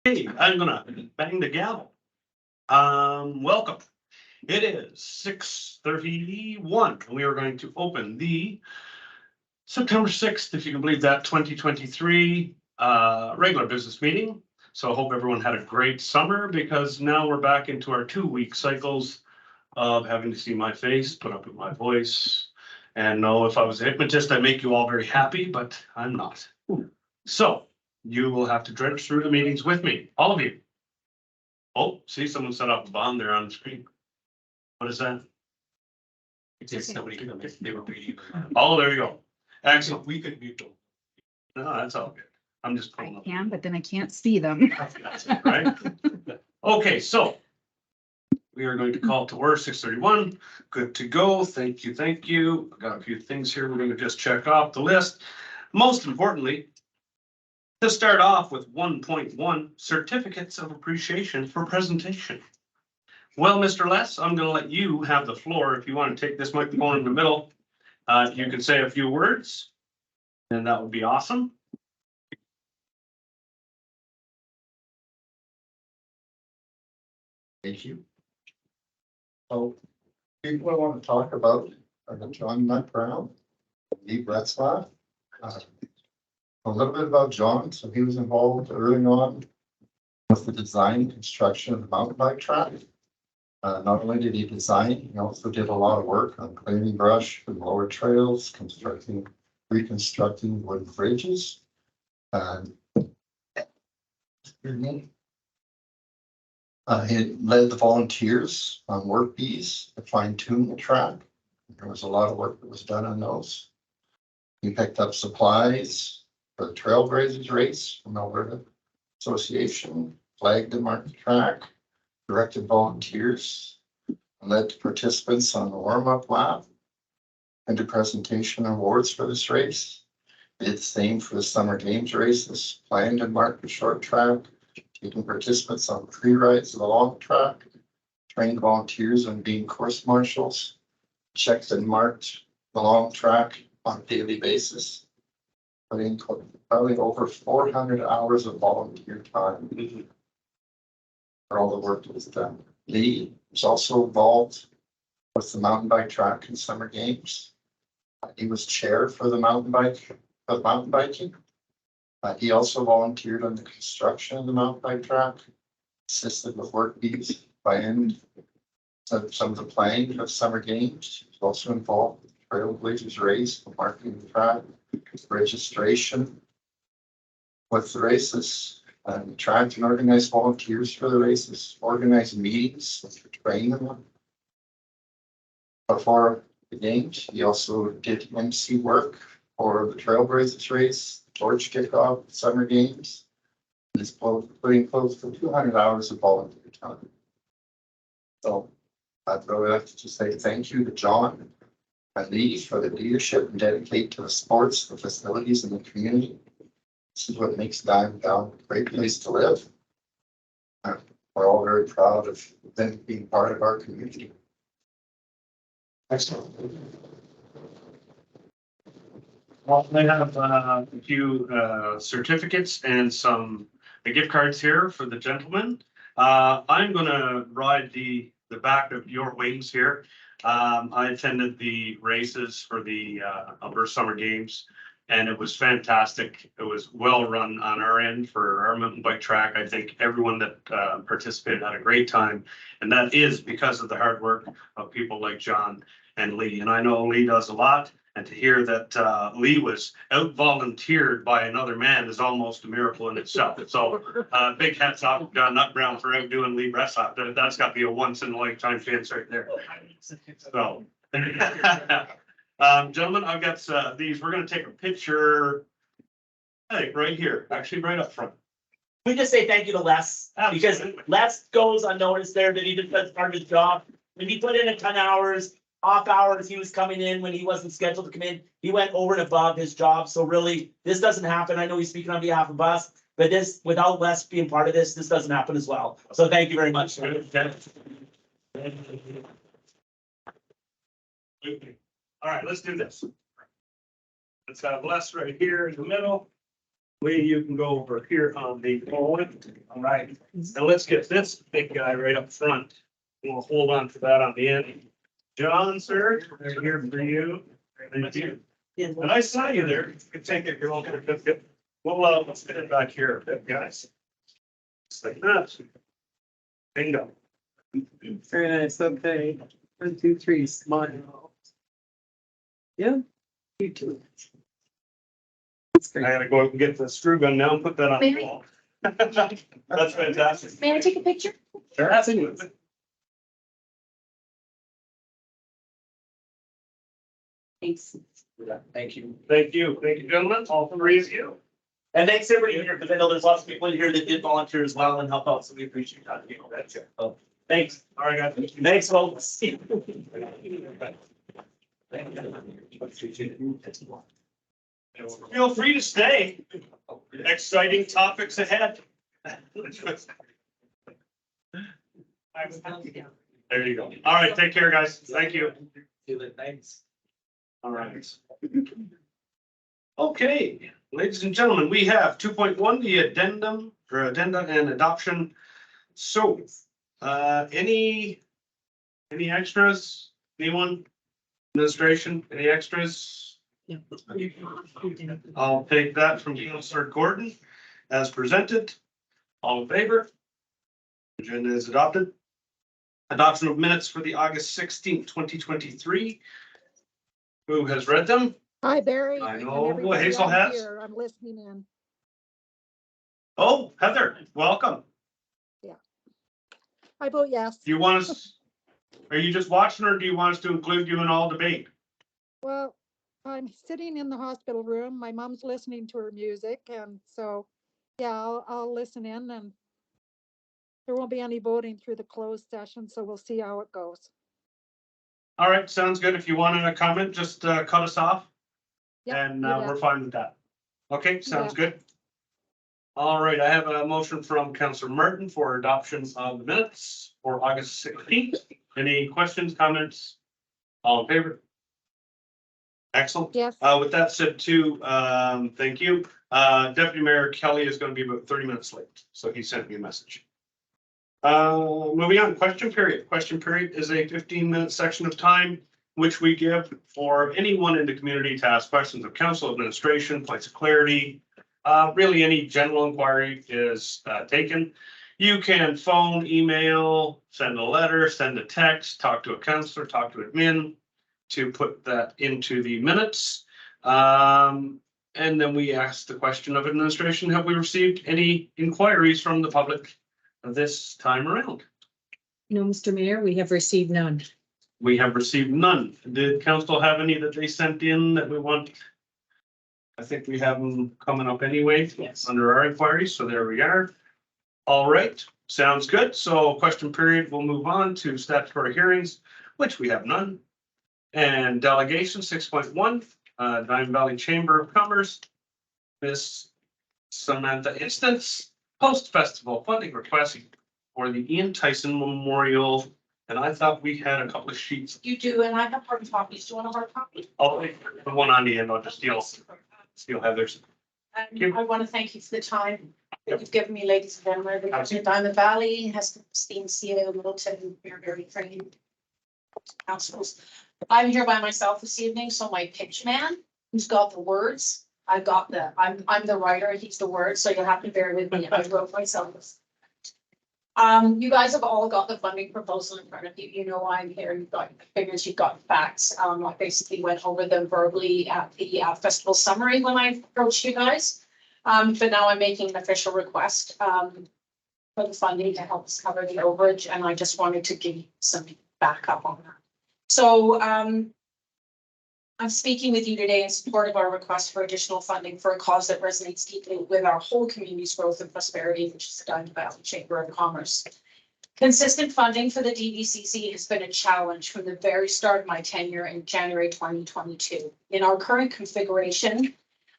Hey, I'm gonna bang the gavel. Welcome. It is 6:31. We are going to open the September 6th, if you can believe that, 2023 regular business meeting. So I hope everyone had a great summer because now we're back into our 2-week cycles of having to see my face, put up with my voice, and know if I was a hypnotist, I'd make you all very happy, but I'm not. So you will have to dredge through the meetings with me, all of you. Oh, see, someone set up a bomb there on the screen. What is that? It's somebody could have, they were reading. Oh, there you go. Excellent. We could mute them. No, that's all good. I'm just pulling I up. can, but then I can't see them. That's it, right? Okay, so we are going to call to order 6:31. Good to go. Thank you, thank you. I've got a few things here. We're going to just check off the list. Most importantly, to start off with 1.1 certificates of appreciation for presentation. Well, Mr. Les, I'm going to let you have the floor. If you want to take this microphone in the middle, you can say a few words, and that would be awesome. Thank you. So, people I want to talk about are the John Nutt Brown, Lee Bretzlaff. A little bit about John. So he was involved early on with the design and construction of the mountain bike track. Not only did he design, he also did a lot of work on clearing brush and lower trails, reconstructing wooden bridges. He led the volunteers on work bees to fine tune the track. There was a lot of work that was done on those. He picked up supplies for the Trailblazers race from Alberta Association, flagged and marked the track, directed volunteers, and led participants on the warm-up lap, and did presentation awards for this race. Did the same for the summer games races, planned and marked the short track, taking participants on pre-rides of the long track, trained volunteers on being course marshals, checked and marked the long track on a daily basis, putting probably over 400 hours of volunteer time for all the work that was done. Lee was also involved with the mountain bike track and summer games. He was chair for the mountain biking. He also volunteered on the construction of the mountain bike track, assisted with work bees by end some of the planning of summer games. He was also involved with the Trailblazers race, marking the track, registration with the races, and tracked and organized volunteers for the races, organized meetings to train them. Before the games, he also did MC work for the Trailblazers race, torch kickoff, summer games, and is putting close to 200 hours of volunteer time. So I'd really like to just say thank you to John and Lee for the leadership and dedicate to the sports, the facilities, and the community. This is what makes Diamond Down a great place to live. We're all very proud of them being part of our community. Excellent. Well, they have a few certificates and some gift cards here for the gentleman. I'm gonna ride the back of your wings here. I attended the races for the Alberta Summer Games, and it was fantastic. It was well run on our end for our mountain bike track. I think everyone that participated had a great time, and that is because of the hard work of people like John and Lee. And I know Lee does a lot. And to hear that Lee was out volunteered by another man is almost a miracle in itself. So big hats off to John Nutt Brown for outdoing Lee Bretzlaff. That's got to be a once in a lifetime chance right there. So, gentlemen, I've got these. We're going to take a picture, I think, right here, actually, right up front. We just say thank you to Les, because Les goes unnoticed there, that he just does part of his job. When he put in a ton of hours, off hours, he was coming in when he wasn't scheduled to come in. He went over and above his job. So really, this doesn't happen. I know he's speaking on behalf of us, but this, without Les being part of this doesn't happen as well. So thank you very much. All right, let's do this. Let's have Les right here in the middle. Lee, you can go over here on the phone. All right. And let's get this big guy right up front. We'll hold on to that on the end. John, sir, they're here for you. Thank you. And I saw you there. You can take it, your own certificate. Well, let's get it back here, a bit, guys. Just like that. Bingo. Very nice, okay. 1, 2, 3, smile. Yeah, you too. That's I great. gotta go out and get the screw gun now and put that on the wall. That's fantastic. May I take a picture? Sure. Absolutely. Thanks. Thank you. Thank you, gentlemen, all three of you. And thanks everybody here, because I know there's lots of people in here that did volunteer as well and help out, so we appreciate that. You know, that's it. Oh, thanks. All right, guys. Thanks, folks. Feel free to stay. Exciting topics ahead. There you go. All right, take care, guys. Thank you. Thanks. All right. Okay, ladies and gentlemen, we have 2.1, the addenda and adoption. So, any extras? Anyone? Administration, any extras? Yeah. I'll take that from Councillor Gordon as presented. All in favor? Agenda is adopted. Adoption of minutes for the August 16th, 2023. Who has read them? Hi, Barry. I and know everybody Hazel out has. here. I'm listening in. Oh, Heather, welcome. I vote yes. Do you want us, are you just watching or do you want us to include you in all debate? Well, I'm sitting in the hospital room. My mom's listening to her music, and so, yeah, I'll listen in, and there won't be any voting through the closed session, so we'll see how it goes. All right, sounds good. If you wanted a comment, just cut us off. Yep, And you bet. we're fine with that. Okay, sounds good. All right, I have a motion from Councillor Martin for adoption of the minutes for August 16th. Any questions, comments? All in favor? Excellent. Yes, With that said too, thank you. Deputy Mayor Kelly is going to be about 30 minutes late, so he sent me a message. Moving on, question period. Question period is a 15-minute section of time which we give for anyone in the community to ask questions of council, administration, points of clarity. Really any general inquiry is taken. You can phone, email, send a letter, send a text, talk to a counselor, talk to admin to put that into the minutes. And then we ask the question of administration, have we received any inquiries from the public this time around? No, Mr. Mayor, we have received none. We have received none. Did council have any that they sent in that we want? I think we have them coming up anyway. Yes. Under our inquiries, so there we are. All right, sounds good. So question period, we'll move on to statutory hearings, which we have none. And delegation 6.1, Diamond Valley Chamber of Commerce. Miss Samantha Instance, Post Festival funding request for the Ian Tyson Memorial. And I thought we had a couple of sheets. You do, and I have hard copies. Do you want a hard copy? I'll take the one on the end. I'll just steal Heather's. And I want to thank you for the time that you've given me, ladies and gentlemen. Representing Diamond Valley has the esteemed CEO Littleton. We're very trained councils. I'm here by myself this evening, so my pitch man, who's got the words, I'm the writer, he's the words, so you'll have to bear with me. I wrote myself. You guys have all got the funding proposal in front of you. You know I'm here. You've got figures, you've got facts. I basically went over them verbally at the festival summary when I approached you guys. But now I'm making an official request for the funding to help us cover the overage, and I just wanted to give you some backup on that. So I'm speaking with you today in support of our request for additional funding for a cause that resonates deeply with our whole community's growth and prosperity, which is the Diamond Valley Chamber of Commerce. Consistent funding for the DVCC has been a challenge from the very start of my tenure in January 2022. In our current configuration,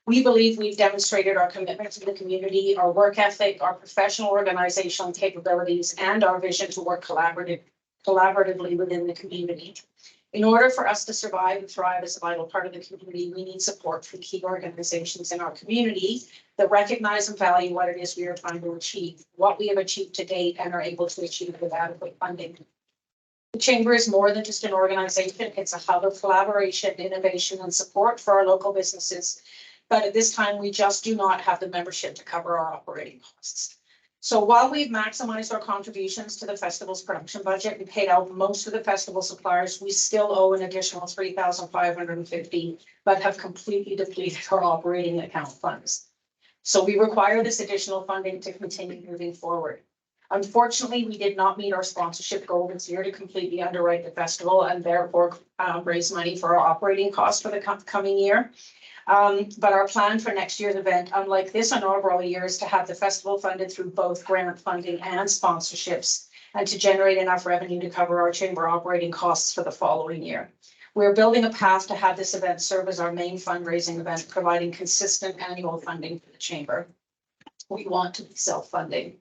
we believe we've demonstrated our commitment to the community, our work ethic, our professional organizational capabilities, and our vision to work collaboratively within the community. In order for us to survive and thrive as a vital part of the community, we need support from key organizations in our community that recognize and value what it is we are trying to achieve, what we have achieved to date, and are able to achieve with adequate funding. The Chamber is more than just an organization. It's a hub of collaboration, innovation, and support for our local businesses. But at this time, we just do not have the membership to cover our operating costs. So while we've maximized our contributions to the festival's production budget and paid out most of the festival suppliers, we still owe an additional $3,550, but have completely depleted our operating account funds. So we require this additional funding to continue moving forward. Unfortunately, we did not meet our sponsorship goal this year to completely underwrite the festival and therefore raise money for our operating costs for the coming year. But our plan for next year's event, unlike this inaugural year, is to have the festival funded through both grant funding and sponsorships, and to generate enough revenue to cover our chamber operating costs for the following year. We're building a path to have this event serve as our main fundraising event, providing consistent annual funding for the chamber. We want to be self-funding.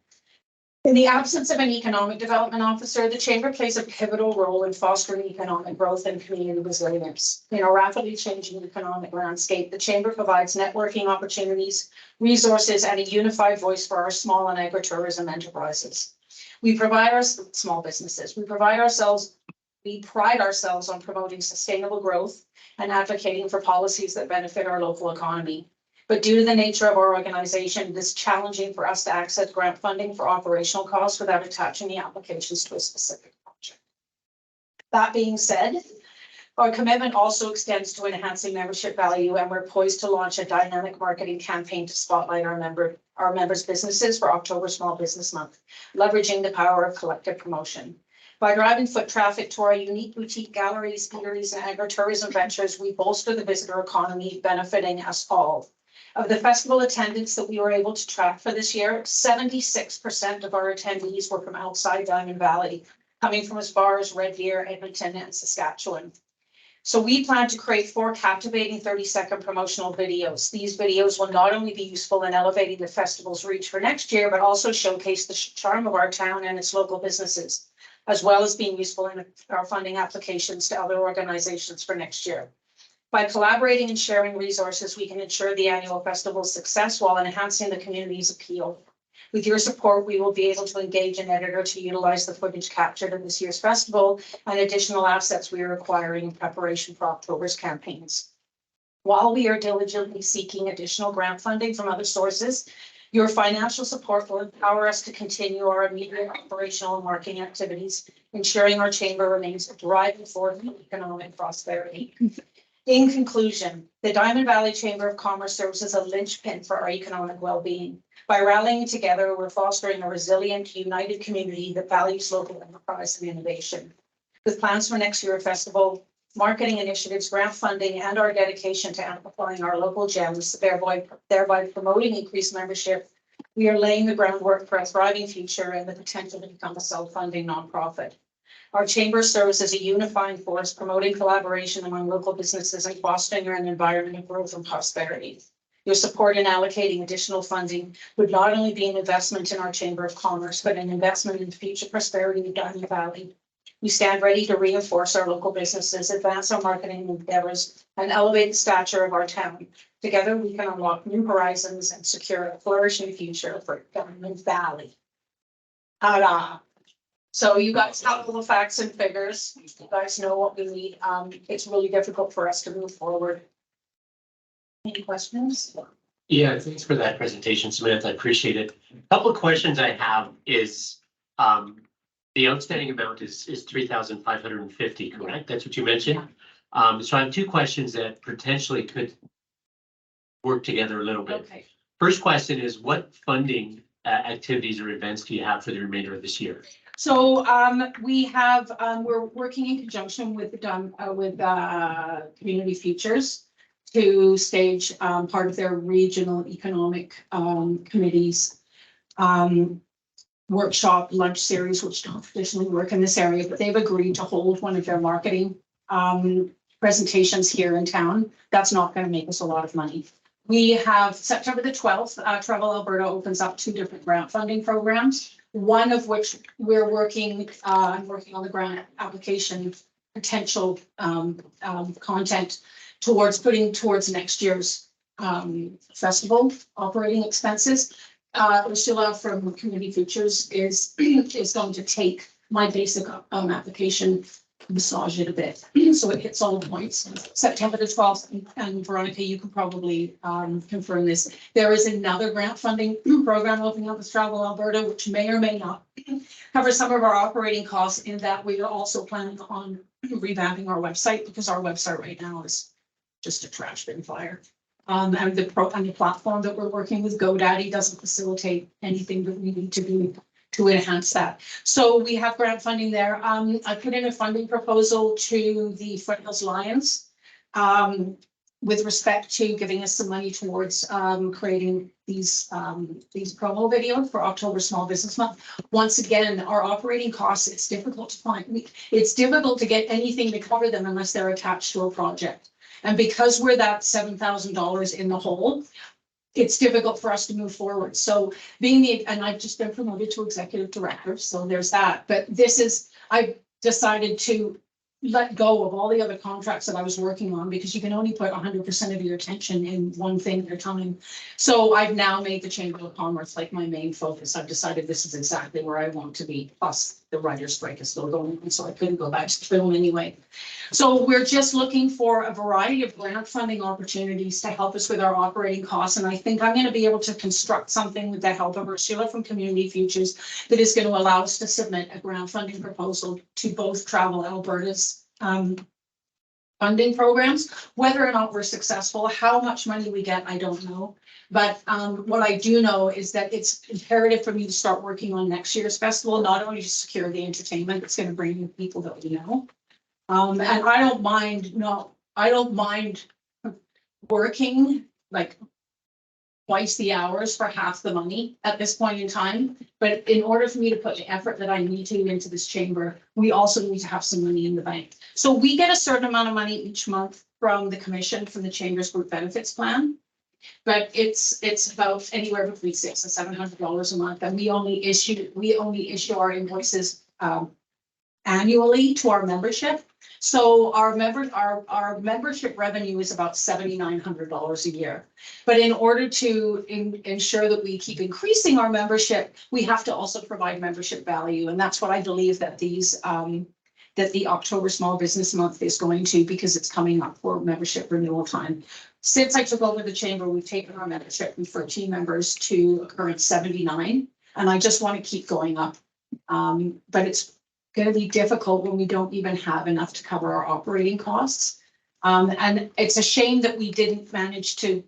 In the absence of an economic development officer, the chamber plays a pivotal role in fostering economic growth and community resilience. In a rapidly changing economic landscape, the chamber provides networking opportunities, resources, and a unified voice for our small and agritourism enterprises. We provide our small businesses. We pride ourselves on promoting sustainable growth and advocating for policies that benefit our local economy. But due to the nature of our organization, it is challenging for us to access grant funding for operational costs without attaching the applications to a specific project. That being said, our commitment also extends to enhancing membership value, and we're poised to launch a dynamic marketing campaign to spotlight our members' businesses for October Small Business Month, leveraging the power of collective promotion. By driving foot traffic to our unique boutique galleries, eateries, and agritourism ventures, we bolster the visitor economy, benefiting us all. Of the festival attendance that we were able to track for this year, 76% of our attendees were from outside Diamond Valley, coming from as far as Red Deer, Edmonton, and Saskatchewan. So we plan to create 4 captivating 30-second promotional videos. These videos will not only be useful in elevating the festival's reach for next year, but also showcase the charm of our town and its local businesses, as well as being useful in our funding applications to other organizations for next year. By collaborating and sharing resources, we can ensure the annual festival's success while enhancing the community's appeal. With your support, we will be able to engage an editor to utilize the footage captured at this year's festival and additional assets we are acquiring in preparation for October's campaigns. While we are diligently seeking additional grant funding from other sources, your financial support will empower us to continue our immediate operational and marketing activities, ensuring our chamber remains a driving force of economic prosperity. In conclusion, the Diamond Valley Chamber of Commerce serves as a linchpin for our economic well-being. By rallying together, we're fostering a resilient, united community that values local enterprise and innovation. With plans for next year's festival, marketing initiatives, grant funding, and our dedication to amplifying our local gems, thereby promoting increased membership, we are laying the groundwork for a thriving future and the potential to become a self-funding nonprofit. Our chamber serves as a unifying force, promoting collaboration among local businesses and fostering an environment of growth and prosperity. Your support in allocating additional funding would not only be an investment in our Chamber of Commerce, but an investment in the future prosperity of Diamond Valley. We stand ready to reinforce our local businesses, advance our marketing endeavors, and elevate the stature of our town. Together, we can unlock new horizons and secure a flourishing future for Diamond Valley. Ta-da! So you guys have all the facts and figures. You guys know what we need. It's really difficult for us to move forward. Any questions? Yeah, thanks for that presentation, Samantha. I appreciate it. A couple of questions I have is, the outstanding amount is 3,550, correct? That's what you mentioned. So I have 2 questions that potentially could work together a little bit. Okay. First question is, what funding activities or events do you have for the remainder of this year? So we have, we're working in conjunction with Community Futures to stage part of their regional economic committees workshop lunch series, which don't traditionally work in this area, but they've agreed to hold one of their marketing presentations here in town. That's not going to make us a lot of money. We have September the 12th, Travel Alberta opens up 2 different grant funding programs, one of which we're working, I'm working on the grant application potential content towards putting towards next year's festival operating expenses. Ursula from Community Futures is going to take my basic application, massage it a bit, so it hits all the points. September the 12th, and Veronica, you can probably confirm this. There is another grant funding program opening up with Travel Alberta, which may or may not cover some of our operating costs, in that we are also planning on revamping our website, because our website right now is just a trash bin fire. And the platform that we're working with, GoDaddy, doesn't facilitate anything that we need to do to enhance that. So we have grant funding there. I put in a funding proposal to the Foothills Lions with respect to giving us some money towards creating these promo videos for October Small Business Month. Once again, our operating costs, it's difficult to find. It's difficult to get anything to cover them unless they're attached to a project. And because we're that $7,000 in the hole, it's difficult for us to move forward. So and I've just been promoted to executive director, so there's that. But I've decided to let go of all the other contracts that I was working on, because you can only put 100% of your attention in one thing at a time. So I've now made the Chamber of Commerce like my main focus. I've decided this is exactly where I want to be. Plus the writer's strike is still going on, so I couldn't go back to film anyway. So we're just looking for a variety of grant funding opportunities to help us with our operating costs. And I think I'm going to be able to construct something with the help of Ursula from Community Futures that is going to allow us to submit a grant funding proposal to both Travel Alberta's funding programs. Whether or not we're successful, how much money we get, I don't know. But what I do know is that it's imperative for me to start working on next year's festival, not only to secure the entertainment that's going to bring in people that we know. And I don't mind working like twice the hours for half the money at this point in time. But in order for me to put the effort that I need to into this chamber, we also need to have some money in the bank. So we get a certain amount of money each month from the commission, from the chamber's group benefits plan. But it's about anywhere between $600 and $700 a month. And we only issue our invoices annually to our membership. So our membership revenue is about $7,900 a year. But in order to ensure that we keep increasing our membership, we have to also provide membership value. And that's what I believe that that the October Small Business Month is going to, because it's coming up for membership renewal time. Since I took over the chamber, we've taken our membership from 13 members to a current 79. And I just want to keep going up. But it's going to be difficult when we don't even have enough to cover our operating costs. And it's a shame that we didn't manage to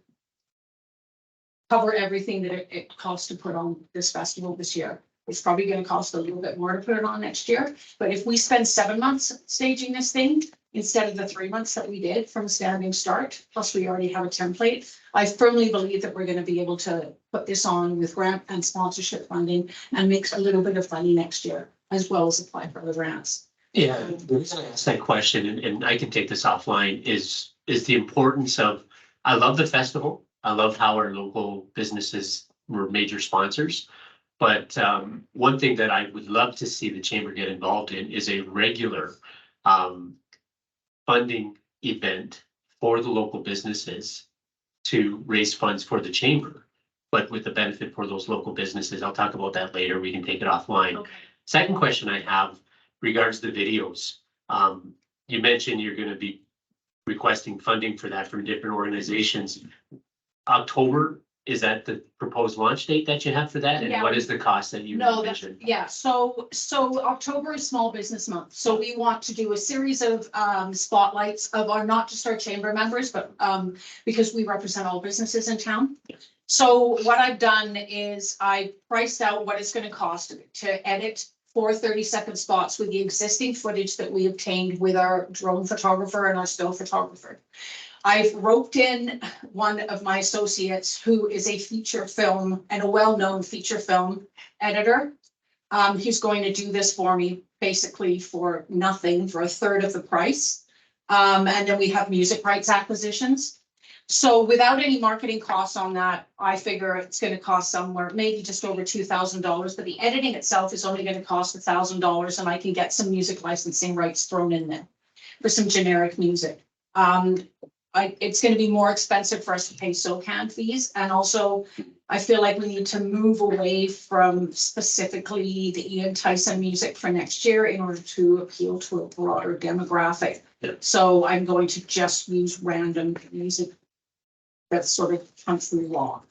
cover everything that it costs to put on this festival this year. It's probably going to cost a little bit more to put it on next year. But if we spend 7 months staging this thing, instead of the 3 months that we did from a standing start, plus we already have a template, I firmly believe that we're going to be able to put this on with grant and sponsorship funding and make a little bit of money next year, as well as apply for other grants. Yeah, the reason I asked that question, and I can take this offline, is the importance of, I love the festival. I love how our local businesses were major sponsors. But one thing that I would love to see the chamber get involved in is a regular funding event for the local businesses to raise funds for the chamber, but with the benefit for those local businesses. I'll talk about that later. We can take it offline. Okay. Second question I have regards the videos. You mentioned you're going to be requesting funding for that from different organizations. October, is that the proposed launch date that you have for that? And yeah. What is the cost that you mentioned? Yeah, so October is Small Business Month. So we want to do a series of spotlights of our, not just our chamber members, but because we represent all businesses in town. So what I've done is I priced out what it's going to cost to edit 4 30-second spots with the existing footage that we obtained with our drone photographer and our still photographer. I've roped in one of my associates who is a feature film and a well-known feature film editor. He's going to do this for me basically for nothing, for a third of the price. And then we have music rights acquisitions. So without any marketing costs on that, I figure it's going to cost somewhere maybe just over $2,000, but the editing itself is only going to cost $1,000, and I can get some music licensing rights thrown in there. for some generic music. It's gonna be more expensive for us to pay SOCAN fees, and also I feel like we need to move away from specifically the Ian Tyson music for next year in order to appeal to a broader demographic. Yeah. So I'm going to just use random music that's sort of country rock.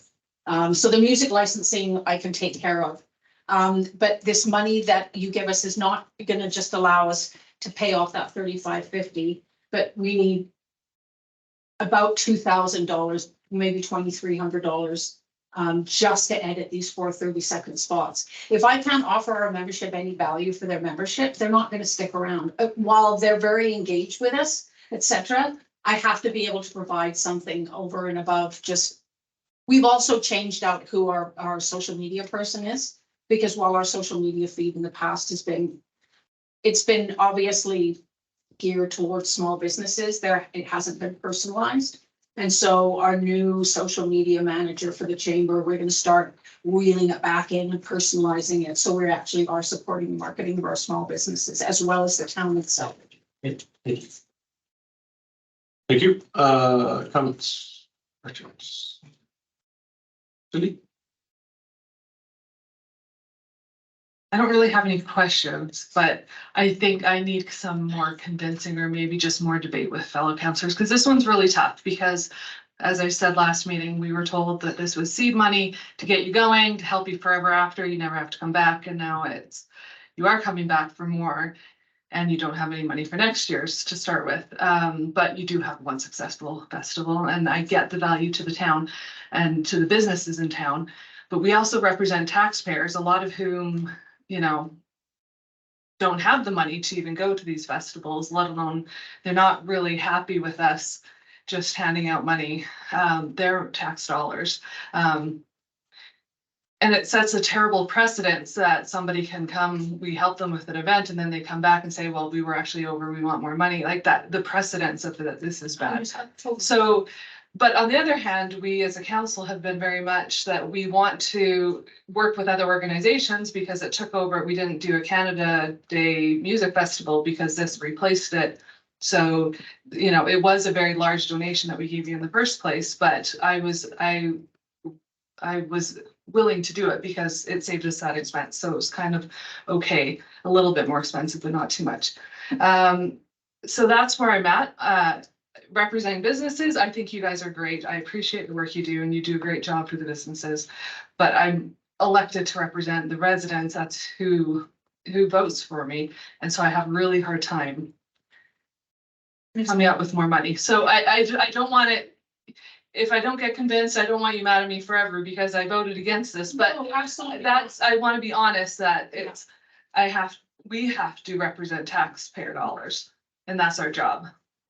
So the music licensing I can take care of. But this money that you give us is not gonna just allow us to pay off that $35.50, but we need about $2,000, maybe $2,300, just to edit these 4 30-second spots. If I can't offer our membership any value for their membership, they're not gonna stick around. While they're very engaged with us, etc., I have to be able to provide something over and above just. We've also changed out who our social media person is, because while our social media feed in the past it's been obviously geared towards small businesses, it hasn't been personalized. And so our new social media manager for the chamber, we're gonna start reeling it back in and personalizing it. So we actually are supporting the marketing of our small businesses as well as the town itself. Thank you. Thank you. Comments? Questions? Cindy? I don't really have any questions, but I think I need some more convincing or maybe just more debate with fellow councillors, because this one's really tough because as I said last meeting, we were told that this was seed money to get you going, to help you forever after, you never have to come back. And now you are coming back for more and you don't have any money for next year's to start with. But you do have one successful festival and I get the value to the town and to the businesses in town. But we also represent taxpayers, a lot of whom, don't have the money to even go to these festivals, let alone they're not really happy with us just handing out money, their tax dollars. And it sets a terrible precedence that somebody can come, we help them with an event and then they come back and say, well, we were actually over, we want more money, like that, the precedence of that this is bad. So, but on the other hand, we as a council have been very much that we want to work with other organizations because it took over, we didn't do a Canada Day Music Festival because this replaced it. So, it was a very large donation that we gave you in the first place, but I was willing to do it because it saved us that expense. So it was kind of okay, a little bit more expensive, but not too much. So that's where I'm at. Representing businesses, I think you guys are great. I appreciate the work you do and you do a great job for the businesses. But I'm elected to represent the residents. That's who votes for me. And so I have a really hard time coming out with more money. So I don't want it. If I don't get convinced, I don't want you mad at me forever because I voted against this, but No, absolutely. I want to be honest that we have to represent taxpayer dollars and that's our job.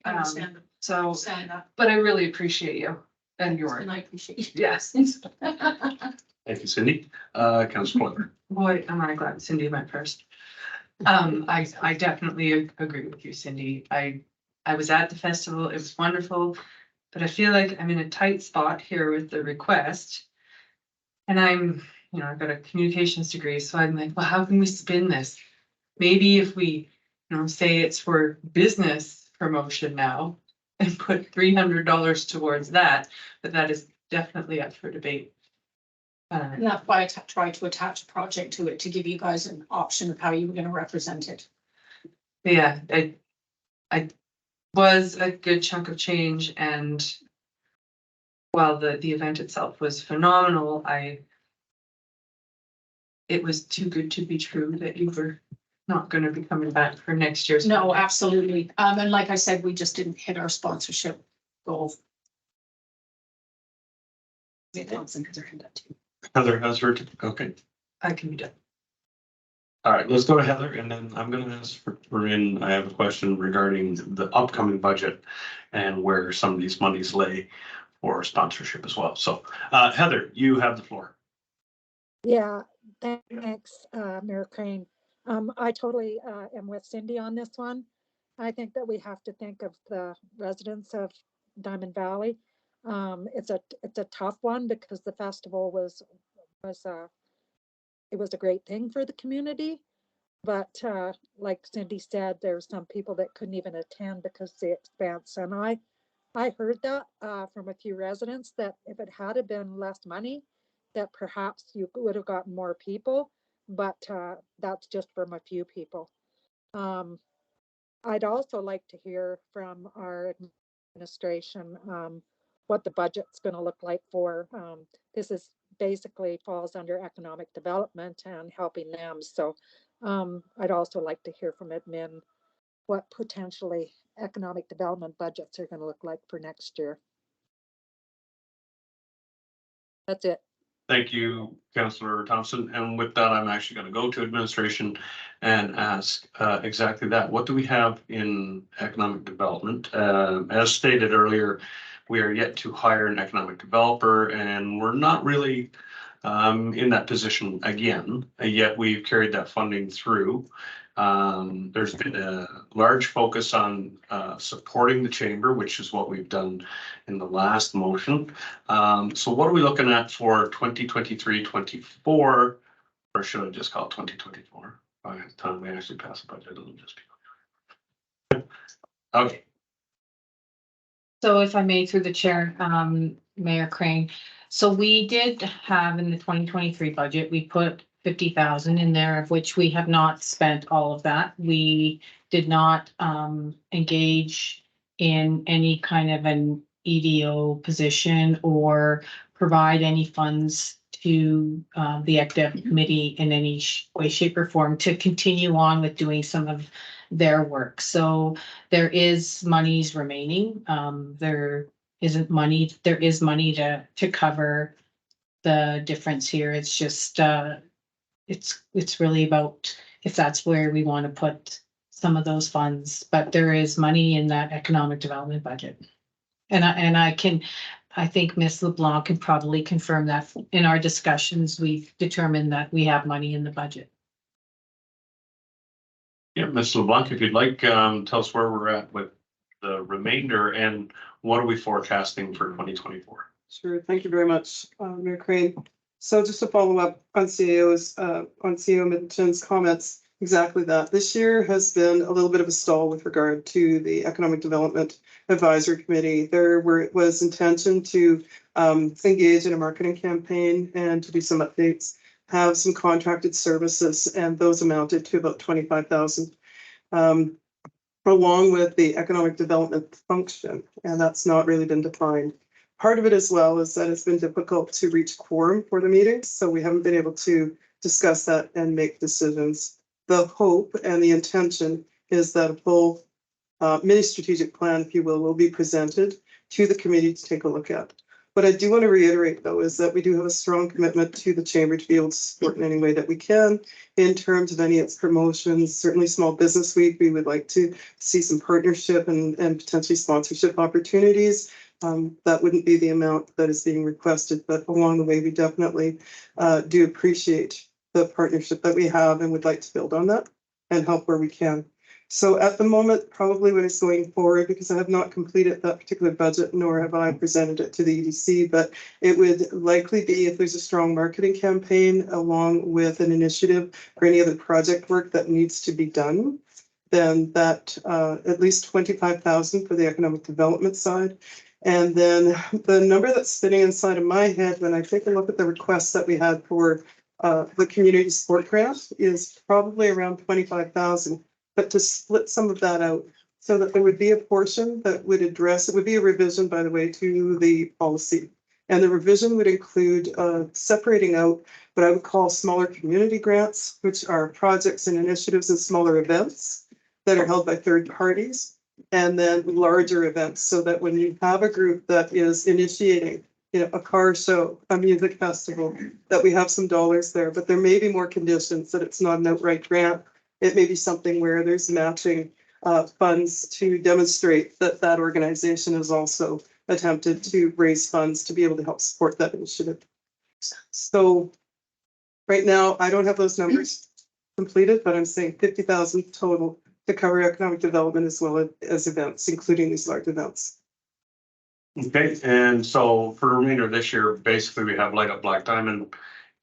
I understand. So, Understand that. but I really appreciate you and your, And I appreciate you. yes. Thank you, Cindy. Councilor Coiler. Boy, am I glad Cindy went first. I definitely agree with you, Cindy. I was at the festival, it was wonderful, but I feel like I'm in a tight spot here with the request. And I've got a communications degree, so I'm like, well, how can we spin this? Maybe if we, say it's for business promotion now and put $300 towards that, but that is definitely up for debate. And that's why I tried to attach a project to it to give you guys an option of how you were gonna represent it. Yeah, I was a good chunk of change, and while the event itself was phenomenal, it was too good to be true that you were not gonna be coming back for next year's. No, project. absolutely. And like I said, we just didn't hit our sponsorship goal. Heather has her, okay. I can be done. All right, let's go to Heather and then I'm gonna ask for Corinne. I have a question regarding the upcoming budget and where some of these monies lay for sponsorship as well. So Heather, you have the floor. Yeah, thanks, Mayor Crane. I totally am with Cindy on this one. I think that we have to think of the residents of Diamond Valley. It's a tough one because the festival was a great thing for the community, But like Cindy said, there's some people that couldn't even attend because of the expense. And I heard that from a few residents that if it had been less money, that perhaps you would have gotten more people, but that's just from a few people. I'd also like to hear from our administration what the budget's going to look like for. This is basically falls under economic development and helping them. So I'd also like to hear from admin what potentially economic development budgets are going to look like for next year. That's it. Thank you, Councillor Thompson. And with that, I'm actually going to go to administration and ask exactly that. What do we have in economic development? As stated earlier, we are yet to hire an economic developer, and we're not really in that position again, yet we've carried that funding through. There's been a large focus on supporting the chamber, which is what we've done in the last motion. So what are we looking at for 2023-24, or should I just call it 2024? By the time we actually pass the budget, it'll just be. Okay. So if I may, through the chair, Mayor Crane. So we did have in the 2023 budget, we put 50,000 in there, of which we have not spent all of that. We did not engage in any kind of an EDO position or provide any funds to the ECDEV committee in any way, shape, or form to continue on with doing some of their work. So there is monies remaining. There isn't money, there is money to cover the difference here. It's just, it's really about if that's where we want to put some of those funds, but there is money in that economic development budget. And I think Ms. LeBlanc can probably confirm that in our discussions, we've determined that we have money in the budget. Yeah, Ms. LeBlanc, if you'd like, tell us where we're at with the remainder and what are we forecasting for 2024? Sure, thank you very much, Mayor Crane. So just to follow up on CEO Middleton's comments, exactly that. This year has been a little bit of a stall with regard to the Economic Development Advisory Committee. There was intention to engage in a marketing campaign and to do some updates, have some contracted services, and those amounted to about 25,000. Along with the economic development function, and that's not really been defined. Part of it as well is that it's been difficult to reach quorum for the meetings, so we haven't been able to discuss that and make decisions. The hope and the intention is that a full mini strategic plan, if you will be presented to the committee to take a look at. What I do want to reiterate, though, is that we do have a strong commitment to the chamber to be able to support in any way that we can in terms of any of its promotions. Certainly Small Business Week, we would like to see some partnership and potentially sponsorship opportunities. That wouldn't be the amount that is being requested, but along the way, we definitely do appreciate the partnership that we have and would like to build on that and help where we can. So at the moment, probably what is going forward, because I have not completed that particular budget, nor have I presented it to the EDC, but it would likely be if there's a strong marketing campaign along with an initiative or any other project work that needs to be done, then that at least 25,000 for the economic development side. And then the number that's sitting inside of my head when I take a look at the requests that we had for the community support grant is probably around 25,000. But to split some of that out so that there would be a portion that would address, it would be a revision, by the way, to the policy. And the revision would include separating out what I would call smaller community grants, which are projects and initiatives and smaller events that are held by third parties, and then larger events, so that when you have a group that is initiating, you know, a car show, a music festival, that we have some dollars there, but there may be more conditions, that it's not an outright grant. It may be something where there's matching funds to demonstrate that that organization has also attempted to raise funds to be able to help support that initiative. So right now, I don't have those numbers completed, but I'm saying 50,000 total to cover economic development as well as events, including these large events. Okay, and so for the remainder of this year, basically we have Light Up Black Diamond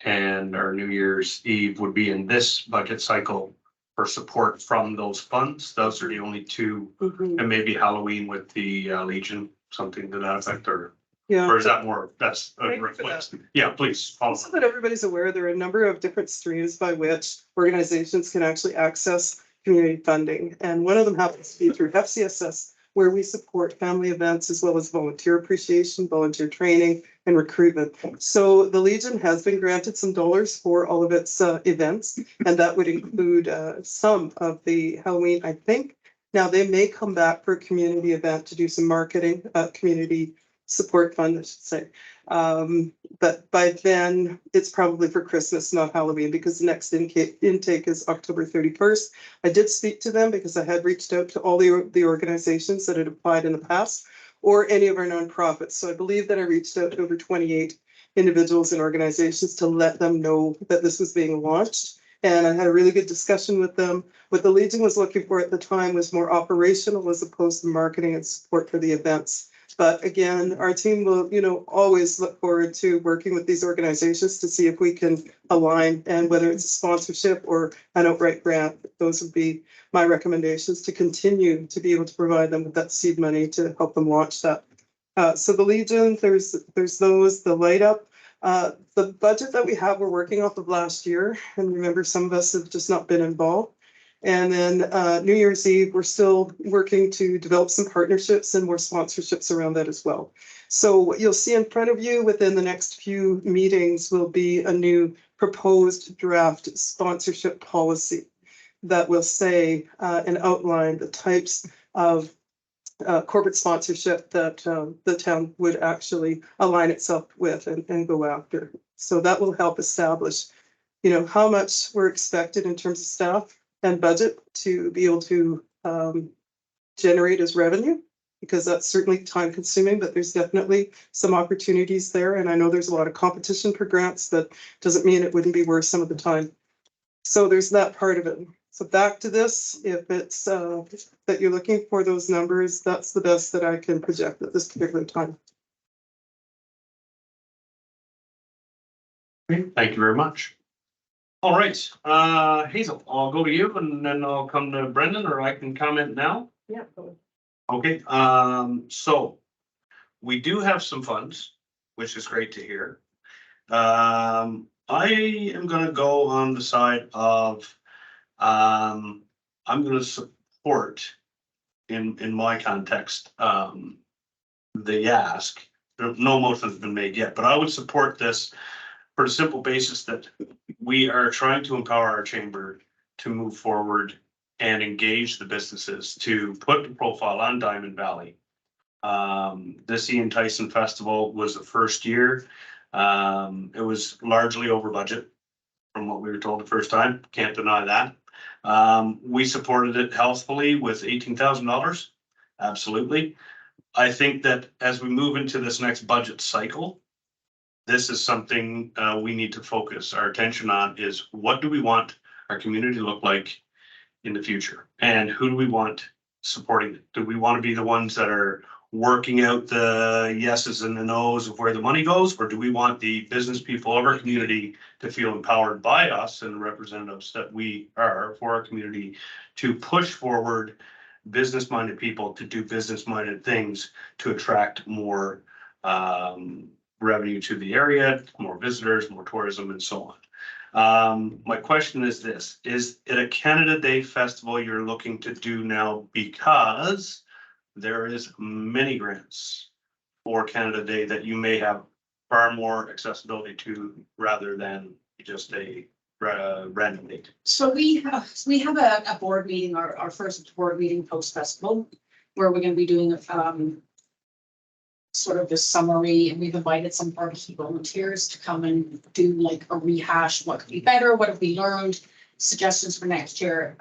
and our New Year's Eve would be in this budget cycle. for support from those funds. Those are the only two, Mhm. and maybe Halloween with the Legion, something to that effect, or Yeah. is that more, that's a Thank you for request? Yeah, please. Follow. So that everybody's aware, there are a number of different streams by which organizations can actually access community funding. And one of them happens to be through FCSS, where we support family events as well as volunteer appreciation, volunteer training, and recruitment. So the Legion has been granted some dollars for all of its events, and that would include some of the Halloween, I think. Now, they may come back for a community event to do some marketing, community support fund, I should say. But by then, it's probably for Christmas, not Halloween, because the next intake is October 31st. I did speak to them because I had reached out to all the organizations that had applied in the past, or any of our nonprofits. So I believe that I reached out to over 28 individuals and organizations to let them know that this was being launched. And I had a really good discussion with them. What the Legion was looking for at the time was more operational as opposed to marketing and support for the events. But again, our team will, always look forward to working with these organizations to see if we can align, and whether it's a sponsorship or an outright grant, those would be my recommendations to continue to be able to provide them with that seed money to help them launch that. So the Legion, there's those, the light up. The budget that we have, we're working off of last year. And remember, some of us have just not been involved. And then New Year's Eve, we're still working to develop some partnerships and more sponsorships around that as well. So what you'll see in front of you within the next few meetings will be a new proposed draft sponsorship policy that will say and outline the types of corporate sponsorship that the town would actually align itself with and go after. So that will help establish, how much we're expected in terms of staff and budget to be able to generate as revenue, because that's certainly time consuming, but there's definitely some opportunities there. And I know there's a lot of competition for grants. That doesn't mean it wouldn't be worth some of the time. So there's that part of it. So back to this, if it's that you're looking for those numbers, that's the best that I can project at this particular time. Thank you very much. All right, Hazel, I'll go to you and then I'll come to Brendan, or I can comment now. Yeah. Okay, so we do have some funds, which is great to hear. I am gonna go on the side of, I'm gonna support in my context, the ask. No motion has been made yet, but I would support this for the simple basis that we are trying to empower our chamber to move forward and engage the businesses to put the profile on Diamond Valley. This Ian Tyson Festival was the first year. It was largely over budget from what we were told the first time. Can't deny that. We supported it healthfully with $18,000. Absolutely. I think that as we move into this next budget cycle, this is something we need to focus our attention on, is what do we want our community to look like in the future? And who do we want supporting it? Do we want to be the ones that are working out the yeses and the nos of where the money goes? Or do we want the business people of our community to feel empowered by us and the representatives that we are for our community to push forward business-minded people to do business-minded things to attract more revenue to the area, more visitors, more tourism, and so on. My question is this: is it a Canada Day festival you're looking to do now because there is many grants for Canada Day that you may have far more accessibility to rather than just a random date? So we have a board meeting, our first board meeting post festival, where we're gonna be doing sort of a summary, and we've invited some of our key volunteers to come and do like a rehash, what could be better, what have we learned, suggestions for next year.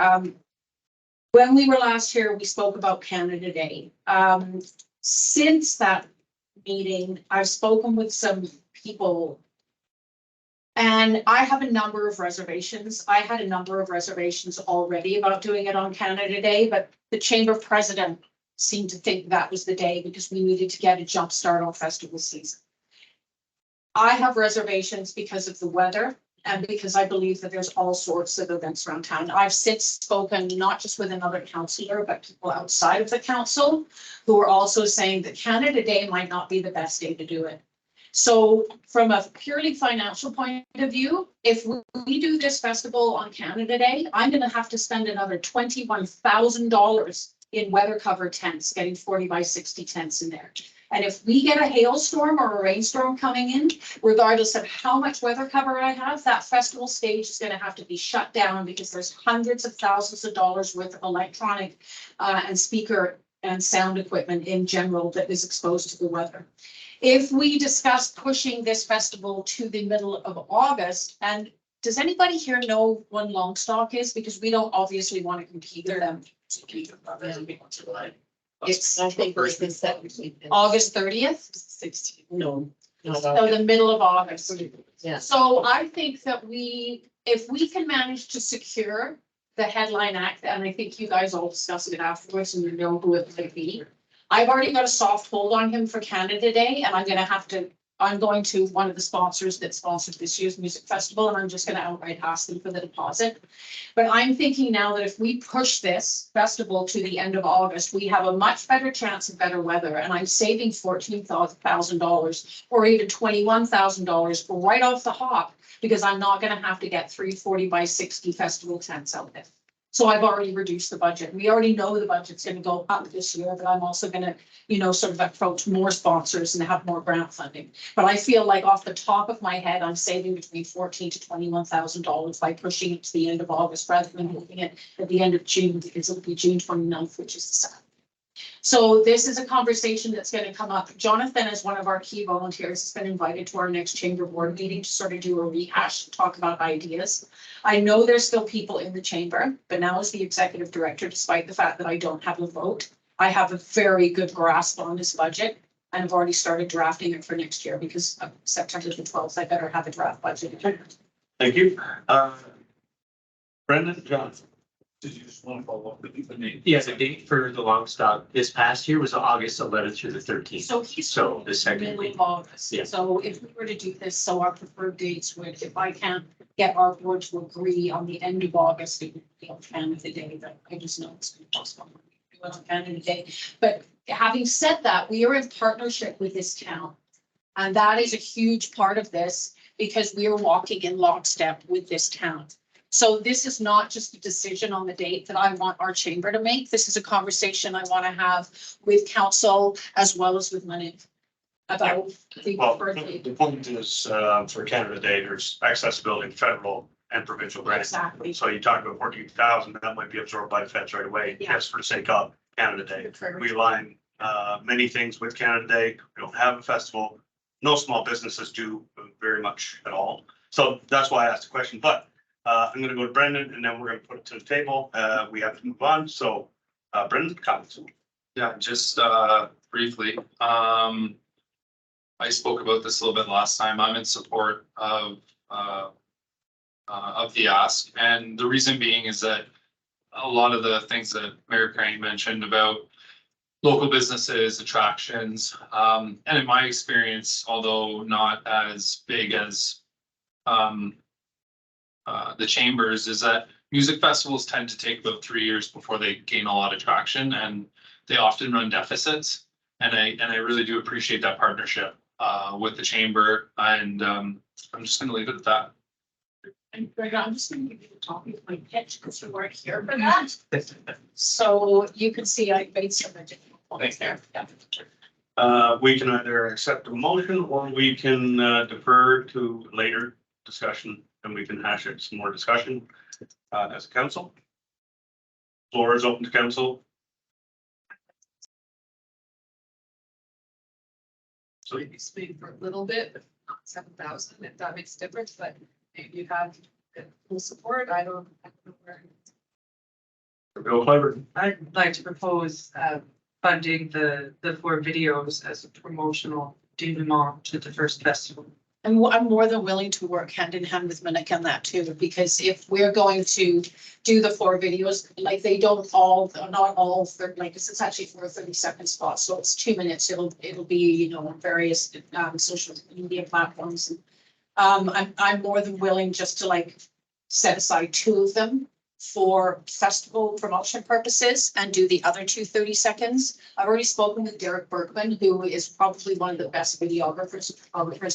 When we were last here, we spoke about Canada Day. Since that meeting, I've spoken with some people, and I have a number of reservations. I had a number of reservations already about doing it on Canada Day, but the chamber president seemed to think that was the day because we needed to get a jump start on festival season. I have reservations because of the weather And because I believe that there's all sorts of events around town. I've since spoken not just with another councillor, but people outside of the council who are also saying that Canada Day might not be the best day to do it. So from a purely financial point of view, if we do this festival on Canada Day, I'm gonna have to spend another $21,000 in weather cover tents, getting 40 by 60 tents in there. And if we get a hailstorm or a rainstorm coming in, regardless of how much weather cover I have, that festival stage is gonna have to be shut down because there's hundreds of thousands of dollars worth of electronic and speaker and sound equipment in general that is exposed to the weather. If we discuss pushing this festival to the middle of August, and does anybody here know when Longstock is? Because we don't obviously want to compete with them. It's, I think it's the 17th. August 30th, 16th. No. so the middle of August. Yeah. So I think that if we can manage to secure the headline act, and I think you guys all discuss it afterwards and you know who it might be. I've already got a soft hold on him for Canada Day, and I'm going to one of the sponsors that sponsored this year's music festival, and I'm just gonna outright ask them for the deposit. But I'm thinking now that if we push this festival to the end of August, we have a much better chance of better weather, and I'm saving $14,000 or even $21,000 right off the hop, because I'm not gonna have to get 3 40 by 60 festival tents out there. So I've already reduced the budget. We already know the budget's gonna go up this year, but I'm also gonna, sort of approach more sponsors and have more grant funding. But I feel like off the top of my head, I'm saving between $14,000 to $21,000 by pushing it to the end of August rather than moving it at the end of June, because it'll be June 29th, which is the Saturday. So this is a conversation that's going to come up. Jonathan, as one of our key volunteers, has been invited to our next chamber board meeting to sort of do a rehash, talk about ideas. I know there's still people in the chamber, but now as the executive director, despite the fact that I don't have a vote, I have a very good grasp on this budget. And I've already started drafting it for next year because September the 12th, I better have a draft budget. Thank you. Brendan, John. Did you just want to follow up with the name? Yeah, the date for the Longstock this past year was August 11th through the 13th. So he's. So the second Middle week. of August. Yeah. So if we were to do this, so our preferred dates would, if I can't get our board to agree on the end of August, it would be on Canada Day, that I just know it's impossible. Do it on Canada Day. But having said that, we are in partnership with this town. And that is a huge part of this because we are walking in lockstep with this town. So this is not just a decision on the date that I want our chamber to make. This is a conversation I want to have with council as well as with money about the Well, birthday. the point is, for Canada Day, there's accessibility, federal and provincial grants. Exactly. So you talk about 14,000, that might be absorbed by the feds right away, Yeah. just for the sake of Canada Day. We align many things with Canada Day. We don't have a festival. No small businesses do very much at all. So that's why I asked the question, but I'm gonna go to Brendan and then we're gonna put it to the table. We have to move on. So Brendan, comments? Yeah, just briefly, I spoke about this a little bit last time. I'm in support of the ask, and the reason being is that a lot of the things that Mayor Crane mentioned about local businesses, attractions, and in my experience, although not as big as the chambers, is that music festivals tend to take about 3 years before they gain a lot of traction, and they often run deficits. And I really do appreciate that partnership with the chamber, and I'm just gonna leave it at that. And Greg, I'm just gonna give you a copy of my pitch because you weren't here for that. So you can see I made some additional points there. Yeah. We can either accept a motion or we can defer to later discussion and we can hash it some more discussion as a council. Floor is open to council. So maybe speak for a little bit, but not 7,000, if that makes a difference, but maybe you have full support, I don't know where. Bill Clever. I'd like to propose funding the 4 videos as a promotional denouement to the first festival. And I'm more than willing to work hand in hand with Minik on that too, because if we're going to do the 4 videos, like they don't all, not all, like it's actually 4 30-second spots, so it's 2 minutes. It'll be, on various social media platforms. And I'm more than willing just to like set aside 2 of them for festival promotion purposes and do the other 2 30 seconds. I've already spoken with Derek Bergman, who is probably one of the best photographers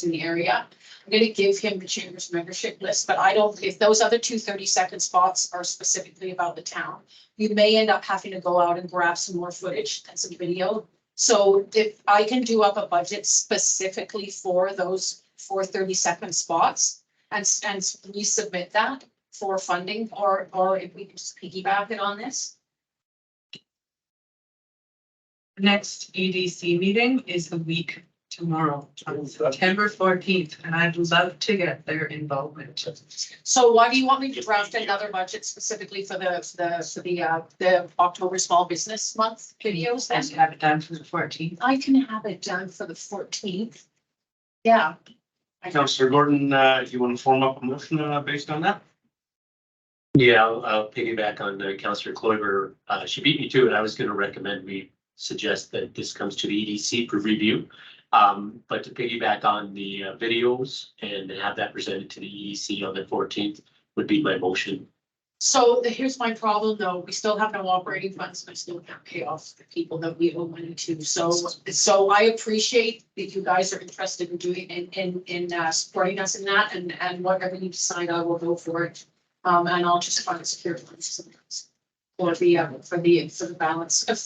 in the area. I'm gonna give him the chamber's membership list, but I don't, if those other 2 30-second spots are specifically about the town, you may end up having to go out and grab some more footage and some video. So if I can do up a budget specifically for those 4 30-second spots and resubmit that for funding, or if we can just piggyback it on this. The next EDC meeting is a week tomorrow, on September 14th, and I'd love to get their involvement. So why do you want me to draft another budget specifically for the October Small Business Month videos then? And have it done for the 14th. I can have it done for the 14th. Yeah. Councillor Gordon, you want to form up a motion based on that? Yeah, I'll piggyback on Councillor Kloiber. She beat me to it. I was gonna recommend we suggest that this comes to the EDC for review. But to piggyback on the videos and have that presented to the EDC on the 14th would be my motion. So here's my problem though, we still have no operating funds, and I still can't pay off the people that we owe money to, so I appreciate that you guys are interested in doing, in supporting us in that, and whatever you decide, I will go for it. And I'll just find secure funds for the balance of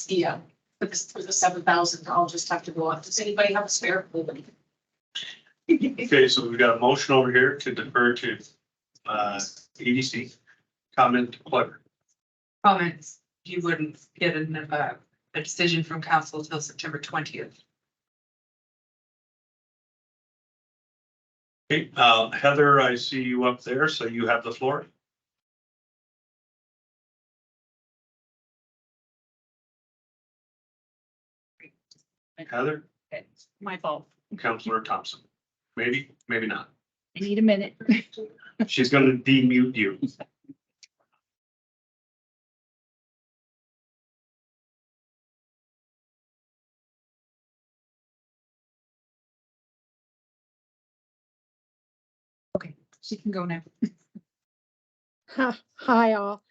for the 7,000, I'll just have to go up. Does anybody have a spare? Okay, so we've got a motion over here to defer to EDC. Comment, Clever. Comments, you wouldn't get a decision from council till September 20th. Okay, Heather, I see you up there, so you have the floor. Heather, It's my fault. Councillor Thompson. Maybe, maybe not. I need a minute. She's gonna demute you. Okay, she can go now. Hi all.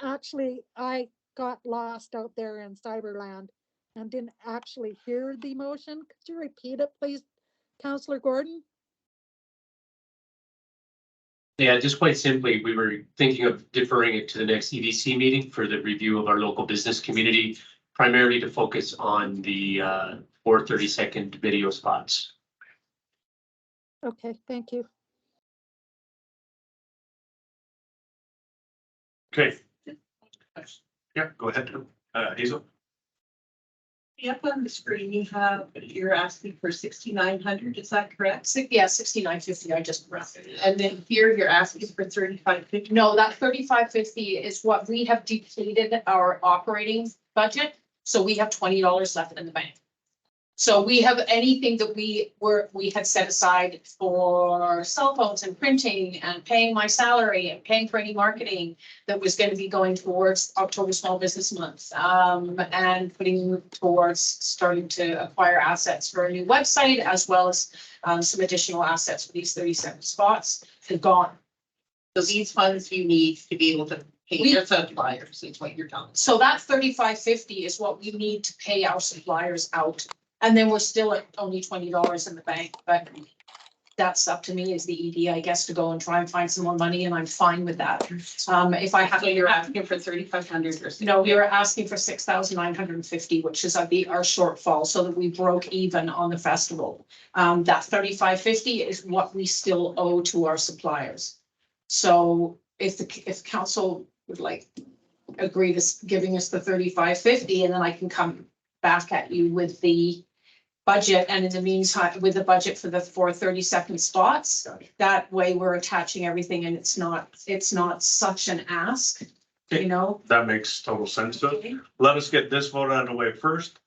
Actually, I got lost out there in Cyberland and didn't actually hear the motion. Could you repeat it, please, Councillor Gordon? Yeah, just quite simply, we were thinking of deferring it to the next EDC meeting for the review of our local business community, primarily to focus on the 4 30-second video spots. Okay, thank you. Okay. Yeah, go ahead. Hazel. Up on the screen, you're asking for 6,900, is that correct? Yeah, 6950, I just rounded it. And then here you're asking for 3,550. No, that 3550 is what we have depleted our operating budget, so we have $20 left in the bank. So we have anything that we had set aside for cell phones and printing and paying my salary and paying for any marketing that was going to be going towards October Small Business Month, and putting towards starting to acquire assets for a new website, as well as some additional assets for these 37 spots have gone. So these funds you need to be able to pay your suppliers, is what you're telling us. So that 3550 is what we need to pay our suppliers out. And then we're still at only $20 in the bank, but that's up to me as the ED, I guess, to go and try and find some more money, and I'm fine with that. If I have. So you're asking for 3,500 or? No, we were asking for 6,950, which is our shortfall, so that we broke even on the festival. That 3550 is what we still owe to our suppliers. So if council would like agree to giving us the 3550, and then I can come back at you with the budget, and in the meantime, with the budget for the 4 30-second spots. That way we're attaching everything, and it's not such an ask, you know? That makes total sense. So let us get this vote out of the way first.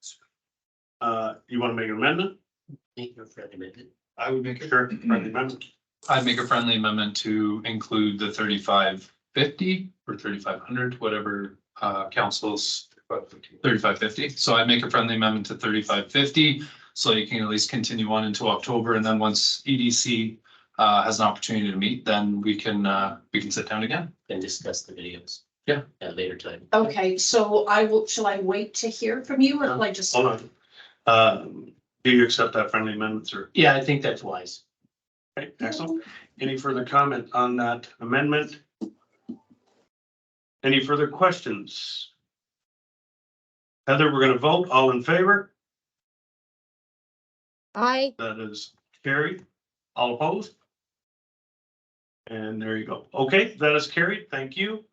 You want to make an amendment? Make your friendly amendment. I would make Sure, friendly amendment. I'd make a friendly amendment to include the 3,550 or 3,500, whatever council's 3,550. So I'd make a friendly amendment to 3,550, so you can at least continue on into October, and then once EDC has an opportunity to meet, then we can sit down again. And discuss the videos. Yeah. At a later time. Okay, so shall I wait to hear from you or shall I just? Hold on. Do you accept that friendly amendment, sir? Yeah, I think that's wise. Okay, excellent. Any further comment on that amendment? Any further questions? Heather, we're gonna vote. All in favor? I, That is carried. All opposed? And there you go. Okay, that is carried. Thank you.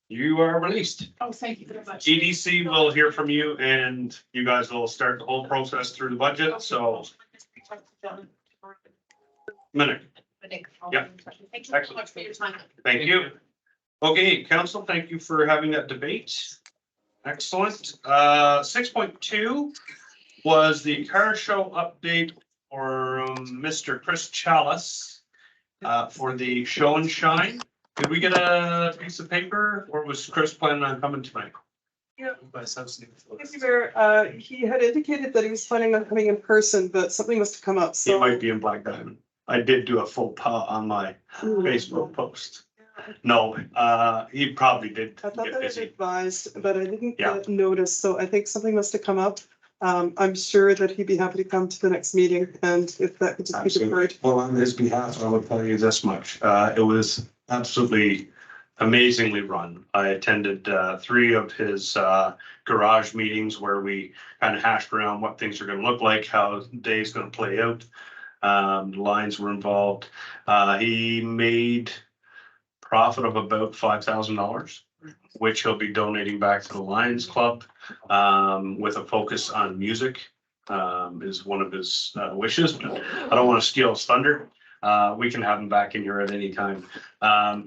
You are released. Oh, thank you very much. EDC will hear from you and you guys will start the whole process through the budget, so. Minute, Yeah. Thank you so much for your time. thank you. Okay, council, thank you for having that debate. Excellent. 6.2 was the car show update for Mr. Chris Chalice for the show and shine. Did we get a piece of paper or was Chris planning on coming tonight? Yeah. Thank you, Mayor. He had indicated that he was planning on coming in person, but something must have come up, He so. might be in Black Diamond. I did do a faux pas on my Facebook post. No, he probably did I thought get that was busy. advised, but I didn't Yeah. get notice, so I think something must have come up. I'm sure that he'd be happy to come to the next meeting, and if that could just be Absolutely. deferred. Well, on his behalf, I would tell you this much. It was absolutely amazingly run. I attended 3 of his garage meetings where we kind of hashed around what things are gonna look like, how the day's gonna play out. Lines were involved. He made profit of about $5,000, which he'll be donating back to the Lions Club with a focus on music. Is one of his wishes, but I don't want to steal his thunder. We can have him back in here at any time.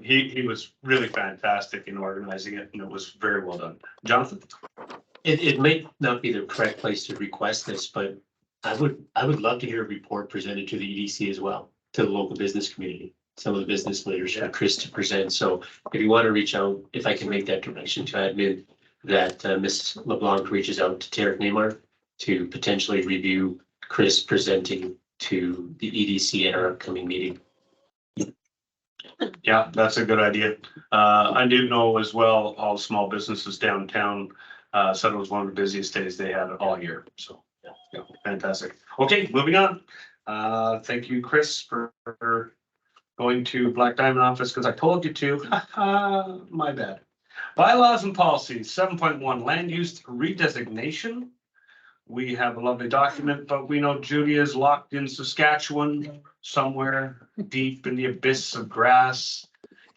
He was really fantastic in organizing it and it was very well done. Jonathan? It may not be the correct place to request this, but I would love to hear a report presented to the EDC as well, to the local business community, some of the business leaders for Chris to present. So if you want to reach out, if I can make that direction to admin, that Ms. LeBlanc reaches out to Tarek Neymar to potentially review Chris presenting to the EDC at our upcoming meeting. Yeah, that's a good idea. I do know as well, all small businesses downtown said it was one of the busiest days they had all year. So, yeah, fantastic. Okay, moving on. Thank you, Chris, for going to Black Diamond office because I told you to. My bad. Bylaws and policies, 7.1 land use redesignation. We have a lovely document, but we know Judy is locked in Saskatchewan somewhere deep in the abyss of grass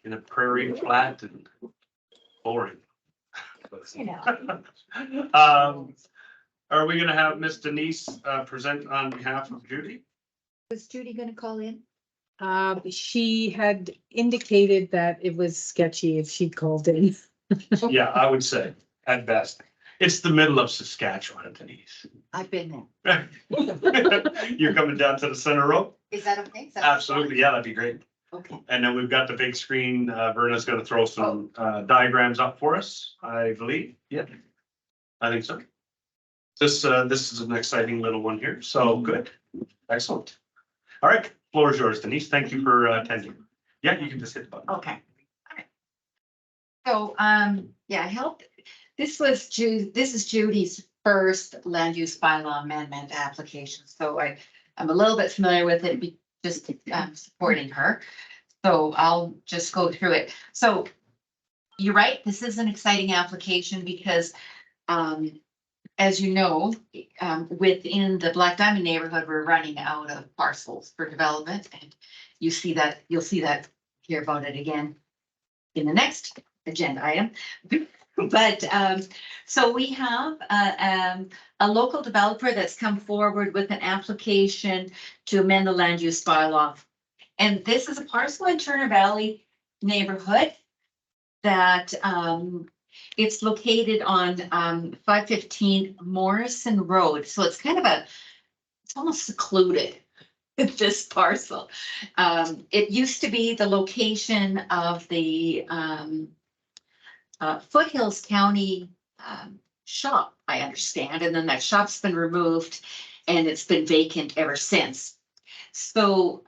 in a prairie flat and boring. Are we gonna have Miss Denise present on behalf of Judy? Was Judy gonna call in? She had indicated that it was sketchy if she called in. Yeah, I would say at best. It's the middle of Saskatchewan, Denise. I've been there. You're coming down to the center road? Is that okay? Is that Absolutely, yeah, that'd be great. Okay. And then we've got the big screen. Verna's gonna throw some diagrams up for us, I believe. Yeah. I think so. This is an exciting little one here, so good. Excellent. All right, floor is yours, Denise. Thank you for attending. Yeah, you can just hit the button. Okay. So, yeah, I helped. This is Judy's first land use bylaw amendment application, so I'm a little bit familiar with it, just supporting her. So I'll just go through it. So you're right, this is an exciting application because, as you know, within the Black Diamond neighborhood, we're running out of parcels for development, and you'll see that, hear about it again in the next agenda item. But so we have a local developer that's come forward with an application to amend the land use bylaw. And this is a parcel in Turner Valley neighborhood that it's located on 515 Morrison Road. So it's kind of it's almost secluded, this parcel. It used to be the location of the Foothills County shop, I understand, and then that shop's been removed and it's been vacant ever since. So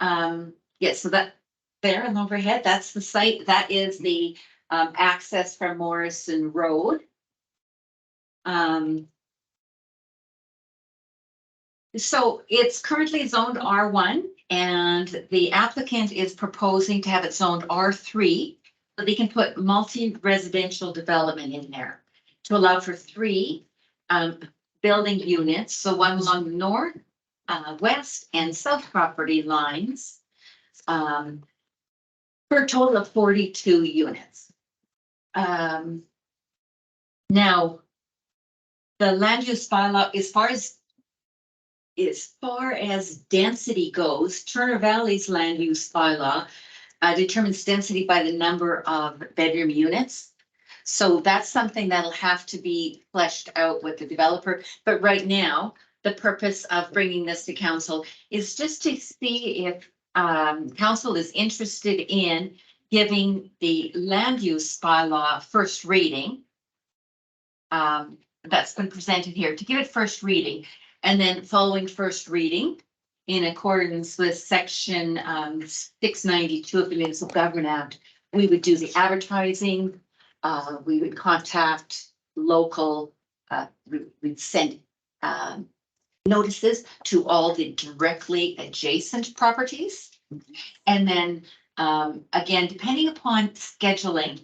Yes, so that there and overhead, that's the site. That is the access from Morrison Road. So it's currently zoned R1 and the applicant is proposing to have it zoned R3. So they can put multi-residential development in there to allow for 3 building units. So one along the north, west and south property lines. For a total of 42 units. Now, the land use bylaw, as far as density goes, Turner Valley's land use bylaw determines density by the number of bedroom units. So that's something that'll have to be fleshed out with the developer. But right now, the purpose of bringing this to council is just to see if council is interested in giving the land use bylaw first reading. That's been presented here, to give it first reading, and then following first reading in accordance with section 692 of the Municipal Government Act, we would do the advertising, we would contact local, we'd send notices to all the directly adjacent properties. And then again, depending upon scheduling,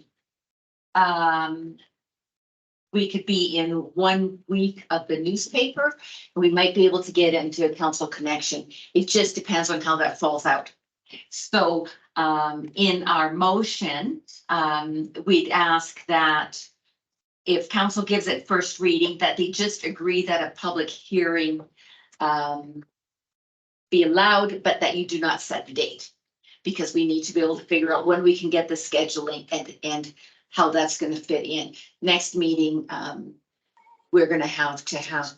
we could be in 1 week of the newspaper. We might be able to get into a council connection. It just depends on how that falls out. So in our motion, we'd ask that if council gives it first reading, that they just agree that a public hearing be allowed, but that you do not set the date. Because we need to be able to figure out when we can get the scheduling and how that's gonna fit in. Next meeting, we're gonna have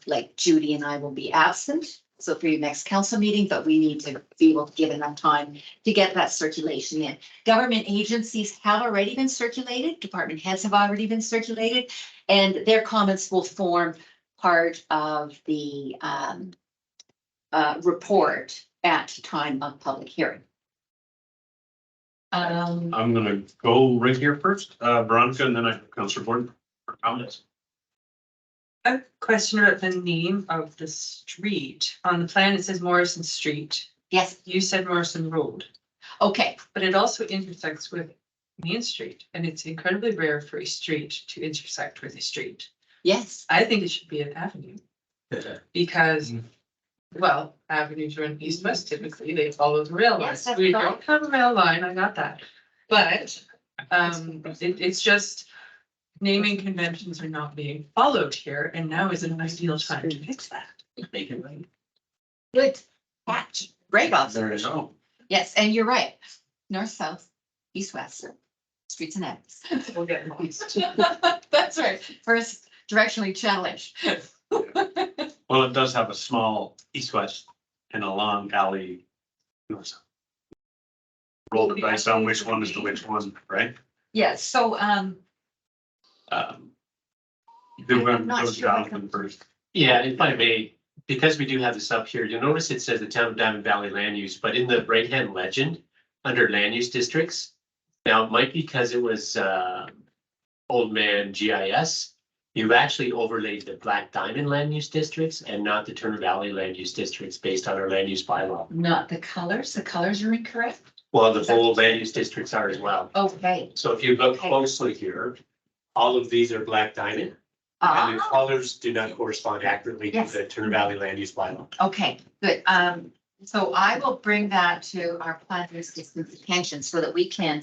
like Judy and I will be absent. So for your next council meeting, but we need to be able to give enough time to get that circulation in. Government agencies have already been circulated, department heads have already been circulated, and their comments will form part of the report at time of public hearing. I'm gonna go right here first, Veronica, and then I Councillor Board for comments. A question about the name of the street. On the plan, it says Morrison Street. Yes, You said Morrison Road, okay, but it also intersects with Main Street, and it's incredibly rare for a street to intersect with a street. yes, I think it should be an avenue. Because, well, avenues run east-west typically, they follow the rail Yes, lines. that's We right. don't have a rail line, I got that. But, it's just naming conventions are not being followed here, and now is an ideal time to fix that. Make it right. good catch, great There observation. you go. Yes, and you're right, north, south, east, west, streets and alleys. We'll get lost. That's right, first directionally challenged. Well, it does have a small east-west and a long alley. North-south. Roll the dice on which one is the which one, right? Yes, so Then we're I'm gonna not go to sure what Jonathan first. Yeah, if I may, because we do have this up here, you'll notice it says the town of Diamond Valley land use, but in the right-hand legend, under land use districts. Now, it might be because it was old man GIS, you've actually overlaid the Black Diamond land use districts and not the Turner Valley land use districts based on our land use bylaw. not the colors are incorrect. Well, the whole land use districts are as well. Okay. So if you look closely here, all of these are Black Diamond. And the colors do not correspond accurately to Yes. the Turner Valley land use bylaw. Okay, good. So I will bring that to our planners' attention so that we can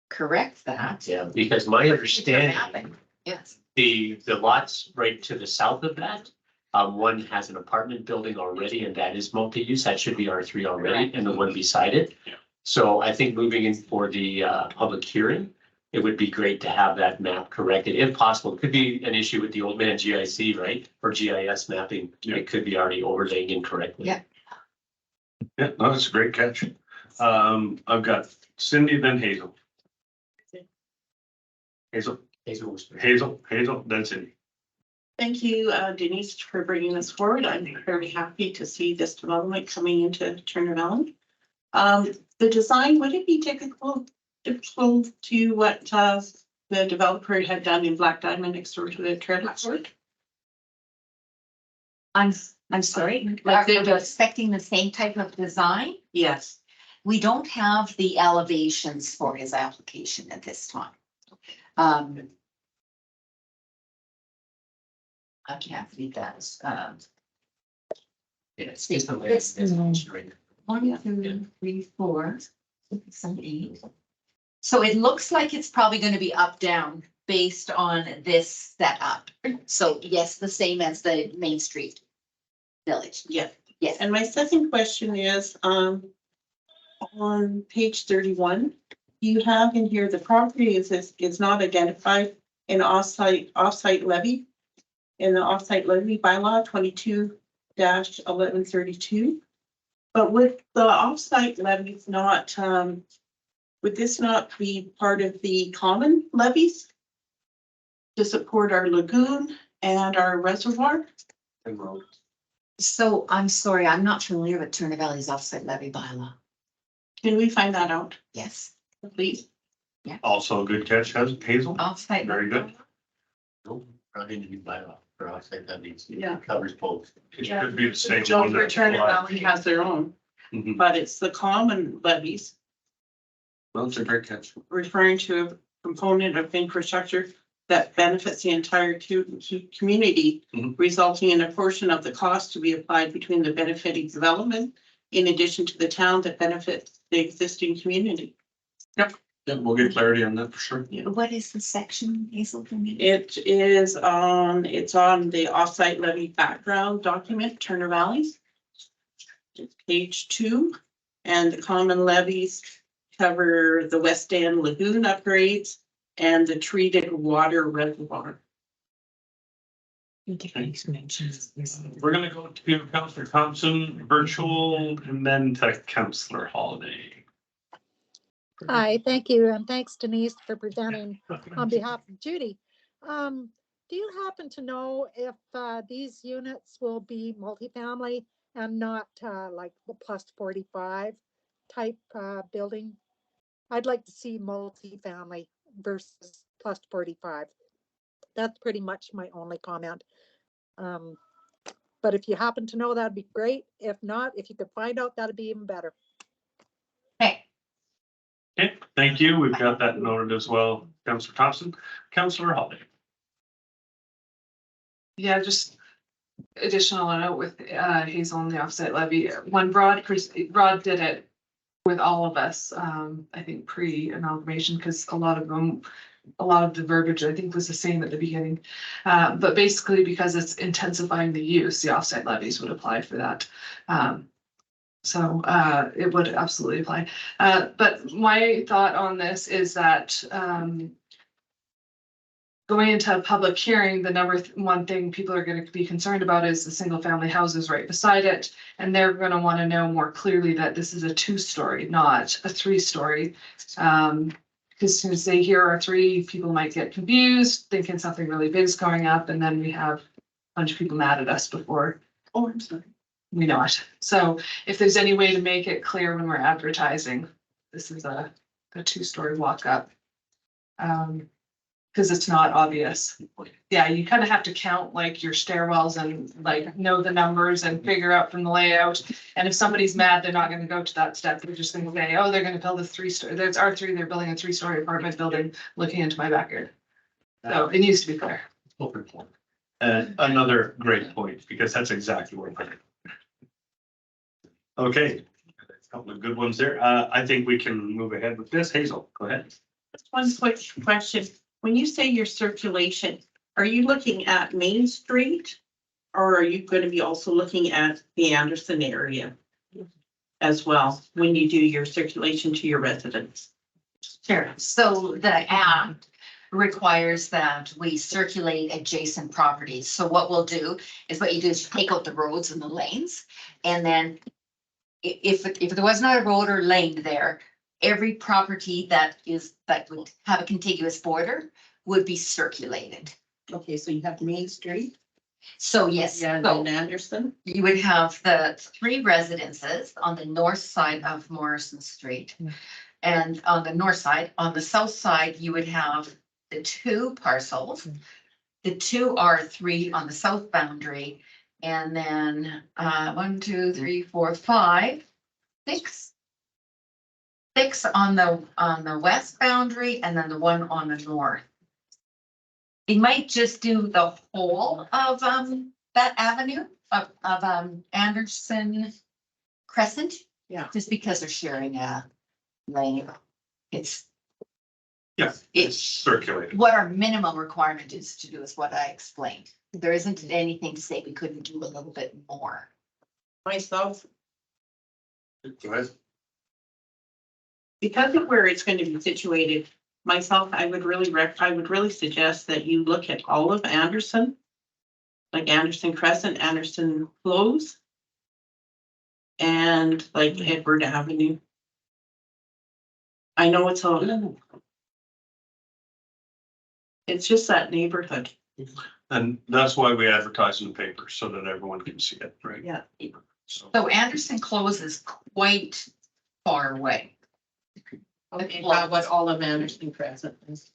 correct that. Yeah, because my understanding, Yes, the lots right to the south of that, one has an apartment building already and that is multi-use. That should be R3 already, and the one beside it. Yeah. So I think moving in for the public hearing, it would be great to have that map corrected if possible. It could be an issue with the old man GIC, right? Or GIS mapping. Yeah. It could be already overlaying incorrectly. Yeah. Yeah, no, that's a great catch. I've got Cindy, then Hazel. Hazel, then Cindy. Thank you, Denise, for bringing this forward. I'm very happy to see this development coming into Turner Valley. The design, would it be typical to what, the developer had done in Black Diamond next door to the trailer court? I'm sorry, Like are they you do- expecting the same type of design? Yes. We don't have the elevations for his application at this time. I can't read that. It's the way. It's- it's right. 1, 2, 3, 4, 6, 7, 8. So it looks like it's probably gonna be up, down based on this setup. So yes, the same as the Main Street Village. Yeah. Yes. And my second question is, on page 31, you have in here, the property is not identified in offsite levy. In the offsite levy bylaw 22-1132. But with the offsite levies not, would this not be part of the common levies? To support our lagoon and our reservoir? So I'm sorry, I'm not familiar with Turner Valley's offsite levy bylaw. Can we find that out, Yes. please? Also a good catch, Hazel. Offsite. Very good. Nope, not in the new bylaw, or I'll say that means Yeah. it covers both. It should be the same Joe one. that Turner applies. Valley has their own, Mhm. but it's the common levies Well, it's a great catch. referring to a component of infrastructure that benefits the entire community, Mhm. resulting in a portion of the cost to be applied between the benefiting development in addition to the town that benefits the existing community. Yeah, we'll get clarity on that for sure. What is the section, Hazel, for me? It's on the offsite levy background document, Turner Valley's. It's page 2, and the common levies cover the West End Lagoon upgrades and the treated water reservoir. We're gonna go to Councillor Thompson, virtual, and then to Councillor Holiday. Hi, thank you, and thanks Denise for presenting on behalf of Judy. Do you happen to know if these units will be multifamily and not like the plus 45 type building? I'd like to see multifamily versus plus 45. That's pretty much my only comment. But if you happen to know, that'd be great. If not, if you could find out, that'd be even better. Hey, Okay, thank you. We've got that noted as well. Councillor Thompson, Councillor Holiday. Yeah, just additional note with Hazel on the offset levy. When Rod did it with all of us, I think pre-amalgamation, because a lot of the verbiage, I think, was the same at the beginning. But basically, because it's intensifying the use, the offset levies would apply for that. So it would absolutely apply. But my thought on this is that going into a public hearing, the number one thing people are going to be concerned about is the single family houses right beside it. And they're going to want to know more clearly that this is a 2-story, not a 3-story. Because as soon as they hear our 3, people might get confused, thinking something really big is going up, and then we have a bunch of people mad at us before. Oh, I'm sorry. We know it. So if there's any way to make it clear when we're advertising, this is a 2-story walk up. Because it's not obvious. Yeah, you kind of have to count like your stairwells and like know the numbers and figure out from the layout. And if somebody's mad, they're not gonna go to that step. They're just gonna say, oh, they're gonna build a 3-story. There's R3, they're building a 3-story apartment building looking into my backyard. So it needs to be clear. Open point. Another great point, because that's exactly what we're. Okay, a couple of good ones there. I think we can move ahead with this. Hazel, go ahead. Just one quick question. When you say your circulation, are you looking at Main Street? Or are you going to be also looking at the Anderson area as well, when you do your circulation to your residents? sure. So the act requires that we circulate adjacent properties. So what we'll do is what you do is take out the roads and the lanes. And then if there was not a road or lane there, every property that would have a contiguous border would be circulated. Okay, so you have Main Street. So yes, Yeah, and so then Anderson. you would have the 3 residences on the north side of Morrison Street. And on the north side, on the south side, you would have the 2 parcels. The 2 R3 on the south boundary, and then 1, 2, 3, 4, 5, 6. 6 on the west boundary, and then the 1 on the north. They might just do the whole of that avenue of Anderson Crescent. Yeah. Just because they're sharing a lane. It's Yeah, it's circulated. what our minimum requirement is to do is what I explained. There isn't anything to say we couldn't do a little bit more. Myself, Go ahead. because of where it's going to be situated, myself, I would really suggest that you look at all of Anderson. Like Anderson Crescent, Anderson Close. And like Edward Avenue. I know it's just that neighborhood. And that's why we advertise in the paper, so that everyone can see it, right? Yeah. So Anderson Close is quite far away. Okay, what all of Anderson Crescent is.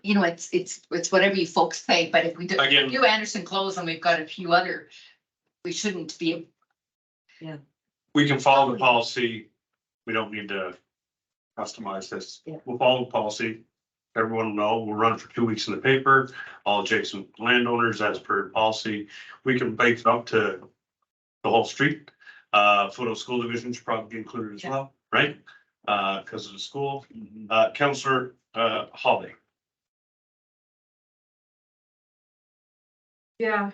You know, it's whatever you folks say, but if we do Again- do Anderson Close and we've got a few other, we shouldn't be. We can follow the policy. We don't need to customize this. Yeah. We'll follow the policy. Everyone will know. We'll run it for 2 weeks in the paper, all adjacent landowners as per policy. We can bake it up to the whole street. Photo school division should probably be included as well, right? Because of the school. Counselor, Holly. Yeah,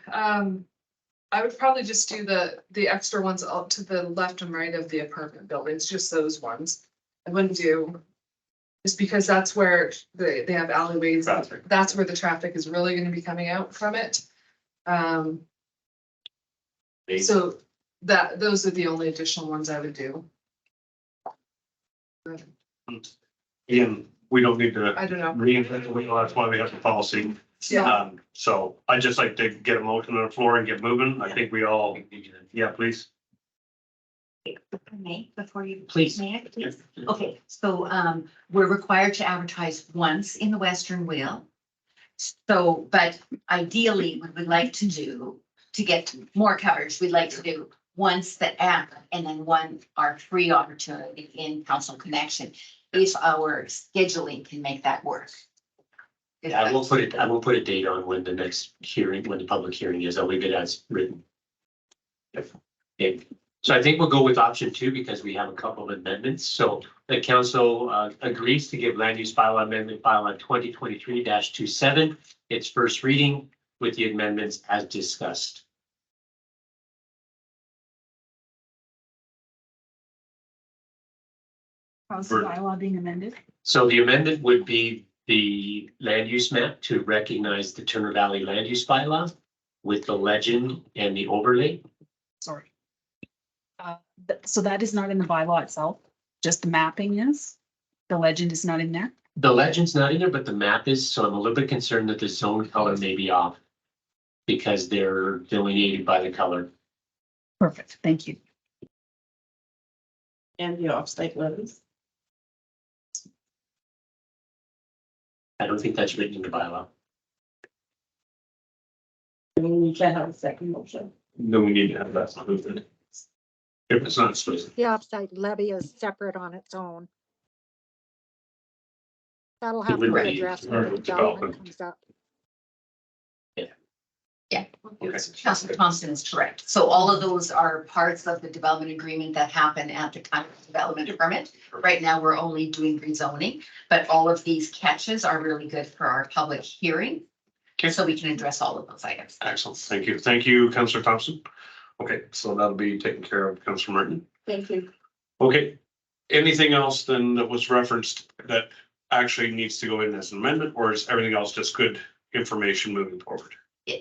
I would probably just do the extra ones up to the left and right of the apartment buildings, just those ones. I wouldn't do, just because that's where they have alleyways, Traffic. that's where the traffic is really gonna be coming out from it. So those are the only additional ones I would do. Again, we don't need to I don't know. reinvent the wheel. That's why we have the policy. Yeah, So I'd just like to get a motion on the floor and get moving. I think we all, yeah, please. May, before you. Please. May I, please? Okay, so we're required to advertise once in the Western Wheel. So, but ideally, what we'd like to do, to get more coverage, we'd like to do once the app and then our free opportunity in Council Connection. If our scheduling can make that work. Yeah, I won't put a date on when the next hearing, when the public hearing is. I'll leave it as written. Okay. So I think we'll go with option 2 because we have a couple of amendments. So the council agrees to give land use bylaw amendment bylaw 2023-27 its first reading with the amendments as discussed. How's the bylaw being amended? So the amendment would be the land use map to recognize the Turner Valley land use bylaw with the legend and the overlay. Sorry. So that is not in the bylaw itself, just the mapping is? The legend is not in there? The legend's not in there, but the map is, so I'm a little bit concerned that the zone color may be off because they're delineated by the color. Perfect, thank you. And the offsite levies. I don't think that's written in the bylaw. I mean, you can't have a second motion. Then we need to have that included. If it's not explicit. The offsite levy is separate on its own. That'll have to would be be addressed part when of the the development development. comes up. Yeah. Okay. Councilor Thompson is correct. So all of those are parts of the development agreement that happen at the time of development permit. Right now, we're only doing rezoning, but all of these catches are really good for our public hearing. Okay. So we can address all of those items. Excellent. Thank you. Thank you, Councillor Thompson. Okay, so that'll be taken care of, Councillor Martin. Thank you. Okay, anything else then that was referenced that actually needs to go in as an amendment, or is everything else just good information moving forward?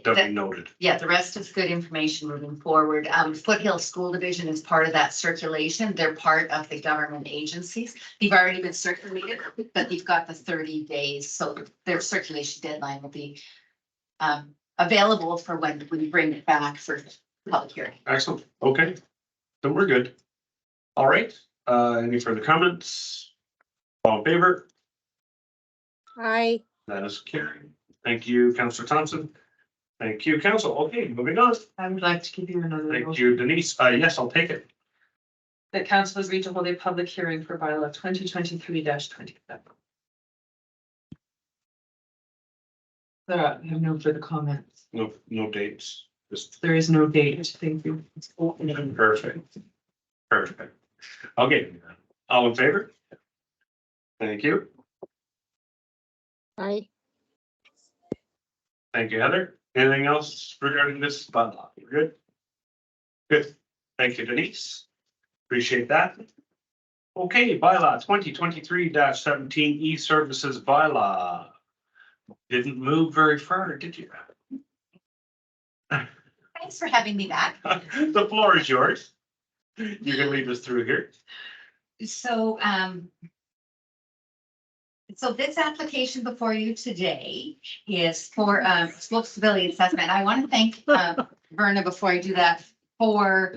That we noted. Yeah, the rest is good information moving forward. Foothill School Division is part of that circulation. They're part of the government agencies. They've already been circulated, but they've got the 30 days. So their circulation deadline will be available for when we bring it back for public hearing. Excellent. Okay. Then we're good. All right. Any further comments? All in favor? Aye. That is carried. Thank you, Councillor Thompson. Thank you, Council. Okay, moving on. I would like to give you another. Thank motion. you, Denise. Yes, I'll take it. That council has agreed to hold a public hearing for bylaw 2023-27. There are no further comments. No dates. Just There is no date. Thank you. perfect. Perfect. Okay. All in favor? Thank you. Aye. Thank you, Heather. Anything else regarding this bylaw? You're good? Good. Thank you, Denise. Appreciate that. Okay, bylaw 2023-17 e-services bylaw. Didn't move very far, did you? Thanks for having me back. The floor is yours. You can lead us through here. So, so this application before you today is for, slope stability assessment. I want to thank, Verna, before I do that, for,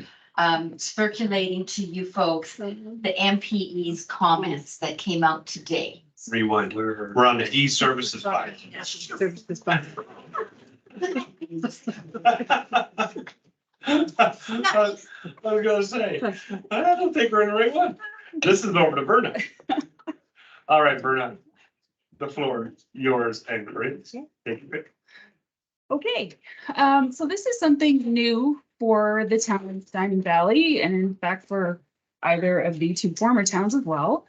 circulating to you folks the MPE's comments that came out today. Rewind. We're on the e-services bylaw. I was gonna say, I don't think we're in the right one. This is over to Berna. All right, Berna. The floor, yours and Corinne's. Thank you. Okay, so this is something new for the town of Diamond Valley and in fact for either of the two former towns as well.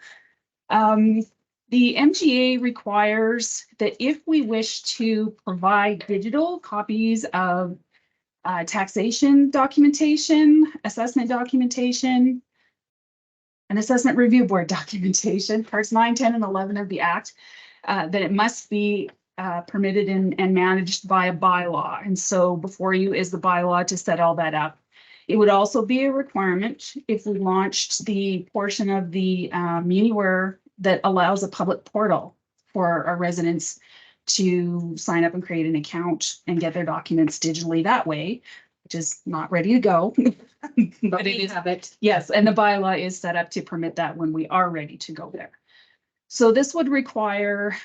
The MGA requires that if we wish to provide digital copies of taxation documentation, assessment documentation, and assessment review board documentation, parts 9, 10, and 11 of the Act, that it must be permitted and managed by a bylaw. And so before you is the bylaw to set all that up. It would also be a requirement if we launched the portion of the MuniWare that allows a public portal for our residents to sign up and create an account and get their documents digitally that way, which is not ready to go. But it is, have it. Yes, and the bylaw is set up to permit that when we are ready to go there. So this would require,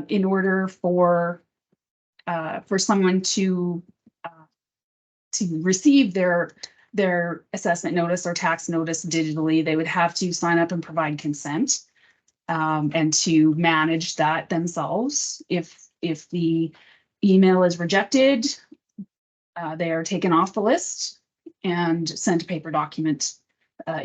in order for someone to receive their assessment notice or tax notice digitally, they would have to sign up and provide consent. And to manage that themselves. If the email is rejected, they are taken off the list and sent a paper document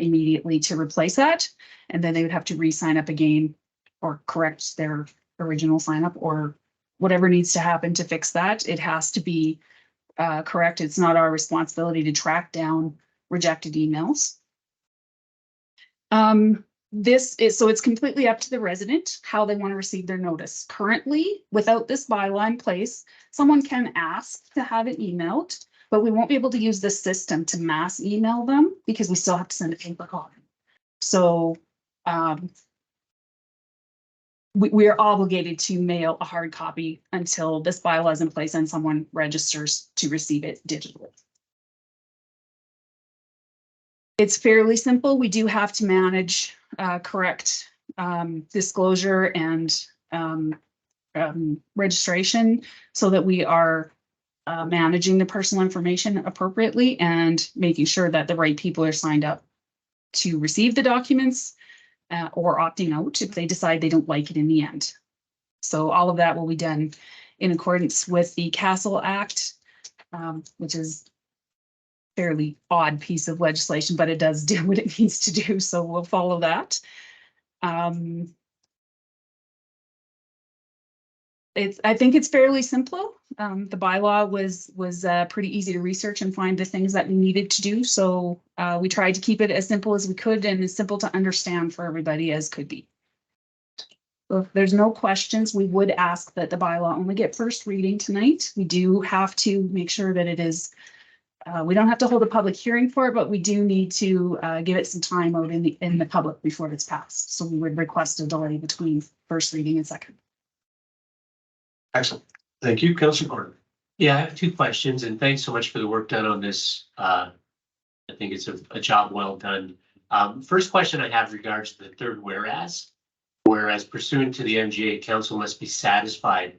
immediately to replace that. And then they would have to re-sign up again or correct their original sign up or whatever needs to happen to fix that. It has to be correct. It's not our responsibility to track down rejected emails. So it's completely up to the resident how they want to receive their notice. Currently, without this bylaw in place, someone can ask to have it emailed, but we won't be able to use the system to mass email them because we still have to send a paper copy. So we are obligated to mail a hard copy until this bylaw is in place and someone registers to receive it digitally. It's fairly simple. We do have to manage correct disclosure and registration so that we are managing the personal information appropriately and making sure that the right people are signed up to receive the documents or opting out if they decide they don't like it in the end. So all of that will be done in accordance with the Castle Act, which is fairly odd piece of legislation, but it does do what it needs to do. So we'll follow that. I think it's fairly simple. The bylaw was pretty easy to research and find the things that we needed to do. So we tried to keep it as simple as we could and as simple to understand for everybody as could be. So if there's no questions, we would ask that the bylaw only get first reading tonight. We do have to make sure that it is we don't have to hold a public hearing for it, but we do need to give it some time out in the public before it's passed. So we would request a delay between first reading and second. Excellent. Thank you, Councillor Gordon. Yeah, I have two questions and thanks so much for the work done on this. I think it's a job well done. First question I have regards to the third whereas. Whereas pursuant to the MGA, council must be satisfied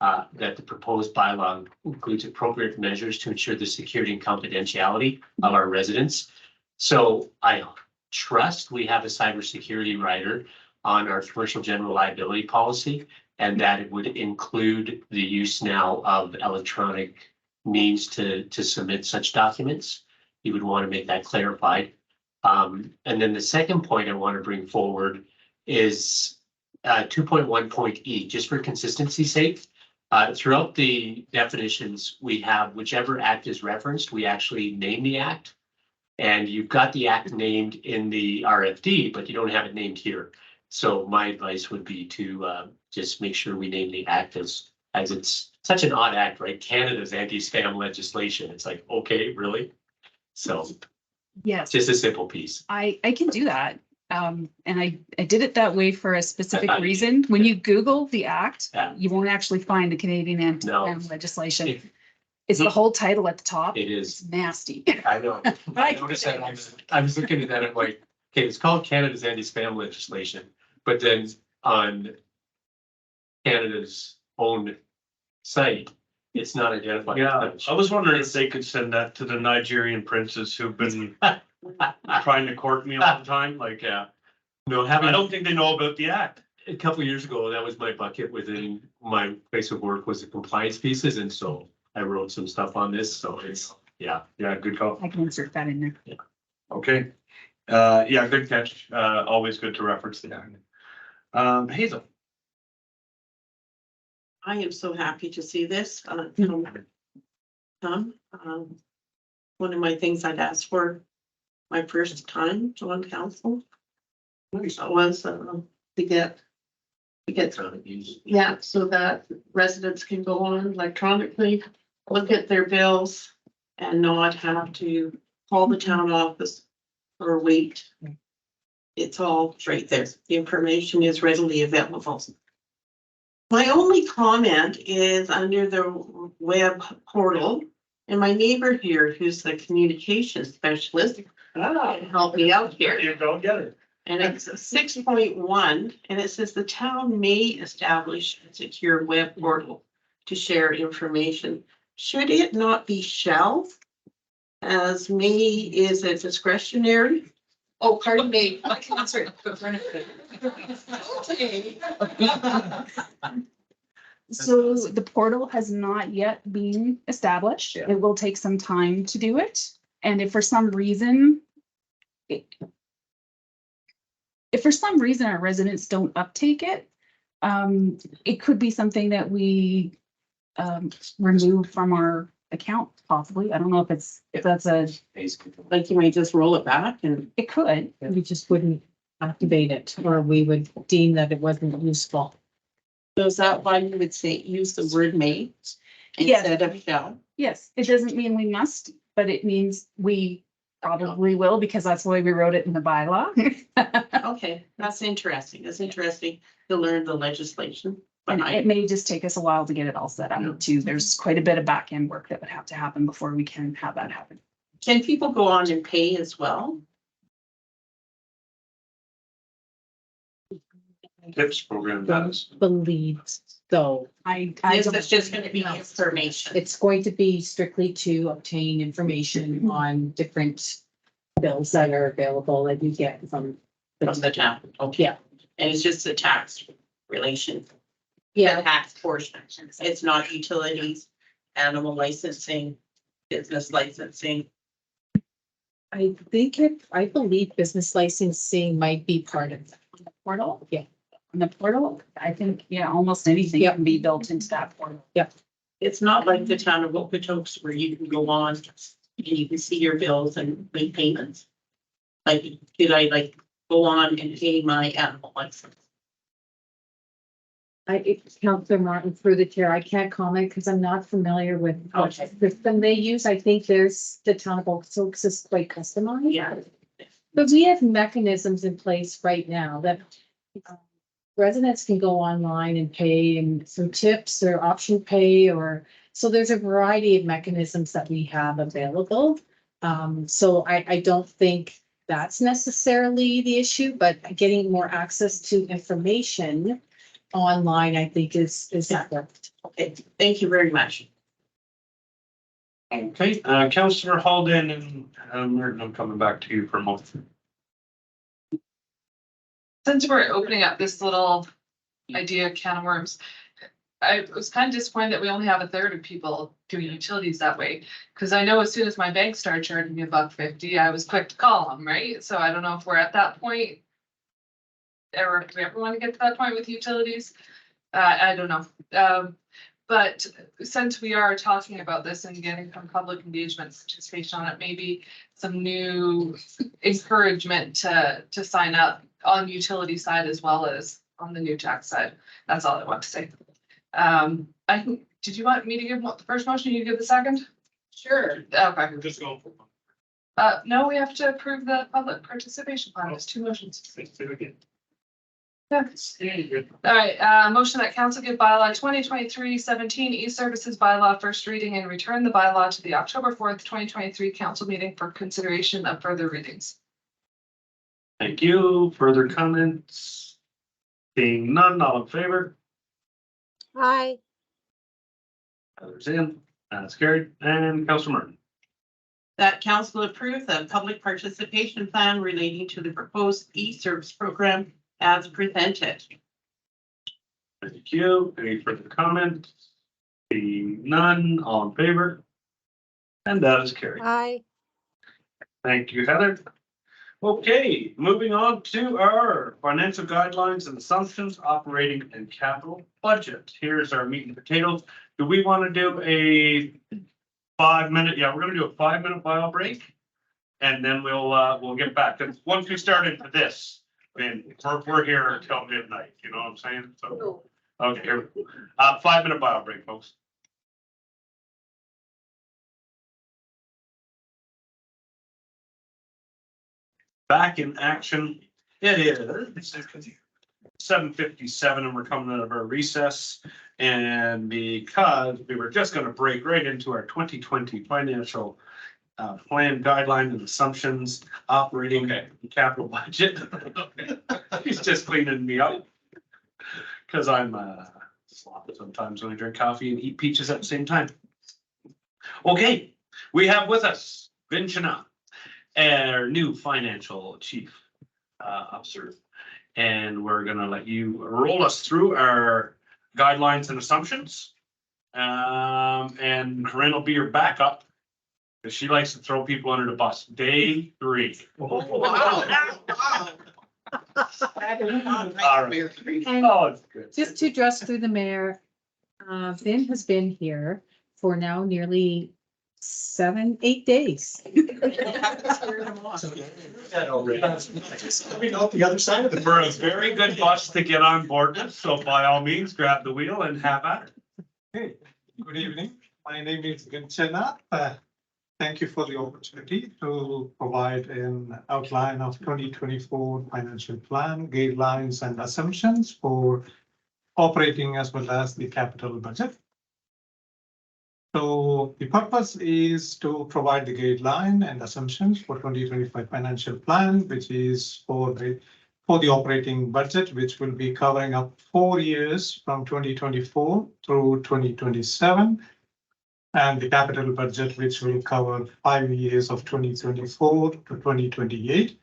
that the proposed bylaw includes appropriate measures to ensure the security and confidentiality of our residents. So I trust we have a cybersecurity rider on our commercial general liability policy, and that it would include the use now of electronic means to submit such documents. You would want to make that clarified. And then the second point I want to bring forward is 2.1.e, just for consistency's sake. Throughout the definitions, we have whichever act is referenced, we actually name the act. And you've got the act named in the RFD, but you don't have it named here. So my advice would be to just make sure we name the act as it's such an odd act, right? Canada's anti-spam legislation. It's like, okay, really? So Yes, just a simple piece. I can do that. And I did it that way for a specific thought you reason. When you Google the act, Yeah. you won't actually find the Canadian No. anti-spam legislation. It- It's the whole title at the top. It is. It's nasty. I know. I noticed that. I was looking at that. I'm like, okay, it's called Canada's anti-spam legislation, but then on Canada's own site, it's not identified. Yeah, I was wondering if they could send that to the Nigerian princes who've been trying to court me all the time, like, Yeah. No, I having don't think they know about the act. a couple of years ago, that was my bucket within my place of work was the compliance pieces. And so I wrote some stuff on this. So it's, yeah. Yeah, good call. I can insert that in there. Okay. Yeah, good catch. Always good to reference the act. Hazel. I am so happy to see this. One of my things I'd asked for my first time on council was to get, yeah, so that residents can go on electronically, look at their bills and not have to call the town office or wait. It's all right there. The information is readily available. My only comment is under the web portal, and my neighbor here, who's the communications specialist, can help me out here. You don't get it. And it's 6.1, and it says the town may establish a secure web portal to share information. Should it not be shall? As may is a discretionary? Oh, pardon me. That's right. Okay. So the portal has not yet been established. It will take some time to do it. And if for some reason our residents don't uptake it, it could be something that we remove from our account possibly. I don't know if that's Like you may just roll it back and. it could. We just wouldn't activate it, or we would deem that it wasn't useful. So is that why you would say, use the word may Yes. instead of shall? Yes, it doesn't mean we must, but it means we probably will because that's why we wrote it in the bylaw. Okay, that's interesting. It's interesting to learn the legislation. And behind it may just take us a while to get it all set up too. There's quite a bit of back end work that would have to happen before we can have that happen. Can people go on and pay as well? Tips program does. Believe so. I This don't- is just gonna be information. It's going to be strictly to obtain information on different bills that are available that you get from. From the town. Okay. Yeah. And it's just the tax relation. Yeah, The tax portion. It's not utilities, animal licensing, business licensing. I believe business licensing might be part of that. Portal? Yeah. On the portal, I think, yeah, almost anything can be built into that portal. It's not like the town of Okotoks where you can go on and you can see your bills and make payments. Like, did I go on and pay my animal license? Councillor Martin, through the chair, I can't comment because I'm not familiar with what Okay. system they use. I think the town of Okotoks is quite customized. Yeah. But we have mechanisms in place right now that residents can go online and pay and some tips or option pay or So there's a variety of mechanisms that we have available. So I don't think that's necessarily the issue, but getting more access to information online, I think is important. Okay, thank you very much. Okay, Councillor Halden and Merton, I'm coming back to you for a moment. Since we're opening up this little idea can of worms, I was kind of disappointed that we only have a third of people doing utilities that way. Cause I know as soon as my bank started charging me $1.50, I was quick to call them, right? So I don't know if we're at that point. Or do we ever want to get to that point with utilities? I don't know. But since we are talking about this and getting some public engagement participation on it, maybe some new encouragement to sign up on utility side as well as on the new tax side. That's all I want to say. Did you want me to give the first motion? You give the second? Sure. Okay. We're just going for No, we have to approve the public participation plan. There's two motions. Yeah. All right, motion that council give bylaw 2023-17 e-services bylaw first reading and return the bylaw to the October 4th, 2023 council meeting for consideration of further readings. Thank you. Further comments? Being none, all in favor? Aye. Others in, that's carried. And Councillor Martin. That council approve the public participation plan relating to the proposed e-service program as presented. Thank you. Any further comments? Being none, all in favor? And that is carried. Aye. Thank you, Heather. Okay, moving on to our financial guidelines and assumptions, operating and capital budget. Here's our meat and potatoes. Do we want to do a 5-minute? Yeah, we're going to do a 5-minute bio break. And then we'll get back. Because once we start into this, then we're here until midnight. You know what I'm saying? So, okay, here we go. 5-minute bio break, folks. Back in action. It is 7:57 and we're coming out of our recess. And because we were just going to break right into our 2020 financial plan guideline and assumptions, operating capital budget. He's just cleaning me up. Because I'm sloppy sometimes when I drink coffee and eat peaches at the same time. Okay, we have with us Vin Chana, our new financial chief officer. And we're gonna let you roll us through our guidelines and assumptions. And Corinne will be your backup. Because she likes to throw people under the bus. Day 3. Wow. All right. And Oh, it's good. just to address through the mayor, Vin has been here for now nearly 7-8 days. The other side of it. We're a very good bus to get on board with, so by all means, grab the wheel and have at it. Hey, good evening. My name is Ganchana. Thank you for the opportunity to provide an outline of 2024 financial plan, guidelines and assumptions for operating as well as the capital budget. So the purpose is to provide the guideline and assumptions for 2025 financial plan, which is for the operating budget, which will be covering up 4 years from 2024 through 2027. And the capital budget, which will cover 5 years of 2024 to 2028,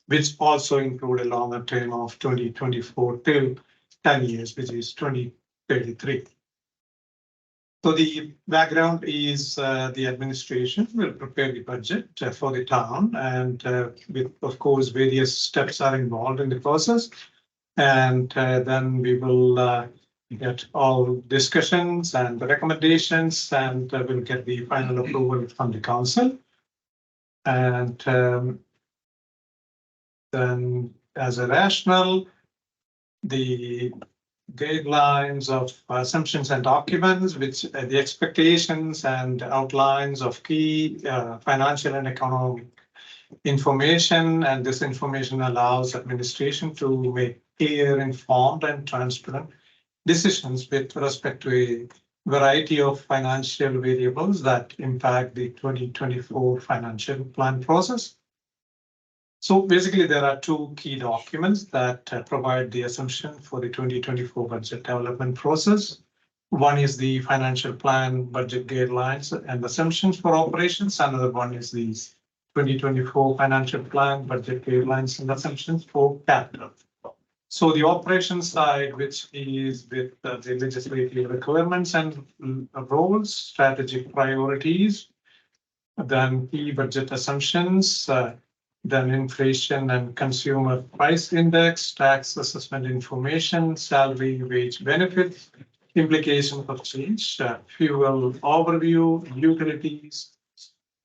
which also include a longer term of 2024 till 10 years, which is 2033. So the background is the administration will prepare the budget for the town, and with, of course, various steps are involved in the process. And then we will get all discussions and the recommendations, and we'll get the final approval from the council. And then as a rationale, the guidelines of assumptions and documents, which the expectations and outlines of key financial and economic information, and this information allows administration to make clear, informed, and transparent decisions with respect to a variety of financial variables that impact the 2024 financial plan process. So basically, there are two key documents that provide the assumption for the 2024 budget development process. One is the financial plan, budget guidelines and assumptions for operations. Another one is the 2024 financial plan, budget guidelines and assumptions for capital. So the operations side, which is with the legislative requirements and roles, strategic priorities, then key budget assumptions, then inflation and consumer price index, tax assessment information, salary, wage benefits, implications of change, fuel overview, utilities,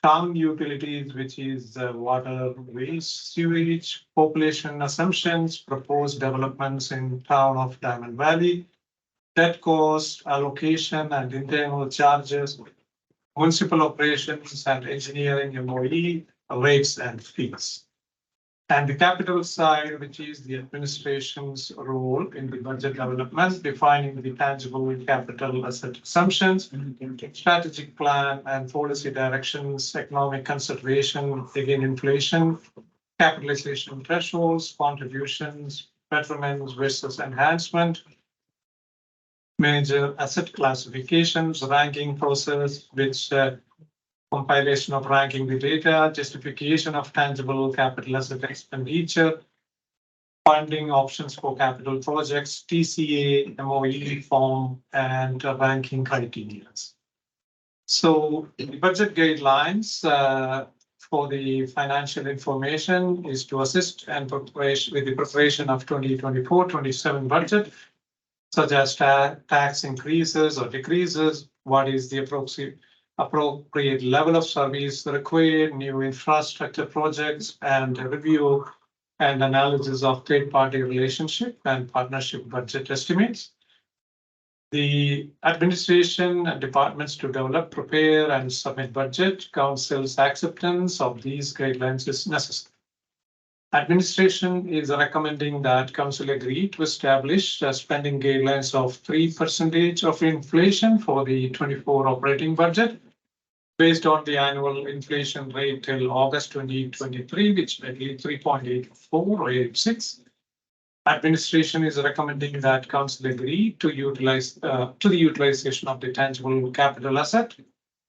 town utilities, which is water, waste, sewage, population assumptions, proposed developments in town of Diamond Valley, debt cost, allocation and internal charges, municipal operations and engineering MOE, rates and fees. And the capital side, which is the administration's role in the budget development, defining the tangible capital asset assumptions, strategic plan and policy directions, economic conservation, again inflation, capitalization thresholds, contributions, betterments versus enhancement, major asset classifications, ranking process, which compilation of ranking the data, justification of tangible capital asset expenditure, funding options for capital projects, TCA, MOE form, and ranking criteria. So the budget guidelines for the financial information is to assist and preparation with the preparation of 2024-27 budget, such as tax increases or decreases, what is the appropriate level of service required, new infrastructure projects, and a review and analysis of third-party relationship and partnership budget estimates. The administration and departments to develop, prepare, and submit budget. Council's acceptance of these guidelines is necessary. Administration is recommending that council agree to establish spending guidelines of 3% of inflation for the 24 operating budget based on the annual inflation rate till August 2023, which may be 3.84 or 86. Administration is recommending that council agree to utilize to the utilization of the tangible capital asset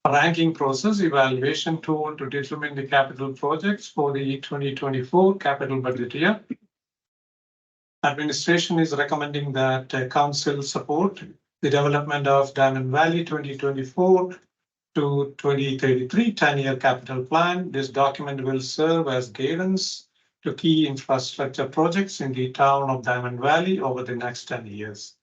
ranking process evaluation tool to determine the capital projects for the 2024 capital budget year. Administration is recommending that council support the development of Diamond Valley 2024 to 2033 10-year capital plan. This document will serve as guidance to key infrastructure projects in the town of Diamond Valley over the next 10 years.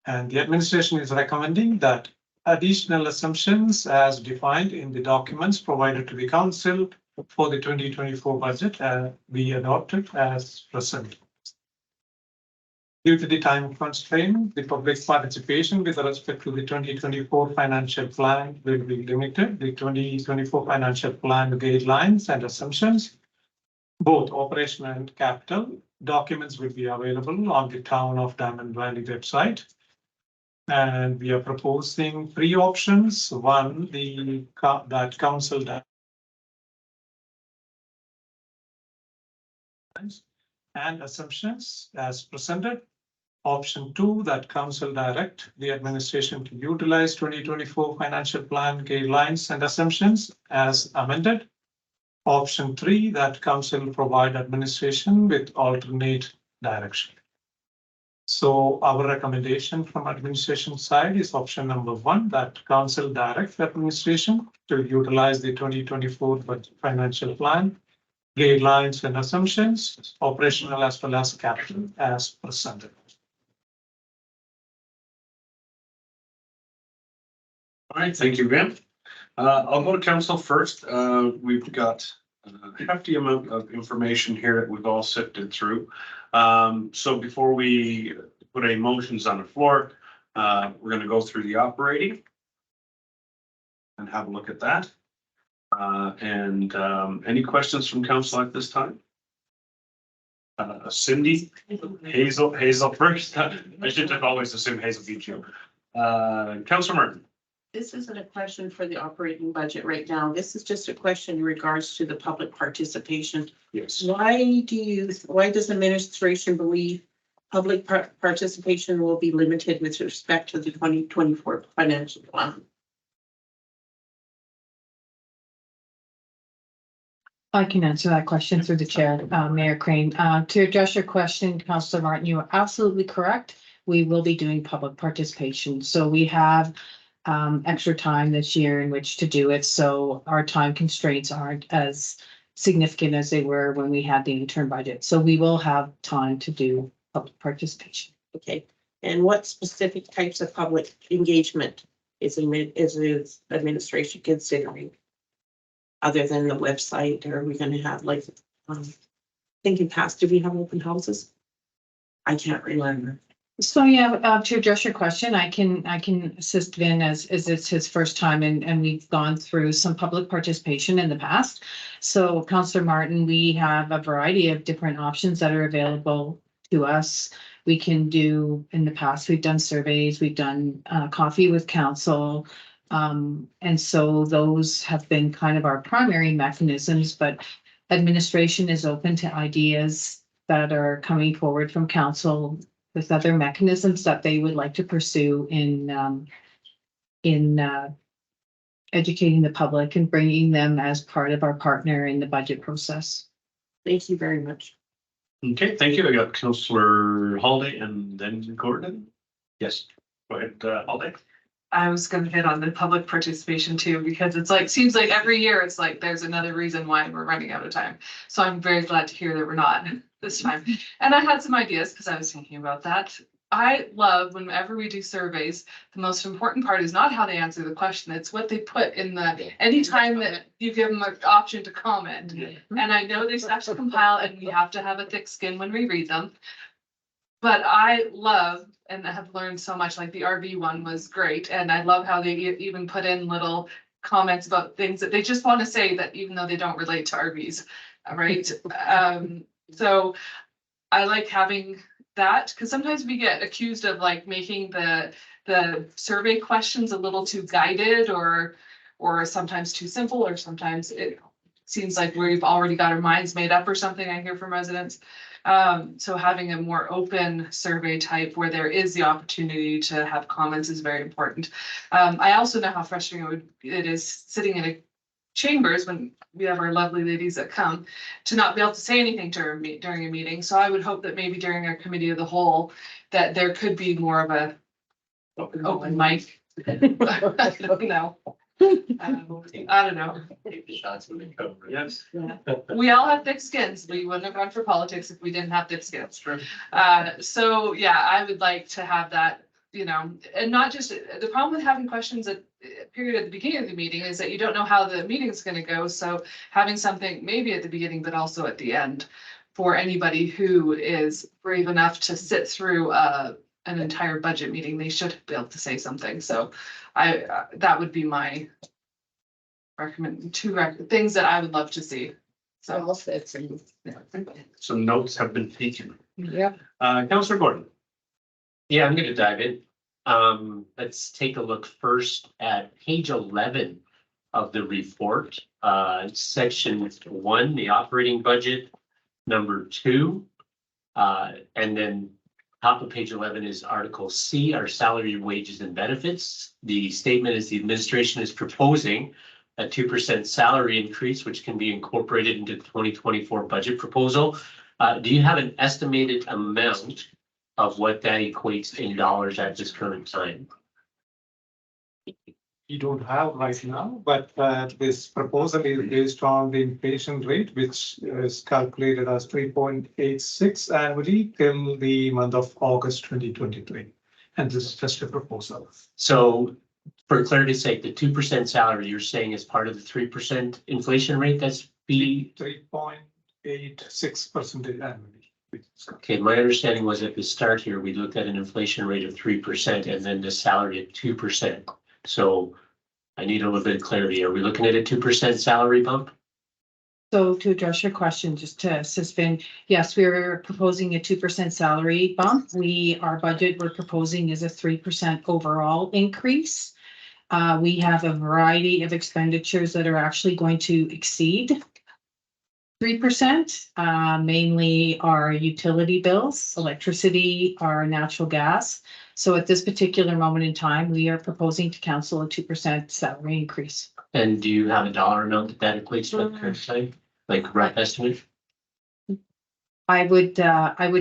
And the administration is recommending that additional assumptions as defined in the documents provided to the council for the 2024 budget be adopted as presented. Due to the time constraint, the public participation with respect to the 2024 financial plan will be limited. The 2024 financial plan guidelines and assumptions, both operational and capital documents, will be available on the town of Diamond Valley website. And we are proposing three options. One, that council and assumptions as presented. Option 2, that council direct the administration to utilize 2024 financial plan guidelines and assumptions as amended. Option 3, that council provide administration with alternate direction. So our recommendation from administration side is option number 1, that council direct administration to utilize the 2024 financial plan guidelines and assumptions, operational as well as capital as presented. All right, thank you, Graham. I'll go to council first. We've got a hefty amount of information here that we've all sifted through. So before we put any motions on the floor, we're going to go through the operating and have a look at that. And any questions from council at this time? Cindy, Hazel first. I should have always assumed Hazel beat you. Councillor Martin. This isn't a question for the operating budget right now. This is just a question in regards to the public participation. Yes. Why does administration believe public participation will be limited with respect to the 2024 financial plan? I can answer that question through the chair, Mayor Crane. To address your question, Councillor Martin, you are absolutely correct. We will be doing public participation. So we have extra time this year in which to do it. So our time constraints aren't as significant as they were when we had the interim budget. So we will have time to do public participation. Okay, and what specific types of public engagement is administration considering? Other than the website, are we gonna have like, thinking past, do we have open houses? I can't remember. So yeah, to address your question, I can assist Vin as it's his first time and we've gone through some public participation in the past. So Councillor Martin, we have a variety of different options that are available to us. We can do, in the past, we've done surveys, we've done coffee with council. And so those have been kind of our primary mechanisms, but administration is open to ideas that are coming forward from council with other mechanisms that they would like to pursue in educating the public and bringing them as part of our partner in the budget process. Thank you very much. Okay, thank you. I got Councillor Holiday and then Gordon. Yes, go ahead, Holiday. I was gonna hit on the public participation too, because it's like, seems like every year it's like there's another reason why we're running out of time. So I'm very glad to hear that we're not this time. And I had some ideas because I was thinking about that. I love whenever we do surveys, the most important part is not how they answer the question, it's what they put in the, anytime that you give them an option to comment. And I know they have to compile and we have to have a thick skin when we read them. But I love and have learned so much, like the RV one was great. And I love how they even put in little comments about things that they just want to say that even though they don't relate to RVs, right? So I like having that because sometimes we get accused of like making the survey questions a little too guided or sometimes too simple, or sometimes it seems like we've already got our minds made up or something. I hear from residents. So having a more open survey type where there is the opportunity to have comments is very important. I also know how frustrating it is sitting in a chambers when we have our lovely ladies that come to not be able to say anything during a meeting. So I would hope that maybe during our committee of the whole, that there could be more of a open mic. I don't know. I don't know. Yes. We all have thick skins. We wouldn't have run for politics if we didn't have thick skins. So yeah, I would like to have that, you know, and not just, the problem with having questions at the beginning of the meeting is that you don't know how the meeting is going to go. So having something maybe at the beginning, but also at the end for anybody who is brave enough to sit through an entire budget meeting, they should be able to say something. So that would be my things that I would love to see. So Some notes have been taken. Yep. Councillor Gordon. Yeah, I'm gonna dive in. Let's take a look first at page 11 of the report, section 1, the operating budget, number 2. And then top of page 11 is article C, our salary, wages and benefits. The statement is the administration is proposing a 2% salary increase, which can be incorporated into the 2024 budget proposal. Do you have an estimated amount of what that equates in dollars at this current time? You don't have right now, but this proposal is based on the inflation rate, which is calculated as 3.86 annually till the month of August 2023. And this is just a proposal. So for clarity's sake, the 2% salary you're saying is part of the 3% inflation rate that's be 3.86% annually. Okay, my understanding was at the start here, we looked at an inflation rate of 3% and then the salary at 2%. So I need a little bit of clarity. Are we looking at a 2% salary bump? So to address your question, just to assist Vin, yes, we're proposing a 2% salary bump. Our budget we're proposing is a 3% overall increase. We have a variety of expenditures that are actually going to exceed 3%, mainly our utility bills, electricity, our natural gas. So at this particular moment in time, we are proposing to council a 2% salary increase. And do you have a dollar amount that equates to at current time? Like rough estimate? I would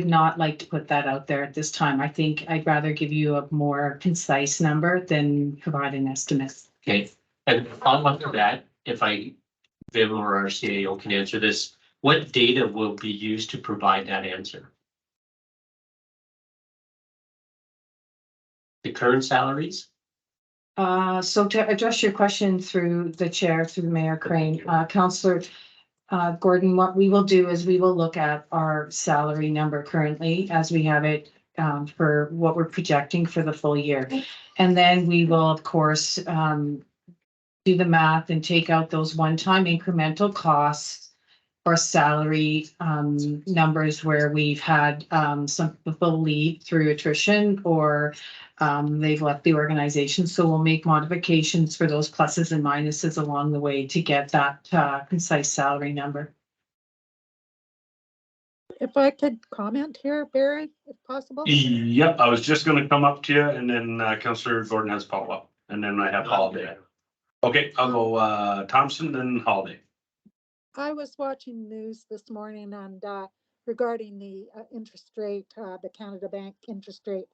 not like to put that out there at this time. I think I'd rather give you a more concise number than provide an estimate. Okay, and on top of that, if Vim or our CAO can answer this, what data will be used to provide that answer? The current salaries? So to address your question through the chair, through Mayor Crane, Councillor Gordon, what we will do is we will look at our salary number currently as we have it for what we're projecting for the full year. And then we will, of course, do the math and take out those one-time incremental costs or salary numbers where we've had some people leave through attrition or they've left the organization. So we'll make modifications for those pluses and minuses along the way to get that concise salary number. If I could comment here, Barry, if possible. Yep, I was just gonna come up to you and then Councillor Gordon has follow-up and then I have Holiday. Okay, I'll go Thompson, then Holiday. I was watching news this morning and regarding the interest rate, the Canada Bank interest rate,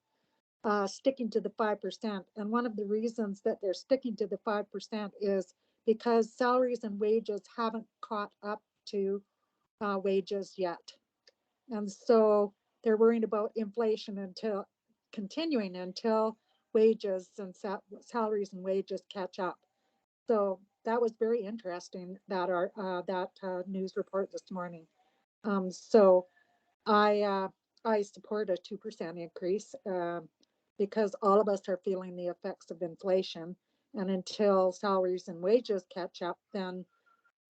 sticking to the 5%. And one of the reasons that they're sticking to the 5% is because salaries and wages haven't caught up to wages yet. And so they're worrying about inflation continuing until wages and salaries and wages catch up. So that was very interesting, that news report this morning. So I support a 2% increase because all of us are feeling the effects of inflation. And until salaries and wages catch up, then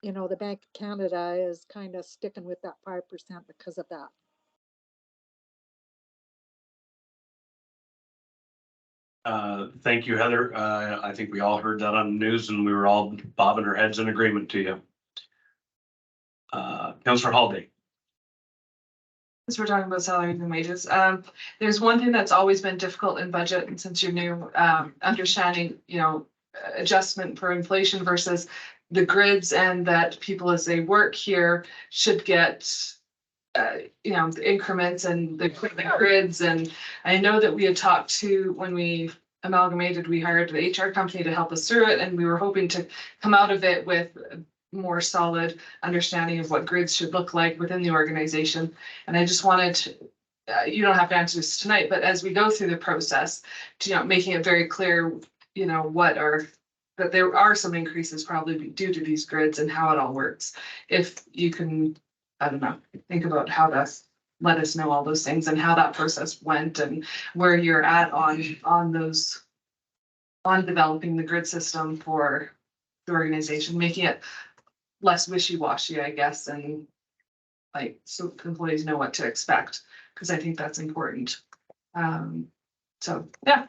the Bank of Canada is kind of sticking with that 5% because of that. Thank you, Heather. I think we all heard that on the news and we were all bobbing our heads in agreement to you. Councillor Holiday. Since we're talking about salaries and wages, there's one thing that's always been difficult in budget, and since you're new, understanding, adjustment for inflation versus the grids, and that people as they work here should get the increments and the grids. And I know that we had talked to, when we amalgamated, we hired the HR company to help us through it, and we were hoping to come out of it with more solid understanding of what grids should look like within the organization. And I just wanted to, you don't have to answer this tonight, but as we go through the process, to, making it very clear, that there are some increases probably due to these grids and how it all works. If you can, I don't know, think about how to let us know all those things and how that process went and where you're at on developing the grid system for the organization, making it less wishy-washy, I guess, and so employees know what to expect, because I think that's important. So, yeah.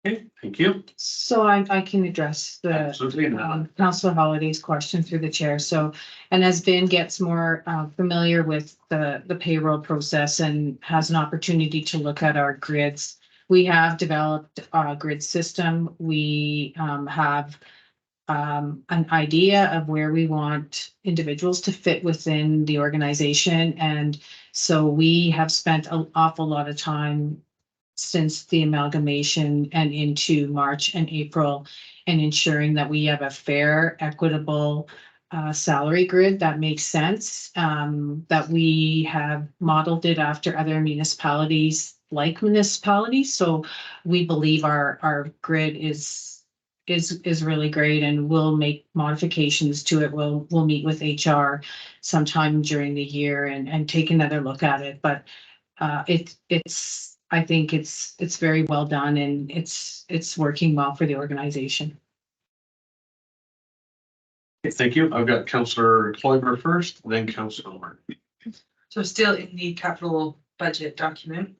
Okay, thank you. So I can address Absolutely. Councillor Holiday's question through the chair. So, and as Vin gets more familiar with the payroll process and has an opportunity to look at our grids, we have developed a grid system. We have an idea of where we want individuals to fit within the organization. And so we have spent an awful lot of time since the amalgamation and into March and April and ensuring that we have a fair, equitable salary grid that makes sense, that we have modeled it after other municipalities like municipalities. So we believe our grid is really great, and we'll make modifications to it. We'll meet with HR sometime during the year and take another look at it. But I think it's very well done, and it's working well for the organization. Okay, thank you. I've got Councillor Kloiber first, then Councillor Martin. So still in the capital budget document.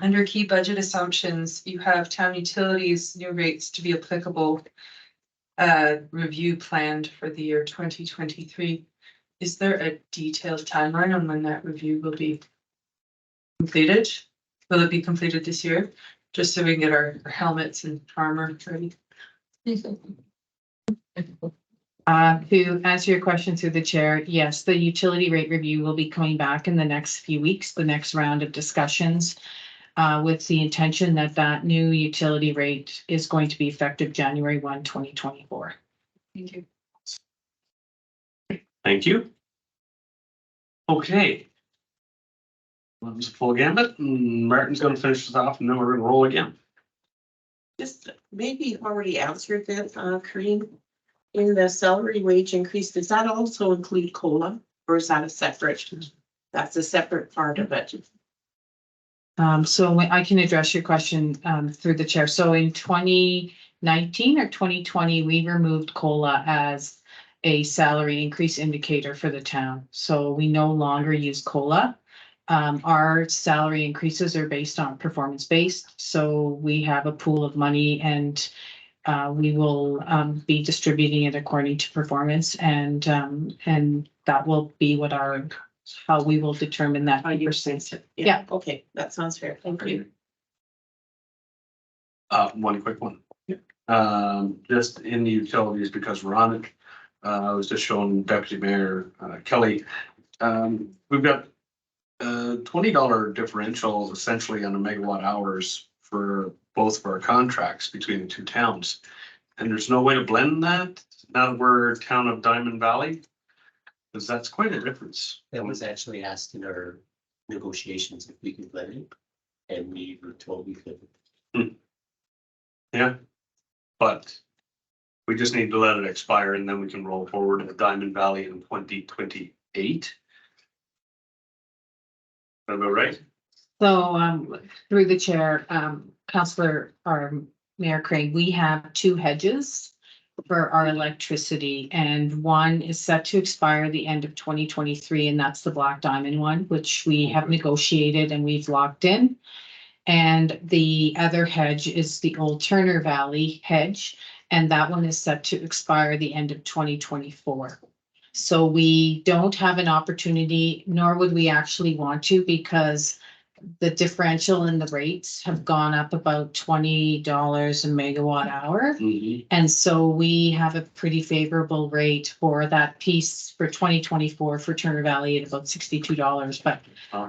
Under key budget assumptions, you have town utilities new rates to be applicable. Review planned for the year 2023. Is there a detailed timeline on when that review will be completed? Will it be completed this year? Just so we can get our helmets and armor ready. To answer your question through the chair, yes, the utility rate review will be coming back in the next few weeks, the next round of discussions. With the intention that that new utility rate is going to be effective January 1, 2024. Thank you. Thank you. Okay. That was a full gambit, and Martin's gonna finish this off, and then we're gonna roll again. Just maybe you've already answered this, Kareem. In the salary wage increase, does that also include COLA or is that a separate? That's a separate part of it. So I can address your question through the chair. So in 2019 or 2020, we removed COLA as a salary increase indicator for the town. So we no longer use COLA. Our salary increases are based on performance based. So we have a pool of money and we will be distributing it according to performance and that will be what how we will determine that. Yeah. Okay, that sounds fair. Thank you. One quick one. Just in the utilities, because we're on it, I was just showing Deputy Mayor Kelly. We've got $20 differential essentially on the megawatt hours for both of our contracts between the two towns. And there's no way to blend that now that we're a town of Diamond Valley. Because that's quite a difference. That was actually asked in our negotiations if we could blend it, and we were told we couldn't. Yeah, but we just need to let it expire and then we can roll forward to Diamond Valley in 2028. About right? So through the chair, Councillor or Mayor Craig, we have two hedges for our electricity and one is set to expire the end of 2023 and that's the Black Diamond one, which we have negotiated and we've locked in. And the other hedge is the Old Turner Valley hedge and that one is set to expire the end of 2024. So we don't have an opportunity, nor would we actually want to, because the differential in the rates have gone up about $20 a megawatt hour. Mm-hmm. And so we have a pretty favorable rate for that piece for 2024 for Turner Valley at about $62, but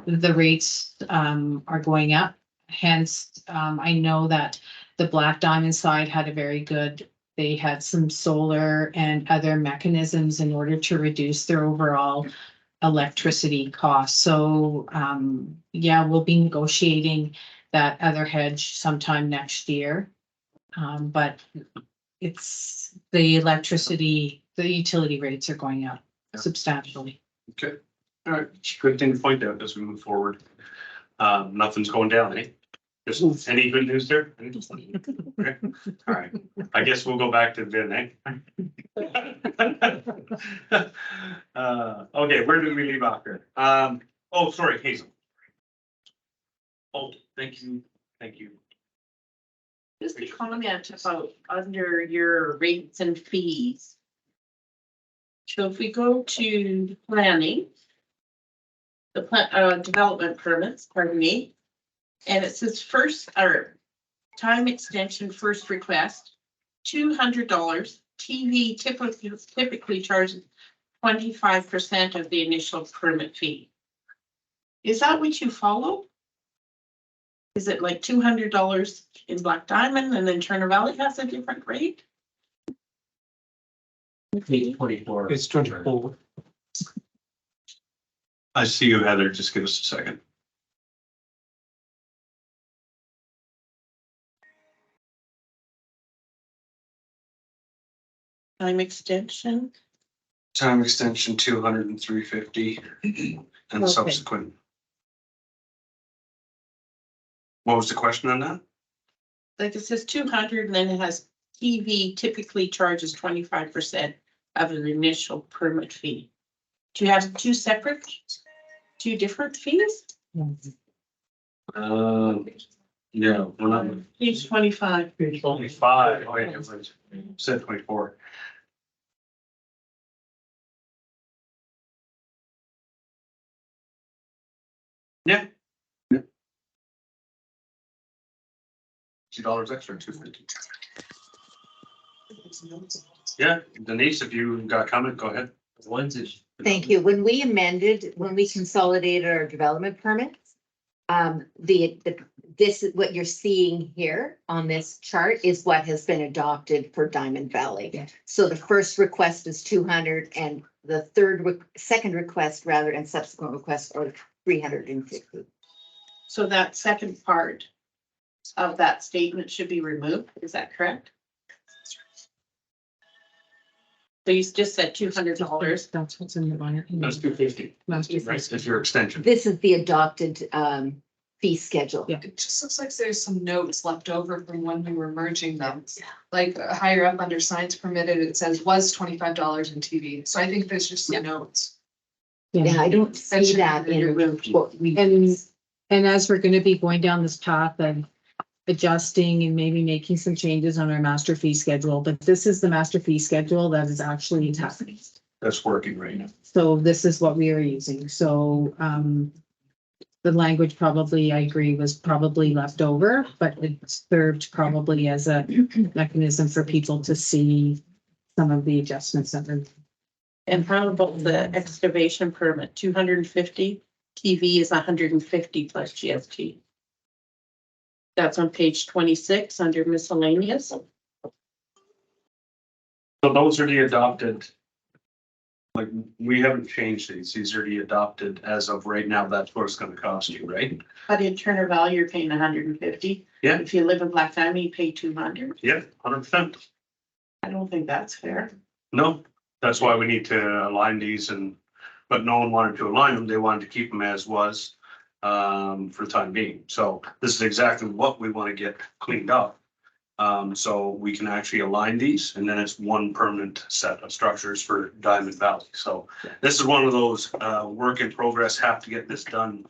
the rates are going up. Hence, I know that the Black Diamond side had a very good, they had some solar and other mechanisms in order to reduce their overall electricity costs. So yeah, we'll be negotiating that other hedge sometime next year. But it's the electricity, the utility rates are going up substantially. Okay, all right, good thing to point out as we move forward. Nothing's going down, eh? Just any good news there? Okay. All right, I guess we'll go back to Vin, eh? Okay, where did we leave off here? Oh, sorry, Hazel. Oh, thank you, thank you. Just a comment about under your rates and fees. So if we go to planning, the development permits, pardon me, and it says first or time extension first request, $200. TV typically charges 25% of the initial permit fee. Is that what you follow? Is it like $200 in Black Diamond and then Turner Valley has a different rate? Page 24. It's 24. I see you, Heather, just give us a second. Time extension? Time extension 200 and 350 and Okay. subsequent. What was the question on that? Like it says 200 and then it has TV typically charges 25% of an initial permit fee. Do you have two different fees? Yeah, we're not. Page 25. Page 25, wait, it was, said 24. Yeah. $2 extra, $2.50. Yeah, Denise, if you got a comment, go ahead. Thank you. When we consolidated our development permits, this is what you're seeing here on this chart is what has been adopted for Diamond Valley. Yeah. So the first request is 200 and the second request rather and subsequent requests are 350. So that second part of that statement should be removed. Is that correct? So you just said $200. That's what's in the line. That's $2.50. That's Right, it's your extension. This is the adopted fee schedule. Yeah. It just looks like there's some notes left over from when we were merging them. Like higher up under signs permitted, it says was $25 in TV. So I think there's just some notes. Yeah, I don't see should that be in removed. what we. And as we're gonna be going down this path of adjusting and maybe making some changes on our master fee schedule, but this is the master fee schedule that is actually happening. That's working right now. So this is what we are using. So, the language probably, I agree, was probably left over, but it served probably as a mechanism for people to see some of the adjustments that are. And how about the excavation permit? 250, TV is 150 plus GST. That's on page 26 under miscellaneous. So those are the adopted. Like, we haven't changed these. These are the adopted as of right now. That's what it's gonna cost you, right? But in Turner Valley, you're paying 150. Yeah. If you live in Black Family, you pay 200. Yeah, 100%. I don't think that's fair. No, that's why we need to align these but no one wanted to align them. They wanted to keep them as was for the time being. So this is exactly what we want to get cleaned up. So we can actually align these and then it's one permanent set of structures for Diamond Valley. So this is one of those work in progress, have to get this done.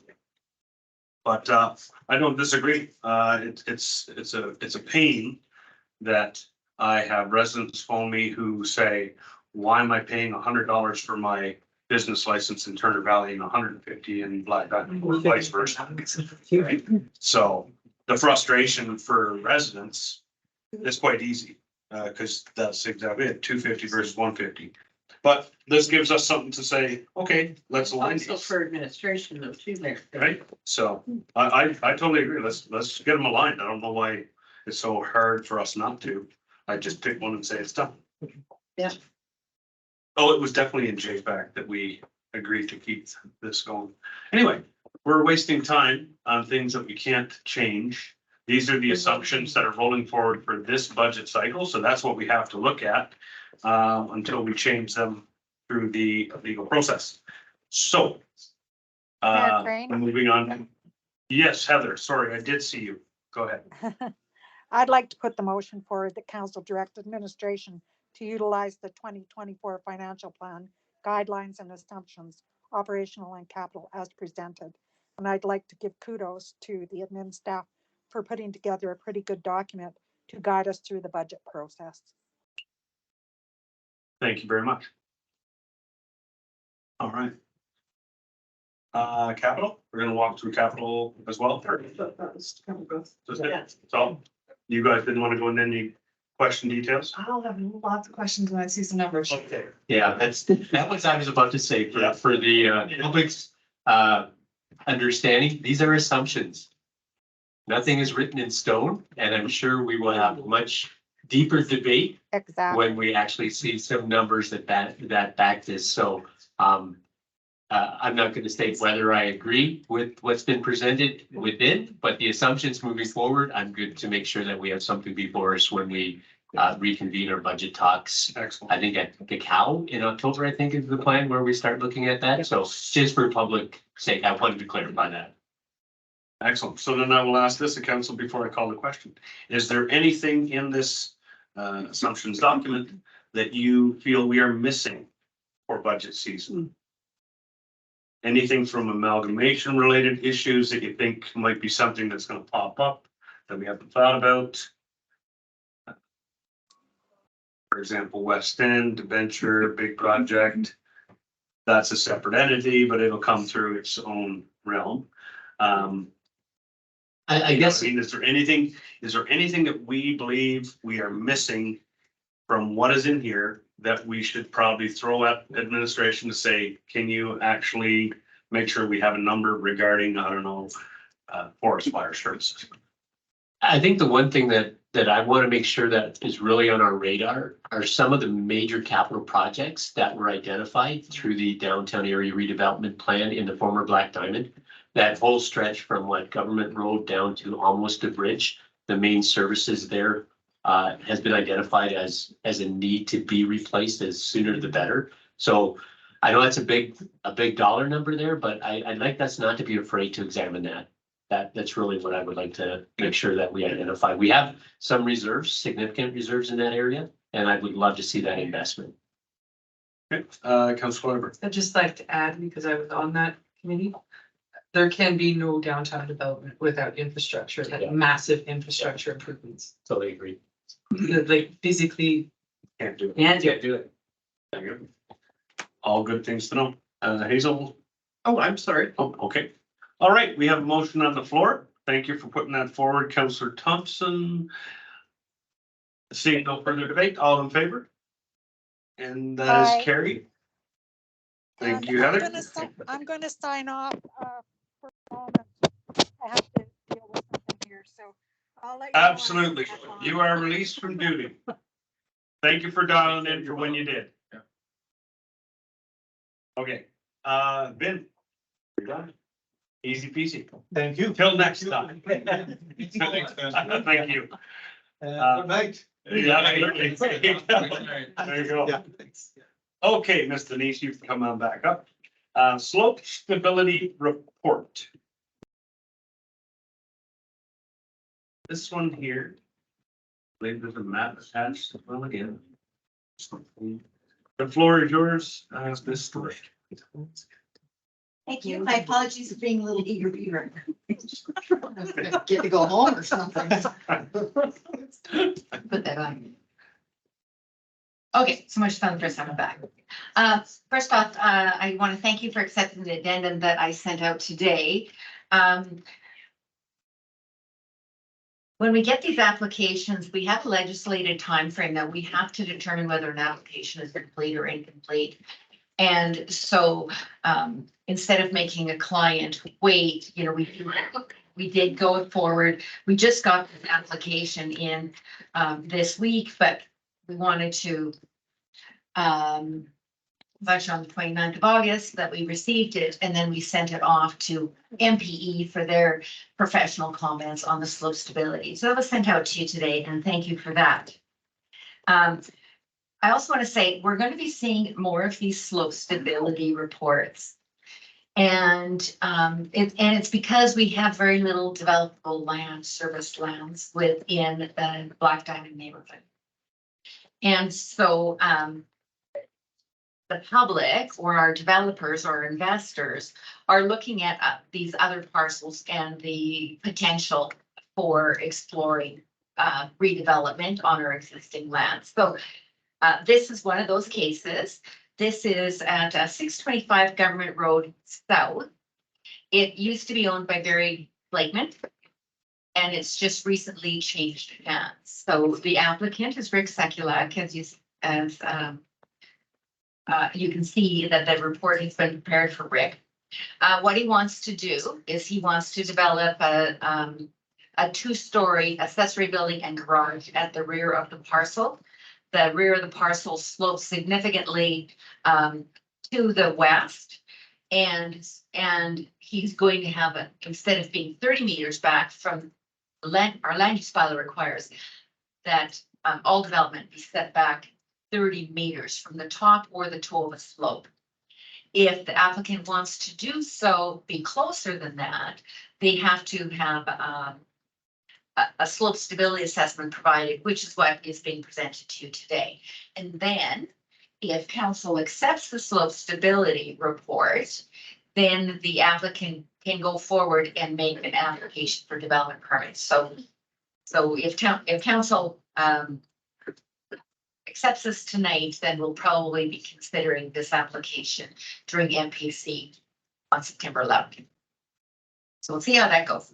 But I don't disagree. It's a pain that I have residents phone me who say, why am I paying $100 for my business license in Turner Valley and 150 in Black Diamond or vice versa? Right? So the frustration for residents is quite easy because that's exactly it, 250 versus 150. But this gives us something to say, okay, let's align Also these. for administration though too there. Right? So I totally agree. Let's get them aligned. I don't know why it's so hard for us not to. I just pick one and say it's done. Yeah. Oh, it was definitely in JPAC that we agreed to keep this going. Anyway, we're wasting time on things that we can't change. These are the assumptions that are rolling forward for this budget cycle. So that's what we have to look at until we change them through the legal process. So Mayor Crane? moving on. Yes, Heather, sorry, I did see you. Go ahead. I'd like to put the motion forward that council direct administration to utilize the 2024 financial plan guidelines and assumptions, operational and capital as presented. And I'd like to give kudos to the admin staff for putting together a pretty good document to guide us through the budget process. Thank you very much. All right. Capital, we're gonna walk through capital as well. Just it. So you guys didn't want to go into any question details? I'll have lots of questions when I see some numbers. Okay. Yeah, that was I was about to say for the public's understanding, these are assumptions. Nothing is written in stone, and I'm sure we will have much deeper debate Exactly. when we actually see some numbers that back this. So I'm not going to state whether I agree with what's been presented within, but the assumptions moving forward, I'm good to make sure that we have something before us when we reconvene our budget talks. Excellent. I think at Cacao in October, I think is the plan where we start looking at that. So just for public sake, I wanted to clarify that. Excellent. So then I will ask this to council before I call the question. Is there anything in this assumptions document that you feel we are missing for budget season? Anything from amalgamation related issues that you think might be something that's gonna pop up that we haven't thought about? For example, West End, venture, big project. That's a separate entity, but it'll come through its own realm. I guess, I mean, is there anything that we believe we are missing from what is in here that we should probably throw at administration to say, can you actually make sure we have a number regarding, I don't know, forest fire services? I think the one thing that I want to make sure that is really on our radar are some of the major capital projects that were identified through the downtown area redevelopment plan in the former Black Diamond. That whole stretch from what Government Road down to almost the bridge, the main services there has been identified as a need to be replaced as sooner the better. So I know that's a big dollar number there, but I'd like us not to be afraid to examine that. That's really what I would like to make sure that we identify. We have some reserves, significant reserves in that area, and I would love to see that investment. Okay, Councilor Weber. I'd just like to add, because I was on that committee, there can be no downtown development without infrastructure, Yeah. like massive infrastructure improvements. Totally agree. Like physically, Can't do it. and Can't do it. There you go. All good things to know. Hazel? Oh, I'm sorry. Oh, okay. All right, we have a motion on the floor. Thank you for putting that forward, Councillor Thompson. Seeing no further debate, all in favor? And that Aye. is carried. Thank And you, Heather. I'm gonna sign off for a moment. I have to deal with something here, so I'll let you know when I get Absolutely. back on. You are released from duty. Thank you for dialing in for when you did. Okay, Ben. You're done. Easy peasy. Thank you. Till next time. Thanks, guys. Thank you. Good night. Yeah, there you go. Yeah, thanks. Okay, Ms. Denise, you can come on back up. Slope stability report. This one here. I believe there's a map attached as well again. The floor is yours, Ms. Story. Thank you. My apologies for being a little eager beaver. Get to go home or something. Put that on. Okay, so much fun the first time I'm back. First off, I want to thank you for accepting the addendum that I sent out today. When we get these applications, we have a legislated timeframe that we have to determine whether an application is complete or incomplete. And so instead of making a client wait, you know, we did go forward. We just got this application in this week, but we wanted to actually on the 29th of August that we received it, and then we sent it off to MPE for their professional comments on the slope stability. So that was sent out to you today, and thank you for that. I also want to say we're going to be seeing more of these slope stability reports. And it's because we have very little developable land, serviced lands within the Black Diamond neighborhood. And so the public or our developers or investors are looking at these other parcels and the potential for exploring redevelopment on our existing lands. So this is one of those cases. This is at 625 Government Road South. It used to be owned by Barry Blakeman, and it's just recently changed hands. So the applicant is Rick Sekulak, you can see that the report has been prepared for Rick. What he wants to do is he wants to develop a two-story accessory building and garage at the rear of the parcel. The rear of the parcel slopes significantly to the west. And he's going to have instead of being 30 meters back from our land use bylaw requires that all development be set back 30 meters from the top or the toe of a slope. If the applicant wants to do so, be closer than that, they have to have a slope stability assessment provided, which is what is being presented to you today. And then if council accepts the slope stability report, then the applicant can go forward and make an application for development permits. So if council accepts this tonight, then we'll probably be considering this application during MPC on September 11th. So we'll see how that goes.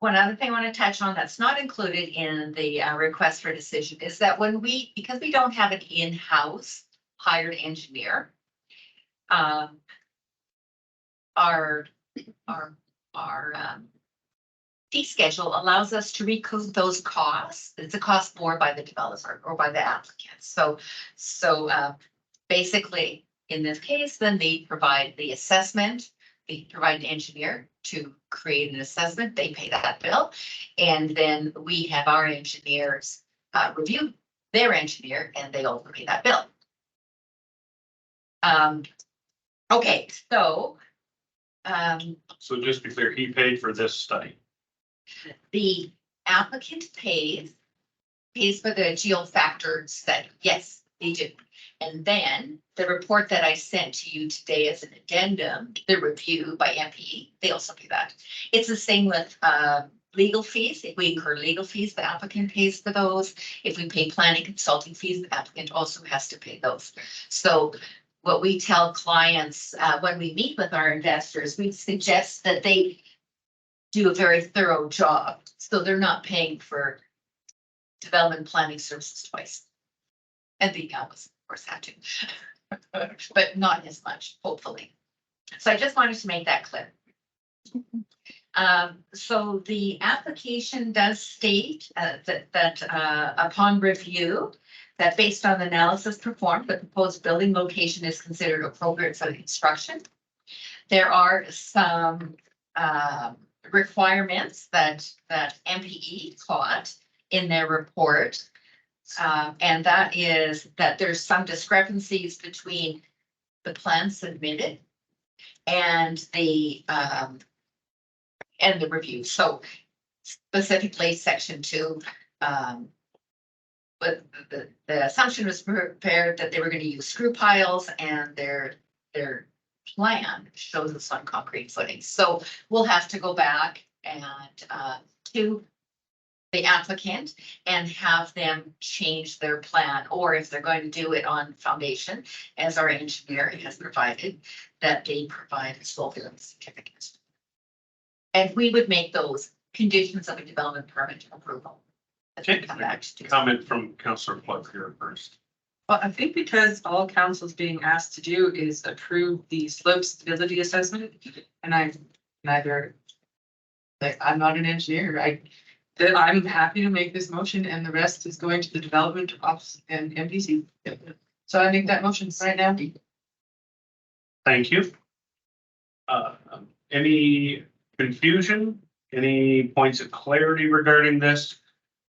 One other thing I want to touch on that's not included in the request for decision is that because we don't have an in-house hired engineer, our fee schedule allows us to recoup those costs. It's a cost borne by the developer or by the applicant. So basically, in this case, then they provide the assessment, they provide an engineer to create an assessment, they pay that bill. And then we have our engineers review their engineer and they also pay that bill. Okay, so. So just to be clear, he paid for this study. The applicant pays for the geofactor study. Yes, they do. And then the report that I sent to you today as an addendum, the review by MPE, they also pay that. It's the same with legal fees. If we incur legal fees, the applicant pays for those. If we pay planning consulting fees, the applicant also has to pay those. So what we tell clients when we meet with our investors, we suggest that they do a very thorough job. So they're not paying for development planning services twice. And the Alvis, of course, had to, but not as much, hopefully. So I just wanted to make that clear. So the application does state that upon review, that based on the analysis performed, the proposed building location is considered appropriate for the construction. There are some requirements that MPE caught in their report. And that is that there's some discrepancies between the plan submitted and the review. So specifically section 2, but the assumption was prepared that they were going to use screw piles and their plan shows us on concrete footing. So we'll have to go back and to the applicant and have them change their plan, or if they're going to do it on foundation, as our engineer has provided, that they provide a slope certificate. And we would make those conditions of a development permit approval. Okay, comment from Councillor Plug here first. Well, I think because all council's being asked to do is approve the slope stability assessment, and I'm neither, like, I'm not an engineer, I'm happy to make this motion and the rest is going to the development office and MPC. So I make that motion right now. Thank you. Any confusion? Any points of clarity regarding this?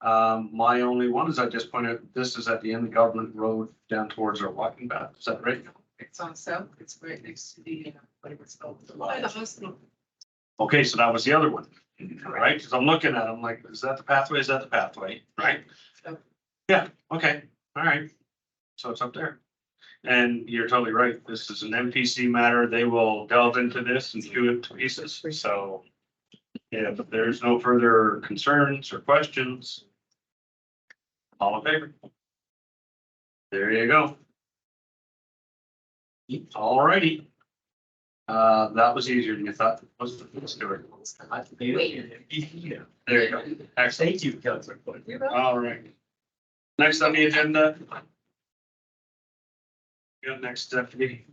My only one is I just pointed, this is at the end of Government Road down towards our walking path. Is that right? It's on South, it's right next to the, whatever it's called. The hospital. Okay, so that was the other one, right? Because I'm looking at it, I'm like, is that the pathway? Is that the pathway? Right? Yeah, okay, all right. So it's up there. And you're totally right. This is an MPC matter. They will delve into this and chew it to pieces. So yeah, but there's no further concerns or questions. All in favor? There you go. All righty. That was easier than you thought. Was it? Let's do it. There you go. Excellent. Thank you, Councillor. All right. Next on the agenda. We got next deputy.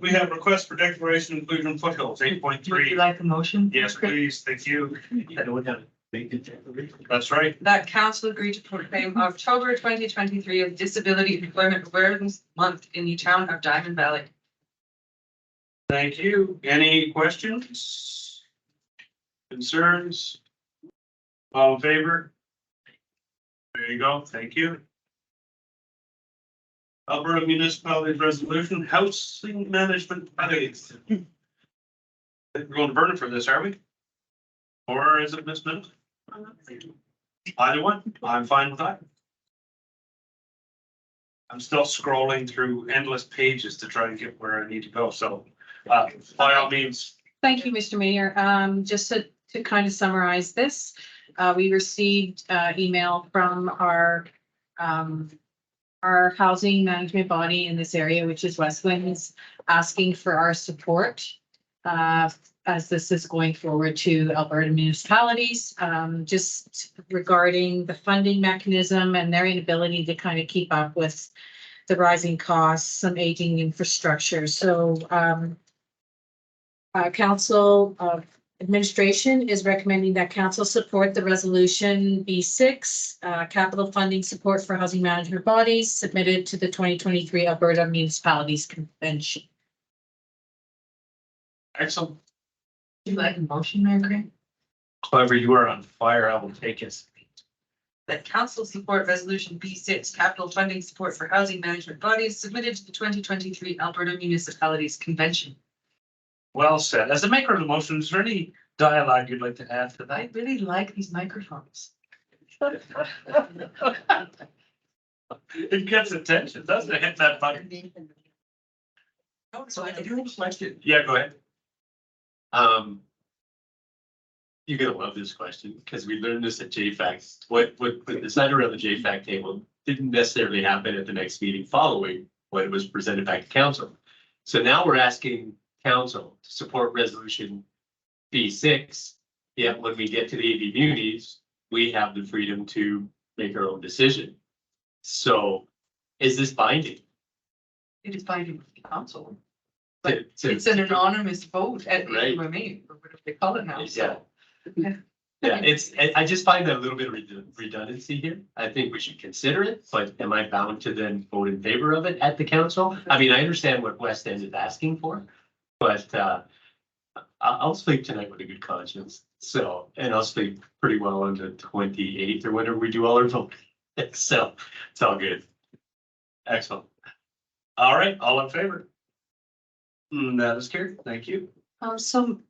We have request for declaration inclusion foothills, 8.3. Would you like a motion? Yes, please. Thank you. That's right. That council agreed to proclaim October 2023 as Disability Employment Awareness Month in the town of Diamond Valley. Thank you. Any questions? Concerns? All in favor? There you go. Thank you. Alberta Municipality Resolution Housing Management Studies. We're going to burn for this, are we? Or is it Miss Minute? Either one, I'm fine with that. I'm still scrolling through endless pages to try and get where I need to go, so, by all means. Thank you, Mr. Mayor. Just to kind of summarize this, we received email from our housing management body in this area, which is West Winds, asking for our support as this is going forward to Alberta municipalities, just regarding the funding mechanism and their inability to kind of keep up with the rising costs, some aging infrastructure. So Council of Administration is recommending that council support the resolution B6, capital funding support for housing management bodies submitted to the 2023 Alberta Municipalities Convention. Excellent. You like a motion, Mayor Crane? Clever, you are on fire. I will take it. That council support resolution B6, capital funding support for housing management bodies submitted to the 2023 Alberta Municipalities Convention. Well said. As the maker of the motion, is there any dialogue you'd like to add to that? I really like these microphones. It gets attention, doesn't it? Hit that button. So I do have a question. Yeah, go ahead. You're gonna love this question because we learned this at JFAC. What decided around the JFAC table didn't necessarily happen at the next meeting following when it was presented back to council. So now we're asking council to support resolution B6. Yet when we get to the AV munis, we have the freedom to make our own decision. So is this binding? It is binding with the council. To- to- It's an anonymous vote at the Right. AUMA, or whatever they call it now, Yeah. so. Yeah, I just find that a little bit of redundancy here. I think we should consider it, but am I bound to then vote in favor of it at the council? I mean, I understand what West End is asking for, but I'll sleep tonight with a good conscience. So, and I'll sleep pretty well on the 28th or whenever we do all our voting. So it's all good. Excellent. All right, all in favor? That is carried. Thank you. So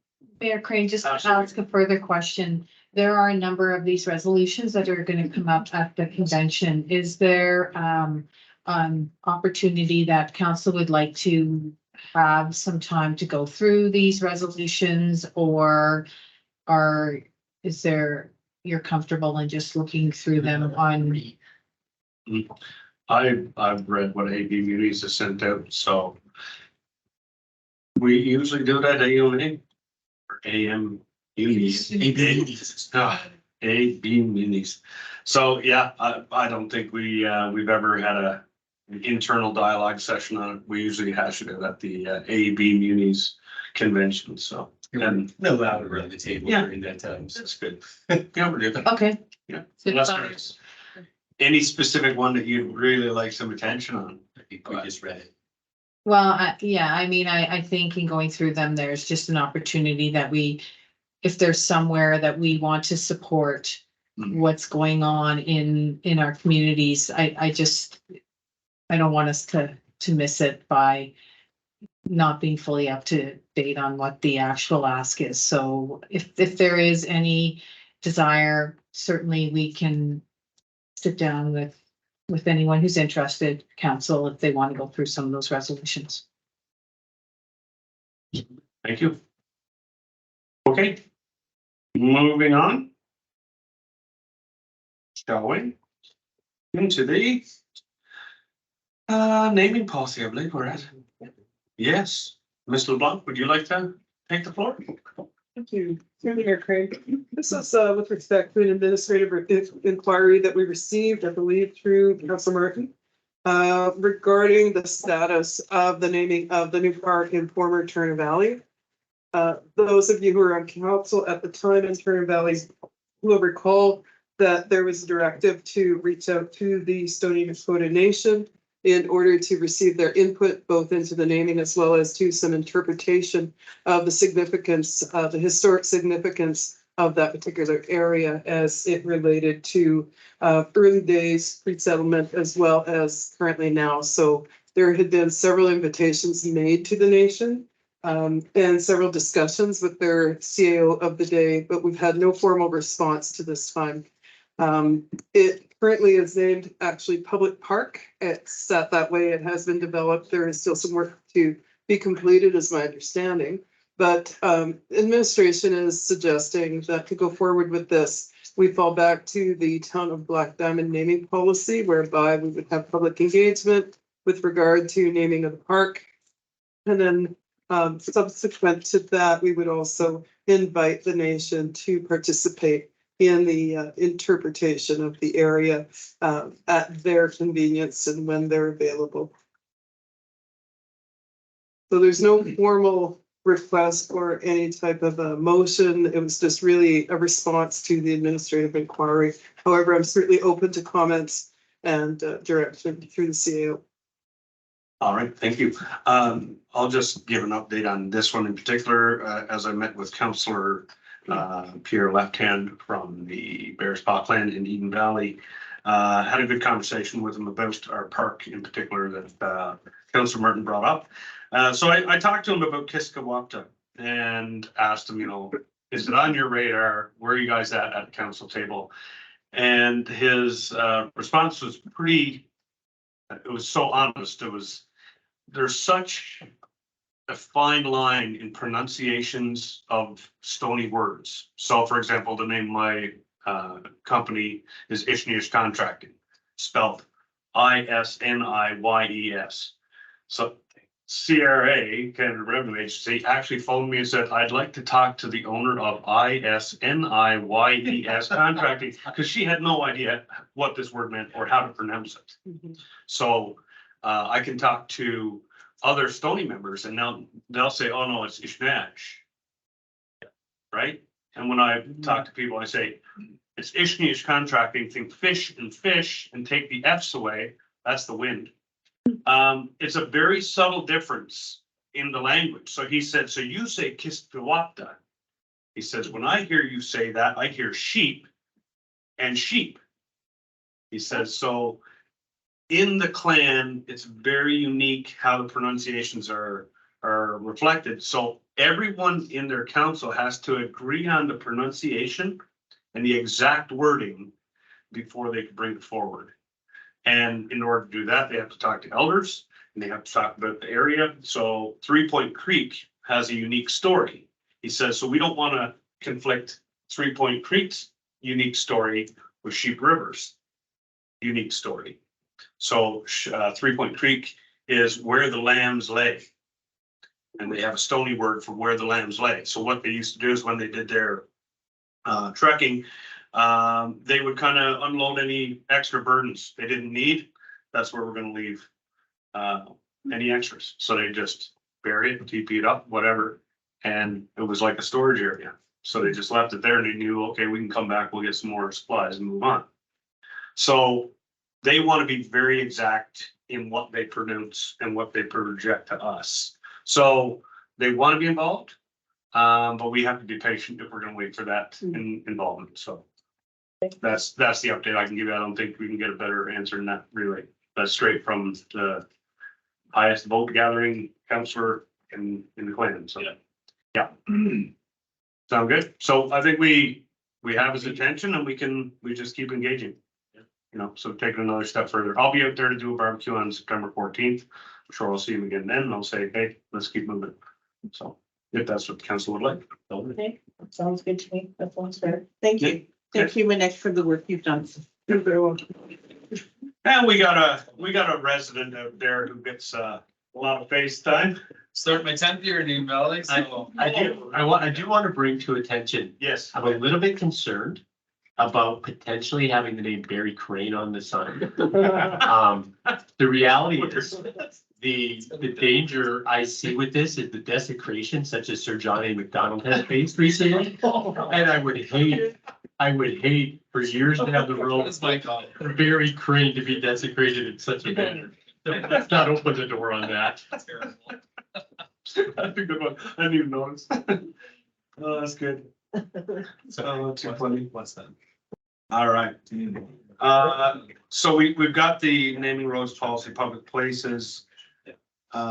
Mayor Crane, just to Absolutely. ask a further question. There are a number of these resolutions that are going to come up at the convention. Is there opportunity that council would like to have some time to go through these resolutions, or is there, you're comfortable in just looking through them on? I've read what AB Munis has sent out, so we usually do that AUMA or AM Munis. AB Munis. So, yeah, I don't think we've ever had an internal dialogue session on it. We usually hash it out at the AB Munis convention, so. And No louder around the table Yeah. during that time. So that's good. Yeah, we're good. Okay. Yeah. Good Unless thought. there's any specific one that you'd really like some attention on. I think we just read it. Well, yeah, I mean, I think in going through them, there's just an opportunity that if there's somewhere that we want to support what's going on in our communities, I don't want us to miss it by not being fully up to date on what the actual ask is. So if there is any desire, certainly we can sit down with anyone who's interested, council, if they want to go through some of those resolutions. Thank you. Okay. Moving on. Shall we? Into the naming policy, I believe we're at. Yes, Ms. LeBlanc, would you like to take the floor? Thank you. Through the Mayor Craig. This is with respect to an administrative inquiry that we received, I believe, through Council Martin, regarding the status of the naming of the new park in former Turner Valley. Those of you who were on council at the time in Turner Valley will recall that there was a directive to reach out to the Stoney Nakoda Nation in order to receive their input both into the naming as well as to some interpretation of the significance, the historic significance of that particular area as it related to early days, pre-settlement, as well as currently now. So there had been several invitations made to the nation and several discussions with their CAO of the day, but we've had no formal response to this time. It currently is named actually Public Park. It's set that way. It has been developed. There is still some work to be completed, is my understanding. But administration is suggesting that to go forward with this, we fall back to the town of Black Diamond naming policy, whereby we would have public engagement with regard to naming of the park. And then subsequent to that, we would also invite the nation to participate in the interpretation of the area at their convenience and when they're available. So there's no formal request or any type of a motion. It was just really a response to the administrative inquiry. However, I'm certainly open to comments and direction through the CAO. All right, thank you. I'll just give an update on this one in particular, as I met with Councillor Pierre Left Hand from the Bears Parkland in Eden Valley. Had a good conversation with him about our park in particular that Councillor Martin brought up. So I talked to him about Kiskawapta and asked him, you know, is it on your radar? Where are you guys at the council table? And his response was it was so honest. There's such a fine line in pronunciations of stony words. So for example, the name of my company is Ishniyes Contracting, spelled ISNIYES. So CRA, Canada Revenue Agency, actually phoned me and said, I'd like to talk to the owner of ISNIYES Contracting, because she had no idea what this word meant or how to pronounce it. So I can talk to other Stony members and now they'll say, oh no, it's Ishniyes. Right? And when I talk to people, I say, it's Ishniyes Contracting, think fish and take the F's away. That's the wind. It's a very subtle difference in the language. So he said, so you say Kiskawapta. He says, when I hear you say that, I hear sheep and sheep. He says, so in the clan, it's very unique how the pronunciations are reflected. So everyone in their council has to agree on the pronunciation and the exact wording before they can bring it forward. And in order to do that, they have to talk to elders and they have to talk about the area. So 3 Point Creek has a unique story. He says, so we don't want to conflict 3 Point Creek's unique story with Sheep River's unique story. So 3 Point Creek is where the lambs lay. And they have a stony word for where the lambs lay. So what they used to do is when they did their trekking, they would kind of unload any extra burdens they didn't need. That's where we're going to leave any extras. So they just bury it, TP it up, whatever. And it was like a storage area. So they just left it there and they knew, okay, we can come back, we'll get some more supplies and move on. So they want to be very exact in what they pronounce and what they project to us. So they want to be involved, but we have to be patient if we're going to wait for that involvement. So that's the update I can give you. I don't think we can get a better answer than that, really. That's straight from the highest vote gathering councillor in the clan. So yeah. Sound good? So I think we have his attention and we just keep engaging. You know, so taking another step further. I'll be out there to do a barbecue on September 14th. I'm sure I'll see him again then and I'll say, hey, let's keep moving. So if that's what the council would like. Okay, that sounds good to me. That sounds fair. Thank you. Thank you, Minesh, for the work you've done. You're very welcome. And we got a resident out there who gets a lot of FaceTime. Start my 10th year in Eden Valley, so. I do want to bring to attention, Yes. I'm a little bit concerned about potentially having the name Barry Crane on the sign. The reality is, the danger I see with this is the desecration such as Sir John A. Macdonald has faced recently. And I would hate for years to have the role of Barry Crane to be desecrated in such a manner. Let's not open the door on that. That's a good one. I didn't even notice. Oh, that's good. So 220. What's that? All right. So we've got the naming roads policy, public places. Yeah,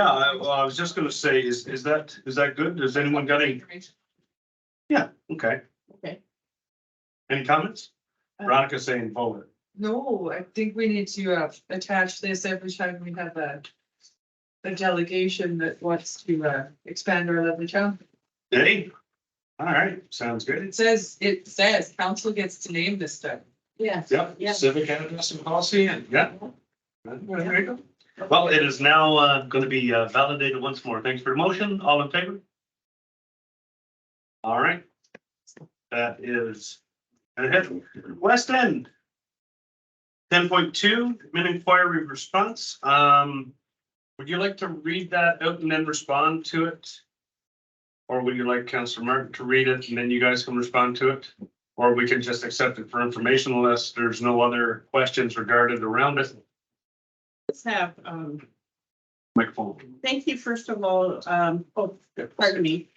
I was just gonna say, is that good? Does anyone got any? Yeah, okay. Okay. Any comments? Veronica saying vote. No, I think we need to attach this every time we have a delegation that wants to expand our lovely town. Hey, all right, sounds good. It says council gets to name this stuff. Yes. Yep, Yeah. civic address and policy, and yeah. There you go. Well, it is now gonna be validated once more. Thanks for the motion. All in favor? All right. That is ahead. West End. 10.2, min inquiry response. Would you like to read that out and then respond to it? Or would you like Councillor Martin to read it and then you guys can respond to it? Or we can just accept it for information unless there's no other questions regarded around it. Let's have, Microphone. thank you, first of all, pardon me.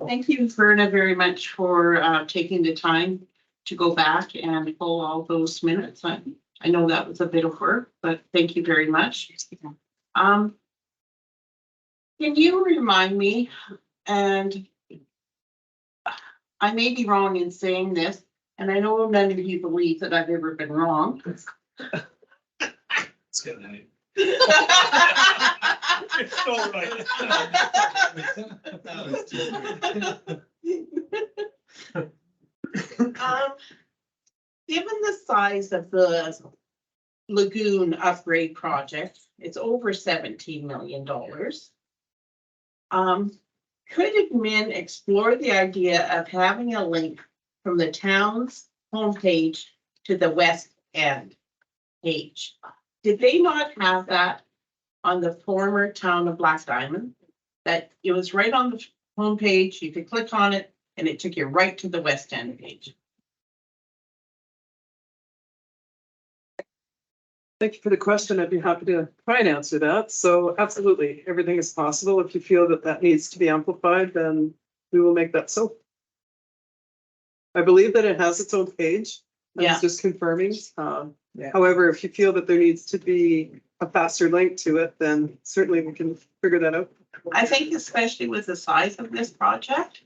Thank you, Verna, very much for taking the time to go back and pull all those minutes. I know that was a bit of work, but thank you very much. Can you remind me, and I may be wrong in saying this, and I know none of you believe that I've ever been wrong. It's good. It's so right. Given the size of the lagoon upgrade project, it's over $17 million. Could admin explore the idea of having a link from the town's homepage to the West End page? Did they not have that on the former town of Black Diamond? That it was right on the homepage, you could click on it and it took you right to the West End page. Thank you for the question. I'd be happy to try and answer that. So absolutely, everything is possible. If you feel that that needs to be amplified, then we will make that so. I believe that it has its own page. I Yeah. was just confirming. However, if you feel that there needs to be a faster link to it, then certainly we can figure that out. I think especially with the size of this project,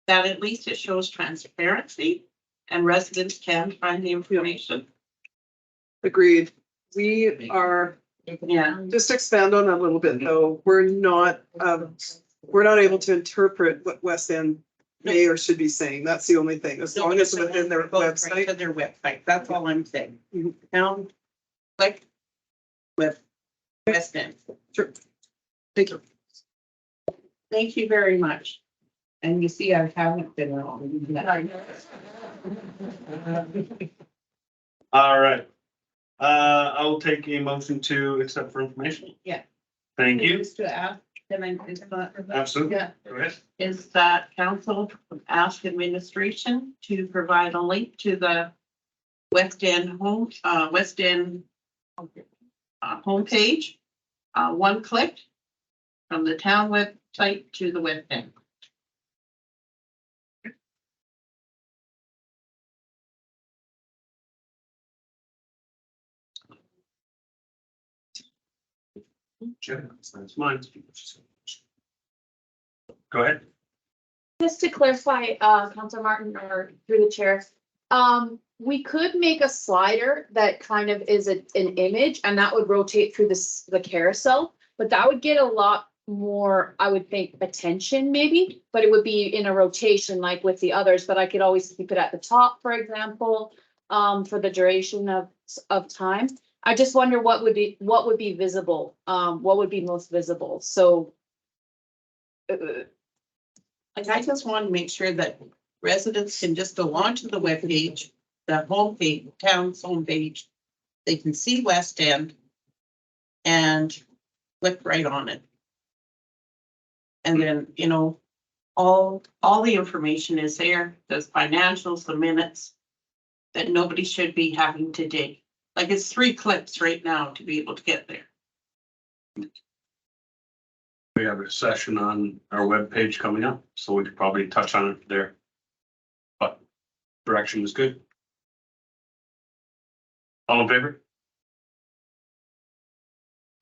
that at least it shows transparency and residents can find the information. Agreed. We are, Yeah. just to expand on that a little bit though, we're not able to interpret what West End may or should be saying. That's the only thing, as long as within their website. To their website, that's all I'm saying. Mhm. Now, like with West End. Sure. Thank you. Thank you very much. And you see, I haven't been wrong. All right. I will take a motion to accept for information. Yeah. Thank you. Just to ask, can I, Absolutely. yeah, Go ahead. is that council ask administration to provide a link to the West End homepage, one click from the town website to the West End. That's mine. Go ahead. Just to clarify, Councilor Martin, or through the chair, we could make a slider that kind of is an image and that would rotate through the carousel, but that would get a lot more, I would think, attention maybe, but it would be in a rotation like with the others, but I could always keep it at the top, for example, for the duration of time. I just wonder what would be visible, what would be most visible, so. Like, I just want to make sure that residents can just go onto the webpage, the homepage, town's homepage. They can see West End and click right on it. And then, you know, all the information is there, the financials, the minutes, that nobody should be having to dig. Like, it's 3 clicks right now to be able to get there. We have a session on our webpage coming up, so we could probably touch on it there. But direction is good. All in favor?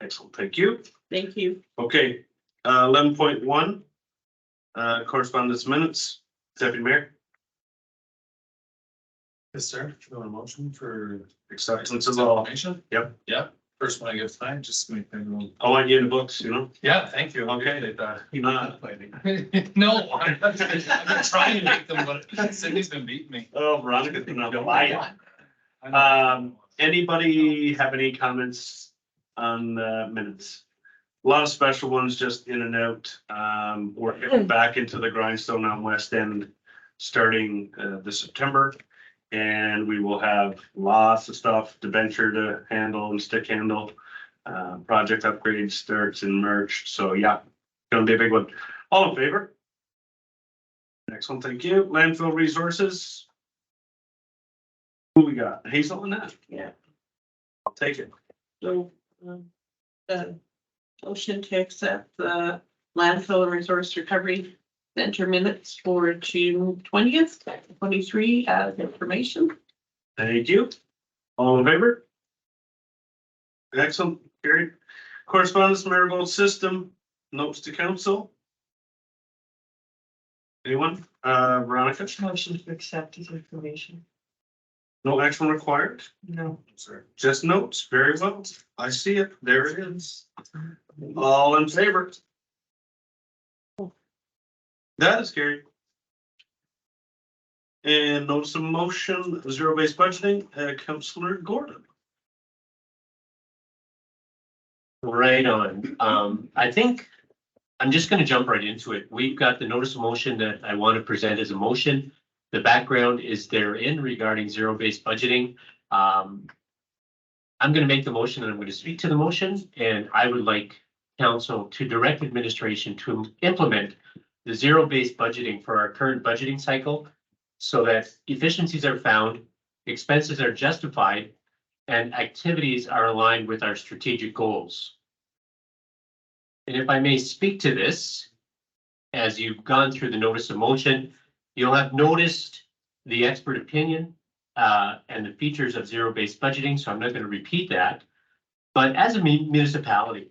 Excellent, thank you. Thank you. Okay, 11.1. Correspondence minutes, Deputy Mayor. Yes, sir. You want a motion for Acceptance of all. information? Yep. Yeah, first one I get signed, just make them. I want you in the books, you know? Yeah, thank you. Okay. No, I've been trying to make them, but Cindy's been beating me. Oh, Veronica's been on the line. Anybody have any comments on the minutes? A lot of special ones just in and out. We're getting back into the grindstone on West End starting this September. And we will have lots of stuff, debenture to handle and stick handle. Project upgrade starts in March. So yeah, gonna be a big one. All in favor? Excellent, thank you. Landfill resources. Who we got? Hazel on that? Yeah. I'll take it. So, motion to accept the landfill and resource recovery center minutes for June 20th, 23 as information. Thank you. All in favor? Excellent, carried. Correspondence, Marigold System, notes to council. Anyone? Veronica? Motion to accept as information. No action required? No. Sir. Just notes, very well. I see it, there it is. All in favor? That is carried. And notice of motion, zero-based budgeting, Councillor Gordon. Right on. I think I'm just gonna jump right into it. We've got the notice of motion that I want to present as a motion. The background is therein regarding zero-based budgeting. I'm gonna make the motion and I'm gonna speak to the motion, and I would like council to direct administration to implement the zero-based budgeting for our current budgeting cycle so that efficiencies are found, expenses are justified, and activities are aligned with our strategic goals. And if I may speak to this, as you've gone through the notice of motion, you'll have noticed the expert opinion and the features of zero-based budgeting, so I'm not going to repeat that. But as a municipality,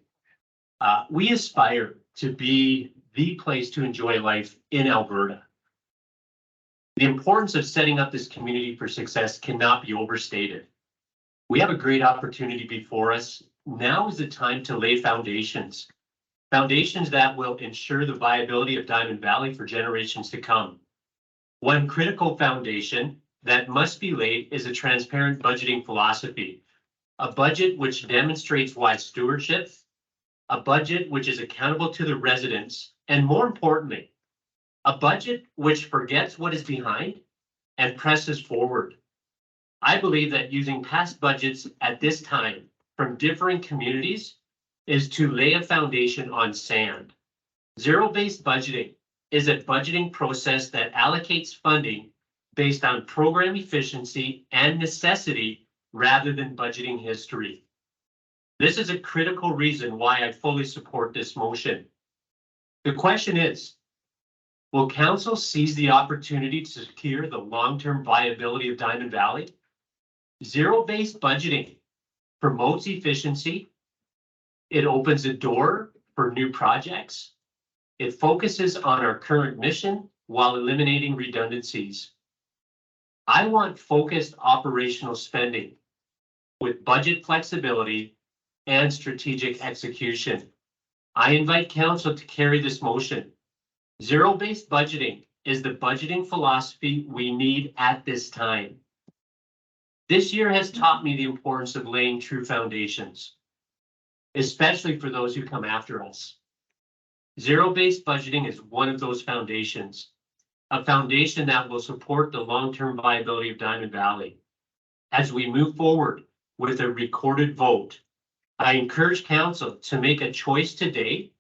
we aspire to be the place to enjoy life in Alberta. The importance of setting up this community for success cannot be overstated. We have a great opportunity before us. Now is the time to lay foundations. Foundations that will ensure the viability of Diamond Valley for generations to come. One critical foundation that must be laid is a transparent budgeting philosophy. A budget which demonstrates wise stewardship, a budget which is accountable to the residents, and more importantly, a budget which forgets what is behind and presses forward. I believe that using past budgets at this time from differing communities is to lay a foundation on sand. Zero-based budgeting is a budgeting process that allocates funding based on program efficiency and necessity rather than budgeting history. This is a critical reason why I fully support this motion. The question is, will council seize the opportunity to secure the long-term viability of Diamond Valley? Zero-based budgeting promotes efficiency. It opens a door for new projects. It focuses on our current mission while eliminating redundancies. I want focused operational spending with budget flexibility and strategic execution. I invite council to carry this motion. Zero-based budgeting is the budgeting philosophy we need at this time. This year has taught me the importance of laying true foundations, especially for those who come after us. Zero-based budgeting is one of those foundations, a foundation that will support the long-term viability of Diamond Valley. As we move forward with a recorded vote, I encourage council to make a choice today,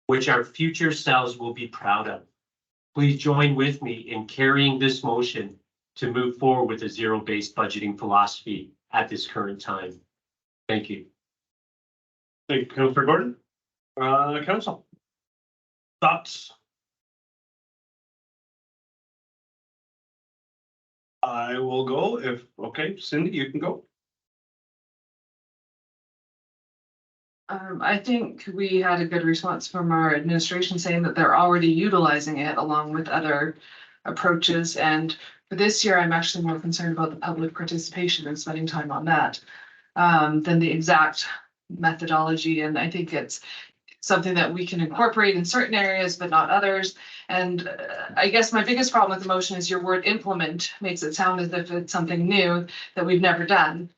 which our future selves will be proud of. Please join with me in carrying this motion to move forward with a zero-based budgeting philosophy at this current time. Thank you. Thank you, Councillor Gordon. Council. Thoughts? I will go if, okay, Cindy, you can go. I think we had a good response from our administration saying that they're already utilizing it along with other approaches. And for this year, I'm actually more concerned about the public participation and spending time on that than the exact methodology. And I think it's something that we can incorporate in certain areas, but not others. And I guess my biggest problem with the motion is your word implement makes it sound as if it's something new that we've never done.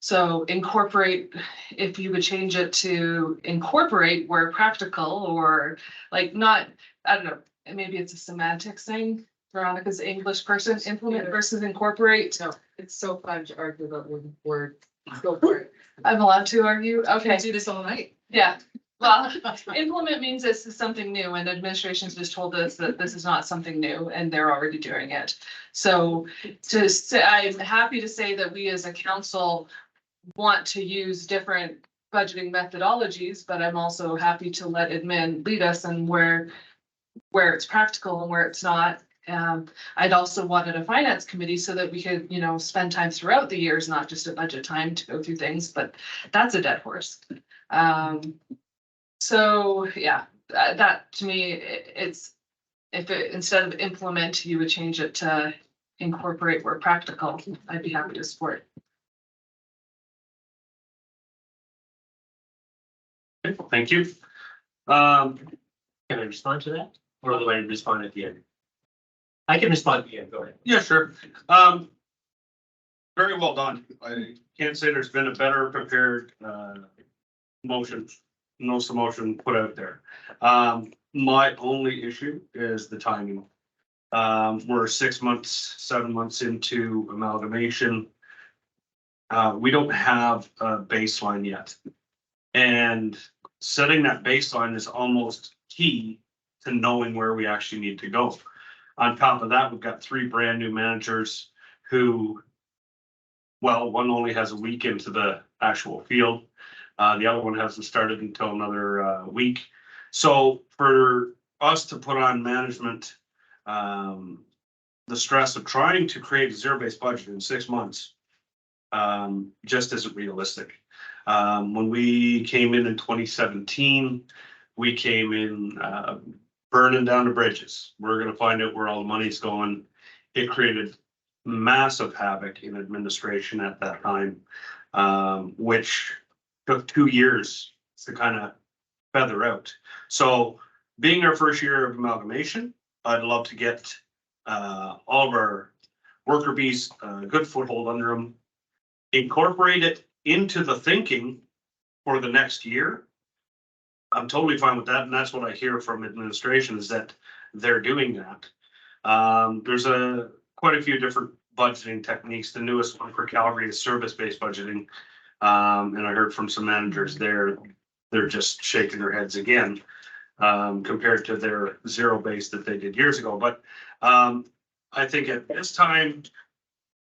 So incorporate, if you would change it to incorporate where practical, or like not, I don't know, maybe it's a semantics thing. Veronica's the English person, implement versus incorporate. No, it's so fun to argue about one word. Go for it. I'm allowed to argue, okay. Do this all night. Yeah, well, implement means this is something new, and administration's just told us that this is not something new and they're already doing it. So to say, I'm happy to say that we as a council want to use different budgeting methodologies, but I'm also happy to let admin lead us and where it's practical and where it's not. I'd also wanted a finance committee so that we could, you know, spend time throughout the years, not just at budget time to go through things, but that's a dead horse. So yeah, that to me, it's, if it, instead of implement, you would change it to incorporate where practical, I'd be happy to support. Okay, thank you. Can I respond to that? Or do I respond at the end? I can respond at the end, go ahead. Yeah, sure. Very well done. I can't say there's been a better prepared motion, notice of motion put out there. My only issue is the timing. We're 6 months, 7 months into amalgamation. We don't have a baseline yet. And setting that baseline is almost key to knowing where we actually need to go. On top of that, we've got 3 brand new managers who, well, one only has a week into the actual field. The other one hasn't started until another week. So for us to put on management, the stress of trying to create a zero-based budget in 6 months just isn't realistic. When we came in 2017, we came in burning down the bridges. We're going to find out where all the money's going. It created massive havoc in administration at that time, which took 2 years to kind of feather out. So being our first year of amalgamation, I'd love to get all of our worker bees a good foothold under them, incorporate it into the thinking for the next year. I'm totally fine with that, and that's what I hear from administration is that they're doing that. There's quite a few different budgeting techniques. The newest one for Calgary is service-based budgeting, and I heard from some managers there, they're just shaking their heads again compared to their zero-based that they did years ago. But I think at this time,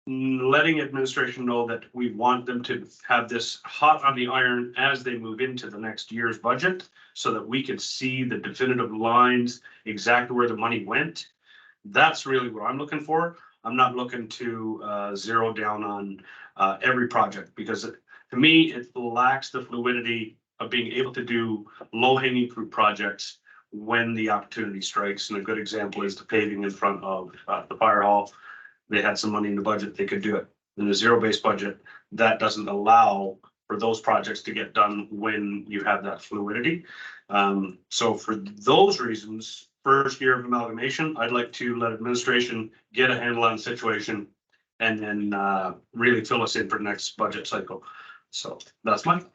letting administration know that we want them to have this hot on the iron as they move into the next year's budget so that we can see the definitive lines, exactly where the money went. That's really what I'm looking for. I'm not looking to zero down on every project because to me, it lacks the fluidity of being able to do low-hanging fruit projects when the opportunity strikes. And a good example is the paving in front of the fire hall. They had some money in the budget, they could do it. In a zero-based budget, that doesn't allow for those projects to get done when you have that fluidity. So for those reasons, first year of amalgamation, I'd like to let administration get a handle on the situation and then really fill us in for the next budget cycle. So that's mine.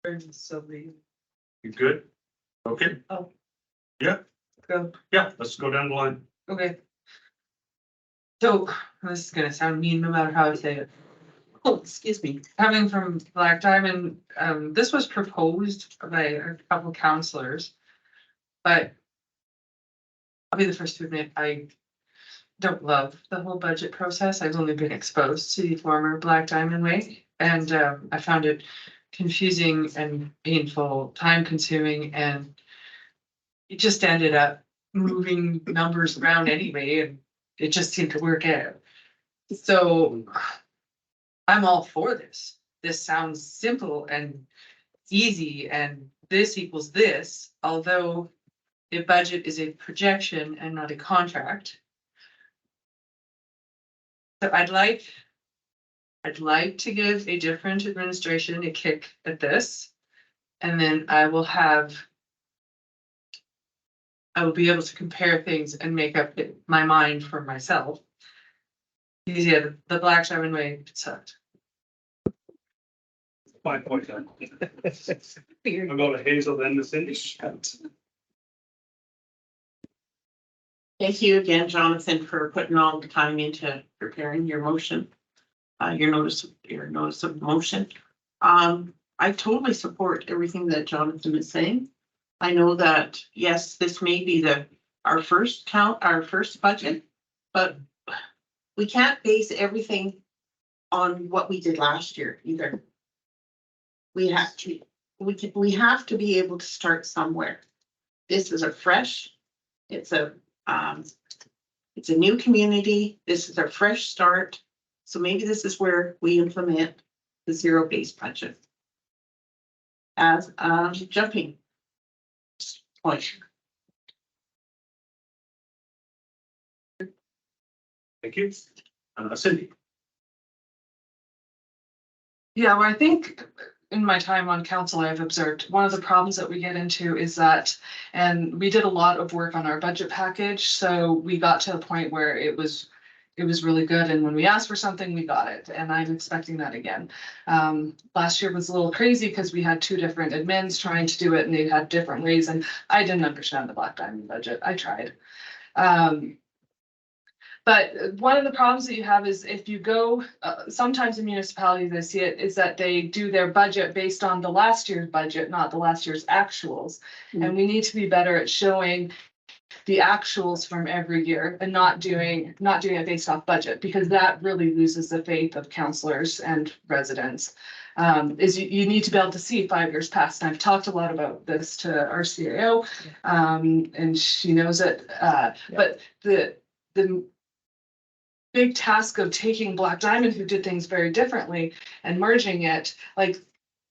You good? Okay. Oh. Yeah. Go. Yeah, let's go down the line. Okay. So this is gonna sound mean no matter how I say it. Oh, excuse me. Coming from Black Diamond, this was proposed by a couple councillors. But I'll be the first to admit, I don't love the whole budget process. I've only been exposed to the former Black Diamond way. And I found it confusing and painful, time consuming, and it just ended up moving numbers around anyway, and it just seemed to work out. So I'm all for this. This sounds simple and easy, and this equals this, although a budget is a projection and not a contract. So I'd like to give a different administration a kick at this. And then I will be able to compare things and make up my mind for myself. Because yeah, the Black Diamond Way sucked. 5 points. I'll go to Hazel, then to Cindy. Thank you again, Jonathan, for putting all the time into preparing your motion. Your notice of motion. I totally support everything that Jonathan is saying. I know that, yes, this may be our first budget, but we can't base everything on what we did last year either. We have to be able to start somewhere. This is it's a new community. This is a fresh start. So maybe this is where we implement the zero-based budget as a jumping point. Thank you. Cindy. Yeah, well, I think in my time on council, I've observed one of the problems that we get into is that, and we did a lot of work on our budget package, so we got to a point where it was really good, and when we asked for something, we got it, and I'm expecting that again. Last year was a little crazy because we had 2 different admins trying to do it, and they had different ways, and I didn't understand the Black Diamond budget. I tried. But one of the problems that you have is if you go, sometimes in municipalities, I see it, is that they do their budget based on the last year's budget, not the last year's actuals. And we need to be better at showing the actuals from every year and not doing it based off budget, because that really loses the faith of councillors and residents. Is you need to be able to see 5 years past. And I've talked a lot about this to our CAO, and she knows it. But the big task of taking Black Diamond, who did things very differently, and merging it, like,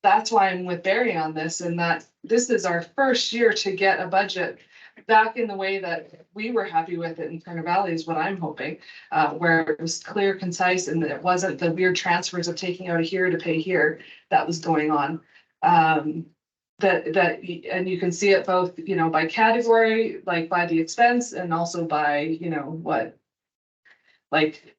that's why I'm with Barry on this, and that this is our first year to get a budget back in the way that we were happy with it in Turner Valley is what I'm hoping, where it was clear, concise, and that it wasn't the weird transfers of taking out of here to pay here that was going on. And you can see it both, by category, like by the expense, and also by, what, like,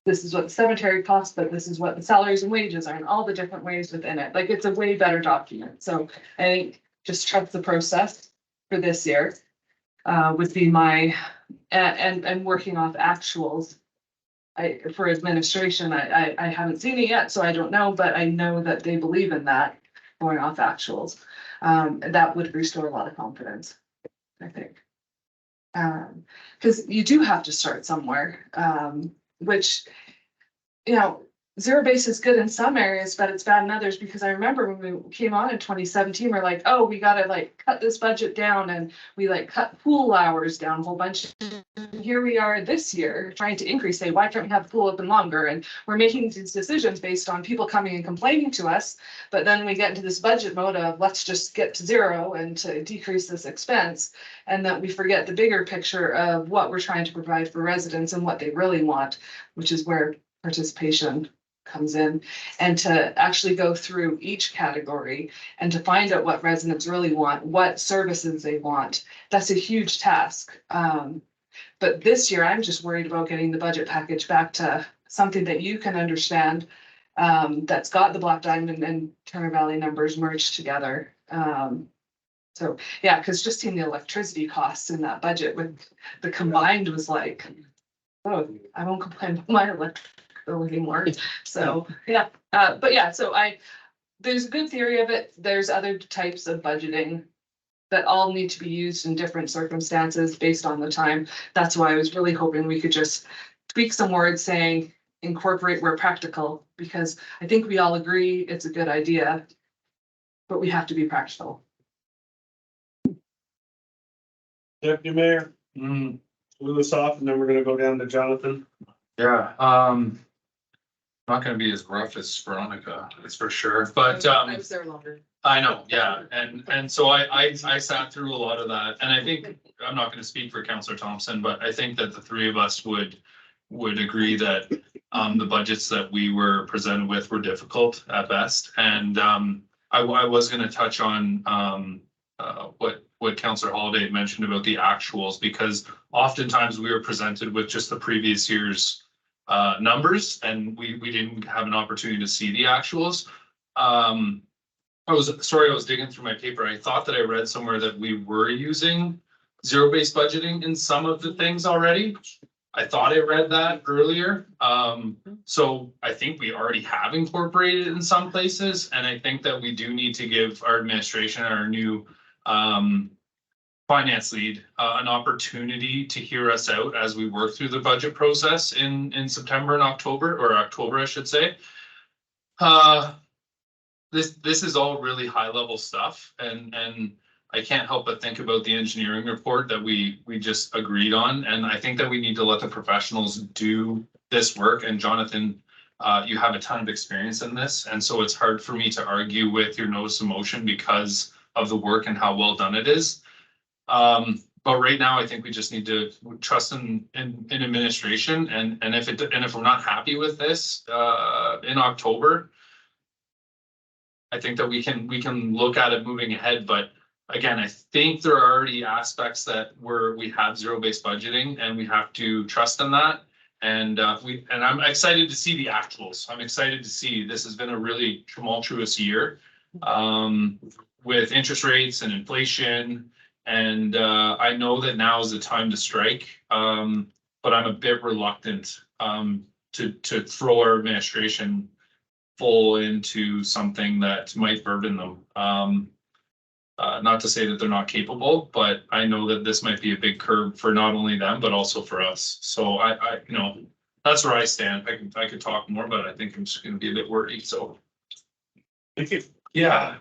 this is what the cemetery costs, but this is what the salaries and wages are, and all the different ways within it. Like, it's a way better document. So I think just trust the process for this year would be my, and working off actuals. For administration, I haven't seen it yet, so I don't know, but I know that they believe in that, going off actuals. That would restore a lot of confidence, I think. Because you do have to start somewhere, which, zero base is good in some areas, but it's bad in others, because I remember when we came on in 2017, we're like, oh, we gotta cut this budget down, and we cut pool hours down a whole bunch. And here we are this year trying to increase, say, why can't we have the pool open longer? And we're making these decisions based on people coming and complaining to us, but then we get into this budget mode of let's just get to zero and to decrease this expense, and that we forget the bigger picture of what we're trying to provide for residents and what they really want, which is where participation comes in, and to actually go through each category and to find out what residents really want, what services they want. That's a huge task. But this year, I'm just worried about getting the budget package back to something that you can understand, that's got the Black Diamond and Turner Valley numbers merged together. So yeah, because just seeing the electricity costs in that budget with the combined was like, oh, I won't complain about my electric bill anymore. So yeah, but yeah, so there's a good theory of it. There's other types of budgeting that all need to be used in different circumstances based on the time. That's why I was really hoping we could just tweak some words saying incorporate where practical, because I think we all agree it's a good idea. but we have to be practical. Deputy Mayor, move us off and then we're gonna go down to Jonathan. Yeah, not gonna be as rough as Veronica, that's for sure, but, I was there longer. I know, yeah, and so I sat through a lot of that, and I think, I'm not gonna speak for Counselor Thompson, but I think that the three of us would agree that, the budgets that we were presented with were difficult at best, and, I was gonna touch on, what Counselor Holiday mentioned about the actuals, because oftentimes we were presented with just the previous year's numbers, and we didn't have an opportunity to see the actuals. I was digging through my paper. I thought that I read somewhere that we were using zero-based budgeting in some of the things already. I thought I read that earlier. So I think we already have incorporated it in some places, and I think that we do need to give our administration, our new finance lead, an opportunity to hear us out as we work through the budget process in September and October, or October, I should say. This is all really high level stuff, and I can't help but think about the engineering report that we just agreed on, and I think that we need to let the professionals do this work. And Jonathan, you have a ton of experience in this, and so it's hard for me to argue with your notice of motion because of the work and how well done it is. But right now, I think we just need to trust in administration, and if we're not happy with this in October, I think that we can look at it moving ahead. But again, I think there are already aspects that we have zero-based budgeting, and we have to trust in that. And I'm excited to see the actuals. I'm excited to see, this has been a really tumultuous year with interest rates and inflation. And I know that now is the time to strike, but I'm a bit reluctant to throw our administration full into something that might burden them. Not to say that they're not capable, but I know that this might be a big curve for not only them, but also for us. So I that's where I stand. I could talk more, but I think I'm just gonna be a bit wordy, so. Thank you. Yeah.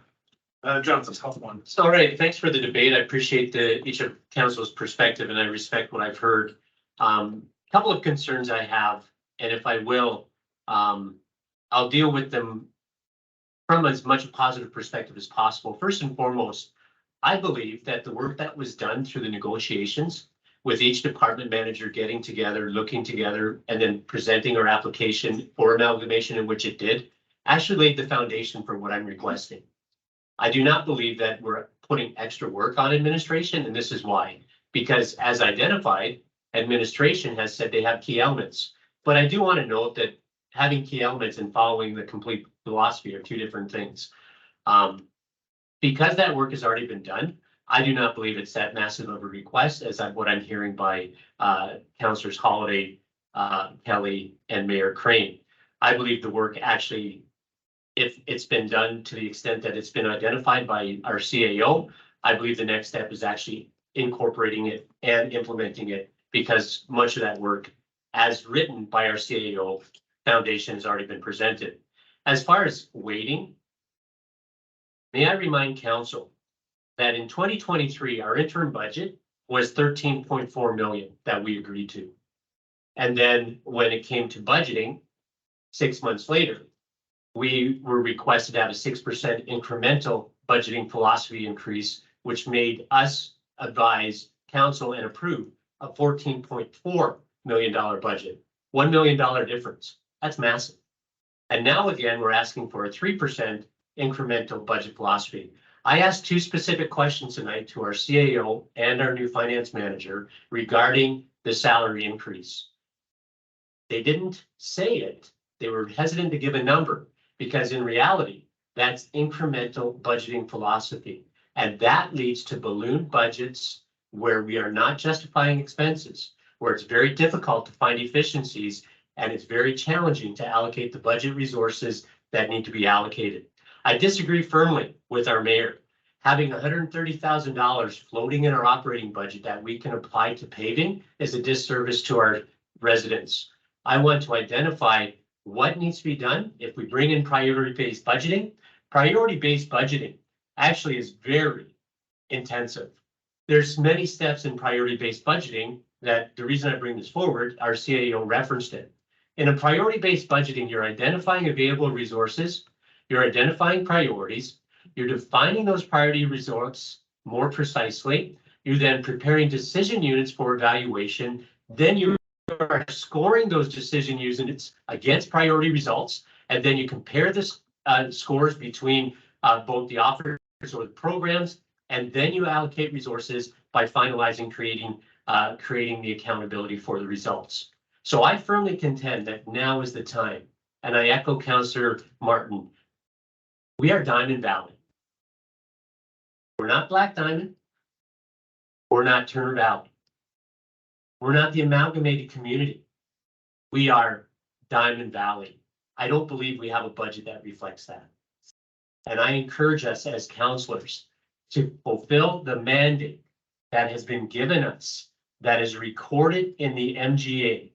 Jonathan's tough one. All right, thanks for the debate. I appreciate each of council's perspective, and I respect what I've heard. Couple of concerns I have, and if I will, I'll deal with them from as much a positive perspective as possible. First and foremost, I believe that the work that was done through the negotiations with each department manager getting together, looking together, and then presenting our application for amalgamation, in which it did, actually laid the foundation for what I'm requesting. I do not believe that we're putting extra work on administration, and this is why. Because as identified, administration has said they have key elements. But I do want to note that having key elements and following the complete philosophy are two different things. Because that work has already been done, I do not believe it's that massive of a request as what I'm hearing by Councillors Holiday, Kelly, and Mayor Crane. I believe the work actually, if it's been done to the extent that it's been identified by our CAO, I believe the next step is actually incorporating it and implementing it, because much of that work, as written by our CAO foundation, has already been presented. As far as waiting, may I remind council that in 2023, our interim budget was 13.4 million that we agreed to. And then when it came to budgeting, 6 months later, we were requested to have a 6% incremental budgeting philosophy increase, which made us advise council and approve a $14.4 million budget, $1 million difference. That's massive. And now again, we're asking for a 3% incremental budget philosophy. I asked two specific questions tonight to our CAO and our new finance manager regarding the salary increase. They didn't say it. They were hesitant to give a number, because in reality, that's incremental budgeting philosophy. And that leads to balloon budgets where we are not justifying expenses, where it's very difficult to find efficiencies, and it's very challenging to allocate the budget resources that need to be allocated. I disagree firmly with our mayor. Having $130,000 floating in our operating budget that we can apply to paving is a disservice to our residents. I want to identify what needs to be done if we bring in priority-based budgeting. Priority-based budgeting actually is very intensive. There's many steps in priority-based budgeting that the reason I bring this forward, our CAO referenced it. In a priority-based budgeting, you're identifying available resources, you're identifying priorities, you're defining those priority resources more precisely, you're then preparing decision units for evaluation, then you are scoring those decision units against priority results, and then you compare the scores between both the offers or the programs, and then you allocate resources by finalizing creating the accountability for the results. So I firmly contend that now is the time, and I echo Councillor Martin. We are Diamond Valley. We're not Black Diamond. We're not Turner Valley. We're not the amalgamated community. We are Diamond Valley. I don't believe we have a budget that reflects that. And I encourage us as councillors to fulfill the mandate that has been given us, that is recorded in the MGA.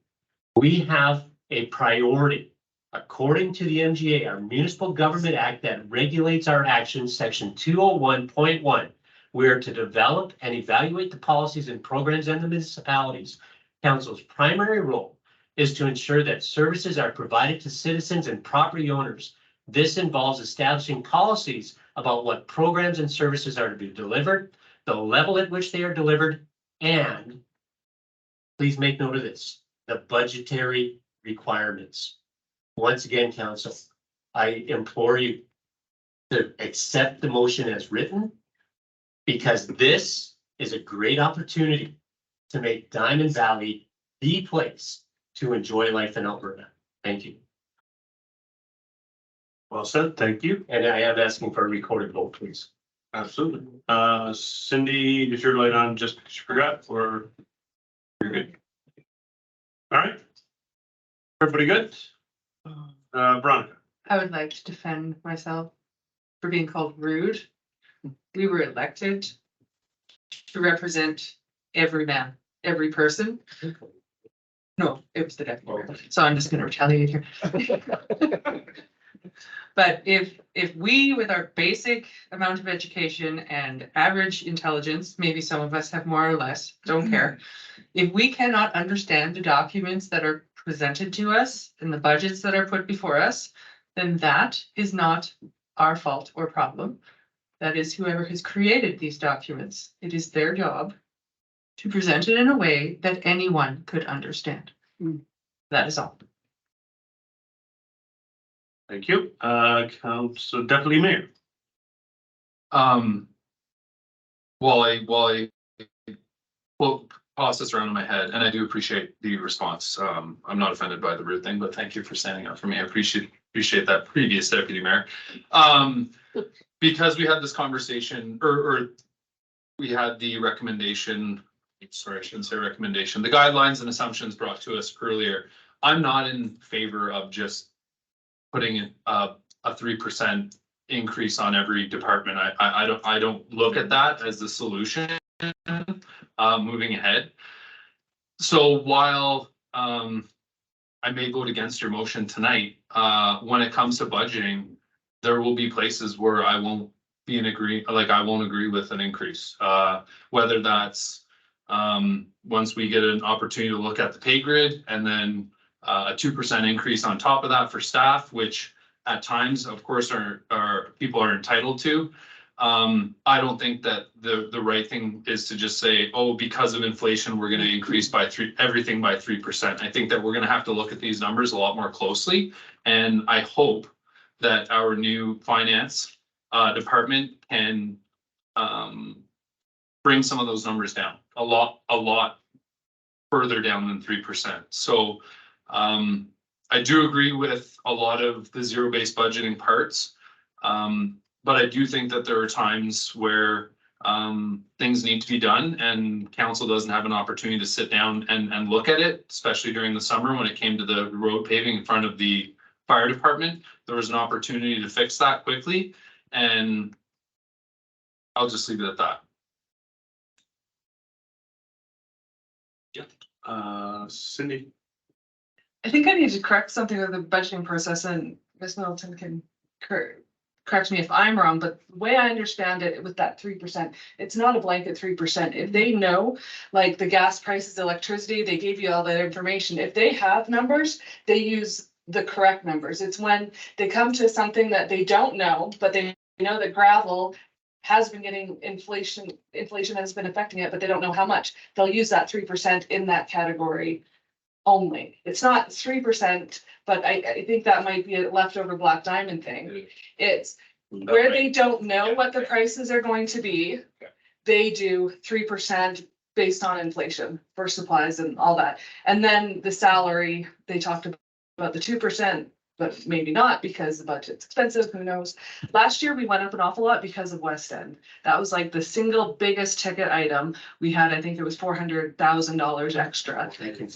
We have a priority. According to the MGA, our Municipal Government Act that regulates our actions, section 201.1, we are to develop and evaluate the policies and programs in the municipalities. Council's primary role is to ensure that services are provided to citizens and property owners. This involves establishing policies about what programs and services are to be delivered, the level at which they are delivered, and please make note of this, the budgetary requirements. Once again, Council, I implore you to accept the motion as written, because this is a great opportunity to make Diamond Valley the place to enjoy life in Alberta. Thank you. Well said, thank you. And I am asking for a recorded vote, please. Absolutely. Cindy, is your light on just because you forgot, or you're good? All right. Everybody good? Veronica. I would like to defend myself for being called rude. We were elected to represent every man, every person. No, it was the deputy mayor. So I'm just gonna retaliate here. But if we, with our basic amount of education and average intelligence, maybe some of us have more or less, don't care. If we cannot understand the documents that are presented to us and the budgets that are put before us, then that is not our fault or problem. That is whoever has created these documents. It is their job to present it in a way that anyone could understand. That is all. Thank you. Council Deputy Mayor. While I toss this around in my head, and I do appreciate the response. I'm not offended by the rude thing, but thank you for standing up for me. I appreciate that, previous deputy mayor. Because we had this conversation, or we had the recommendation, sorry, I shouldn't say recommendation, the guidelines and assumptions brought to us earlier. I'm not in favor of just putting a 3% increase on every department. I don't look at that as the solution moving ahead. So while I may vote against your motion tonight, when it comes to budgeting, there will be places where I won't be I won't agree with an increase. Whether that's once we get an opportunity to look at the pay grid, and then a 2% increase on top of that for staff, which at times, of course, our people are entitled to. I don't think that the right thing is to just say, oh, because of inflation, we're going to increase everything by 3%. I think that we're going to have to look at these numbers a lot more closely. And I hope that our new finance department can bring some of those numbers down a lot further down than 3%. So I do agree with a lot of the zero-based budgeting parts. But I do think that there are times where things need to be done, and council doesn't have an opportunity to sit down and look at it, especially during the summer when it came to the road paving in front of the fire department. There was an opportunity to fix that quickly, and I'll just leave it at that. Cindy. I think I need to correct something with the budgeting process, and Ms. Middleton can correct me if I'm wrong, but the way I understand it with that 3%, it's not a blanket 3%. If they know, like the gas prices, electricity, they gave you all that information. If they have numbers, they use the correct numbers. It's when they come to something that they don't know, but they know that gravel has been getting inflation has been affecting it, but they don't know how much. They'll use that 3% in that category only. It's not 3%, but I think that might be a leftover Black Diamond thing. It's where they don't know what the prices are going to be. They do 3% based on inflation for supplies and all that. And then the salary, they talked about the 2%, but maybe not because the budget's expensive, who knows? Last year, we went up an awful lot because of West End. That was like the single biggest ticket item. We had, I think it was $400,000 extra.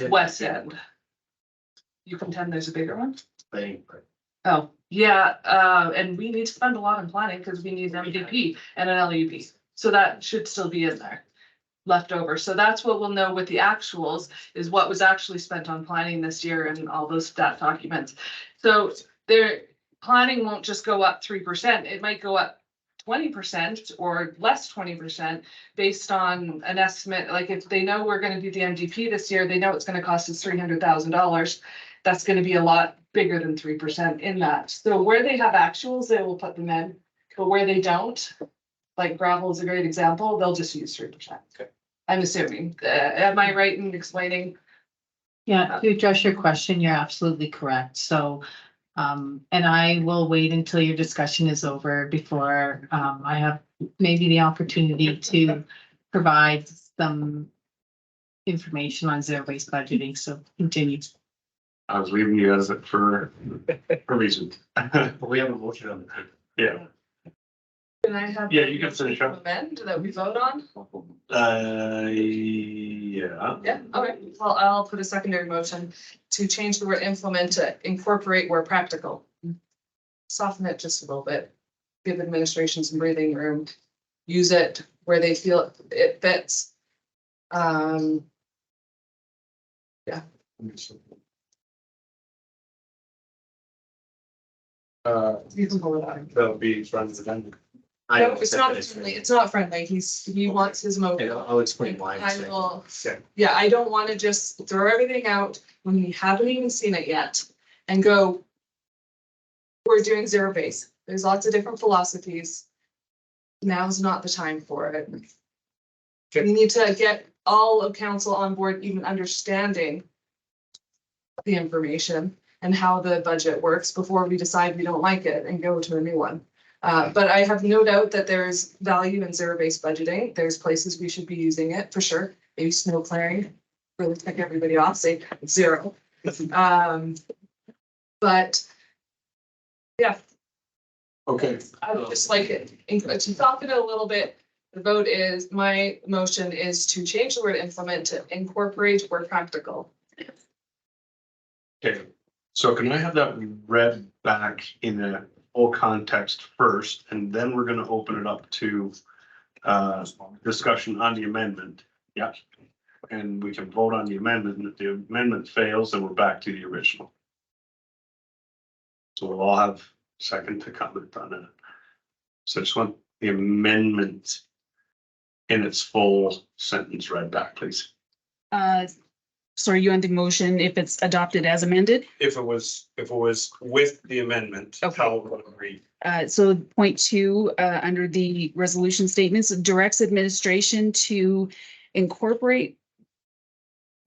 West End. You contend there's a bigger one? Oh, yeah, and we need to spend a lot on planning because we need an MVP and an LUP. So that should still be in there, left over. So that's what we'll know with the actuals is what was actually spent on planning this year and all those stat documents. So their planning won't just go up 3%. It might go up 20% or less 20% based on an estimate. Like if they know we're going to do the MDP this year, they know it's going to cost us $300,000. That's going to be a lot bigger than 3% in that. So where they have actuals, they will put them in, but where they don't, like gravel is a great example, they'll just use 3%. Okay. I'm assuming. Am I right in explaining? Yeah, to address your question, you're absolutely correct. So, and I will wait until your discussion is over before, I have maybe the opportunity to provide some information on zero-based budgeting. So continue. I was leaving you as it for a reason. But we have a motion on the table. Yeah. Can I have? Yeah, you can finish up. Amend that we vote on? Yeah. Yeah, okay. Well, I'll put a secondary motion to change the word implement to incorporate where practical. Soften it just a little bit. Give administration some breathing room. Use it where they feel it fits. Yeah. You can go with that. That'll be friends again. No, it's not friendly. It's not friendly. He wants his motion. I'll explain why. I will, yeah, I don't want to just throw everything out when we haven't even seen it yet and go. We're doing zero base. There's lots of different philosophies. Now's not the time for it. We need to get all of council on board, even understanding the information and how the budget works before we decide we don't like it and go to a new one. But I have no doubt that there's value in zero-based budgeting. There's places we should be using it for sure. Maybe snow clearing, really pick everybody off, say zero. But yeah. Okay. I would just like it, to soften it a little bit. The vote is, my motion is to change the word implement to incorporate where practical. Okay, so can I have that read back in a full context first, and then we're gonna open it up to discussion on the amendment. Yeah. And we can vote on the amendment, and if the amendment fails, then we're back to the original. So we'll all have a second to comment on it. So I just want the amendment in its full sentence read back, please. Sorry, you want the motion if it's adopted as amended? If it was with the amendment, Okay. how would it read? So point two, under the resolution statements, directs administration to incorporate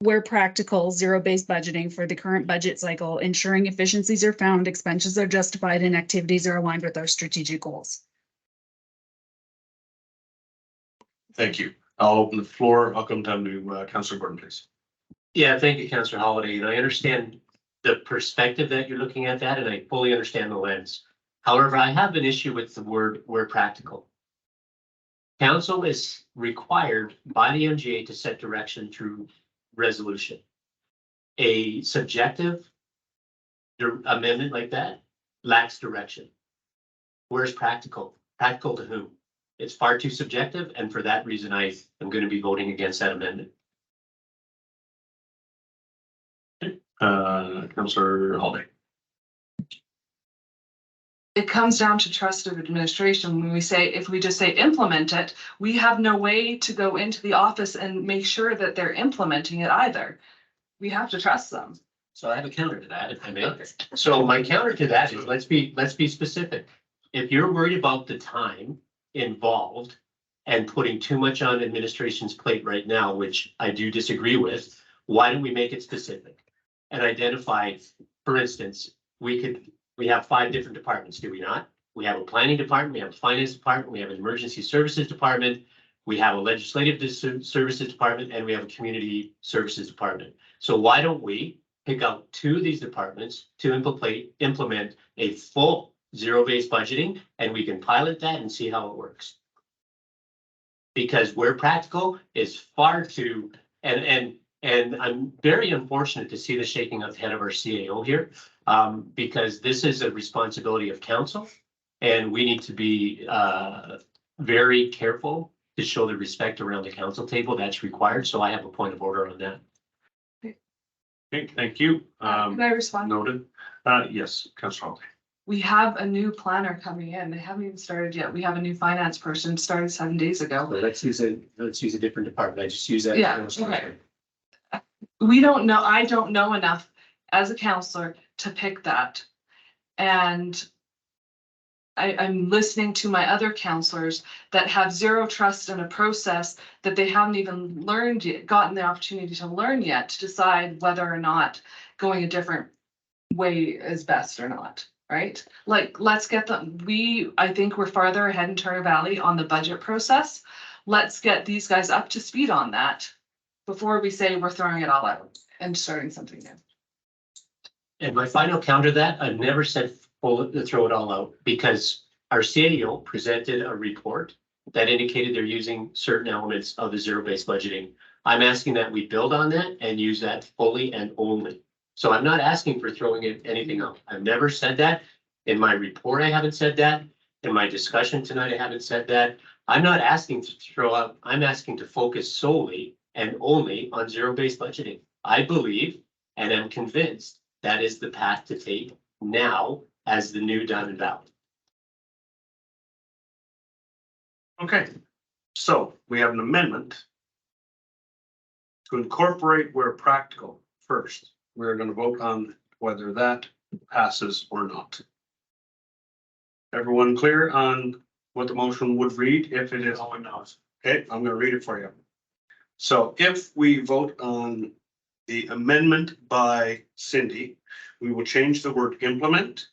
where practical, zero-based budgeting for the current budget cycle, ensuring efficiencies are found, expenses are justified, and activities are aligned with our strategic goals. Thank you. I'll open the floor. I'll come down to Councillor Gordon, please. Yeah, thank you, Councillor Holiday. And I understand the perspective that you're looking at that, and I fully understand the lens. However, I have an issue with the word where practical. Council is required by the MGA to set direction through resolution. A subjective amendment like that lacks direction. Where's practical? Practical to whom? It's far too subjective, and for that reason, I am going to be voting against that amendment. Councillor Holiday. it comes down to trust of administration. When we say, if we just say implement it, we have no way to go into the office and make sure that they're implementing it either. We have to trust them. So I have a counter to that, if I may. So my counter to that is, let's be specific. If you're worried about the time involved and putting too much on administration's plate right now, which I do disagree with, why don't we make it specific? And identify, for instance, we have 5 different departments, do we not? We have a planning department, we have a finance department, we have an emergency services department, we have a legislative services department, and we have a community services department. So why don't we pick out 2 of these departments to implement a full zero-based budgeting, and we can pilot that and see how it works. Because where practical is far too, and I'm very unfortunate to see the shaking of the head of our CAO here, because this is a responsibility of council, and we need to be very careful to show the respect around the council table that's required. So I have a point of order on that. Okay, thank you. Can I respond? Noted. Yes, Councillor Hall. We have a new planner coming in. They haven't even started yet. We have a new finance person, started 7 days ago. So let's use a different department. I just use that. Yeah, okay. We don't know, I don't know enough as a counselor to pick that. And I'm listening to my other counselors that have zero trust in a process that they haven't even learned yet, gotten the opportunity to learn yet, to decide whether or not going a different way is best or not, right? Like, let's get them, I think we're farther ahead in Turner Valley on the budget process. Let's get these guys up to speed on that before we say we're throwing it all out and starting something new. And my final counter to that, I've never said throw it all out, because our CAO presented a report that indicated they're using certain elements of the zero-based budgeting. I'm asking that we build on that and use that fully and only. So I'm not asking for throwing anything out. I've never said that. In my report, I haven't said that. In my discussion tonight, I haven't said that. I'm not asking to throw out, I'm asking to focus solely and only on zero-based budgeting. I believe and am convinced that is the path to take now as the new Diamond Valley. Okay, so we have an amendment to incorporate where practical first. We're going to vote on whether that passes or not. Everyone clear on what the motion would read if it is? Okay, I'm going to read it for you. So if we vote on the amendment by Cindy, we will change the word implement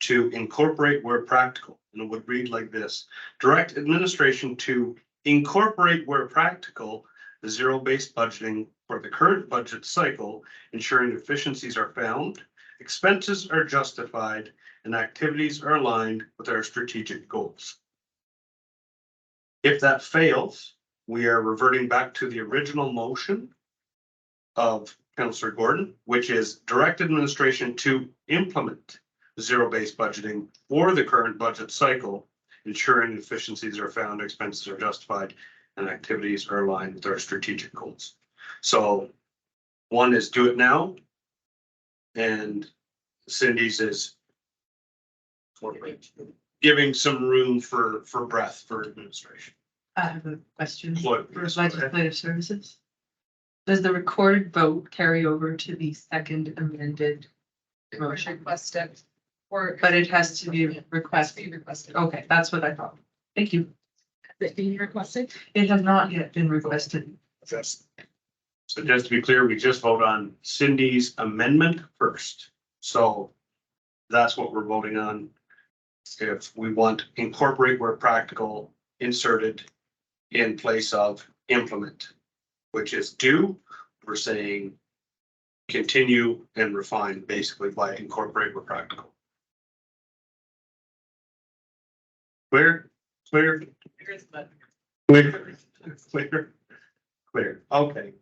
to incorporate where practical. And it would read like this: direct administration to incorporate where practical the zero-based budgeting for the current budget cycle, ensuring efficiencies are found, expenses are justified, and activities are aligned with our strategic goals. If that fails, we are reverting back to the original motion of Councillor Gordon, which is direct administration to implement zero-based budgeting for the current budget cycle, ensuring efficiencies are found, expenses are justified, and activities are aligned with our strategic goals. So one is do it now, and Cindy's is giving some room for breath for administration. I have a question Floyd, for please, go ahead. legislative services. Does the recorded vote carry over to the second amended motion? Requested. Or But it has to be be requested. requested. Okay, that's what I thought. Thank you. Is it being requested? It has not yet been requested. Yes. So just to be clear, we just vote on Cindy's amendment first. So that's what we're voting on. If we want incorporate where practical inserted in place of implement, which is do, we're saying continue and refine basically by incorporate where practical. Clear? Clear? Clear. Okay.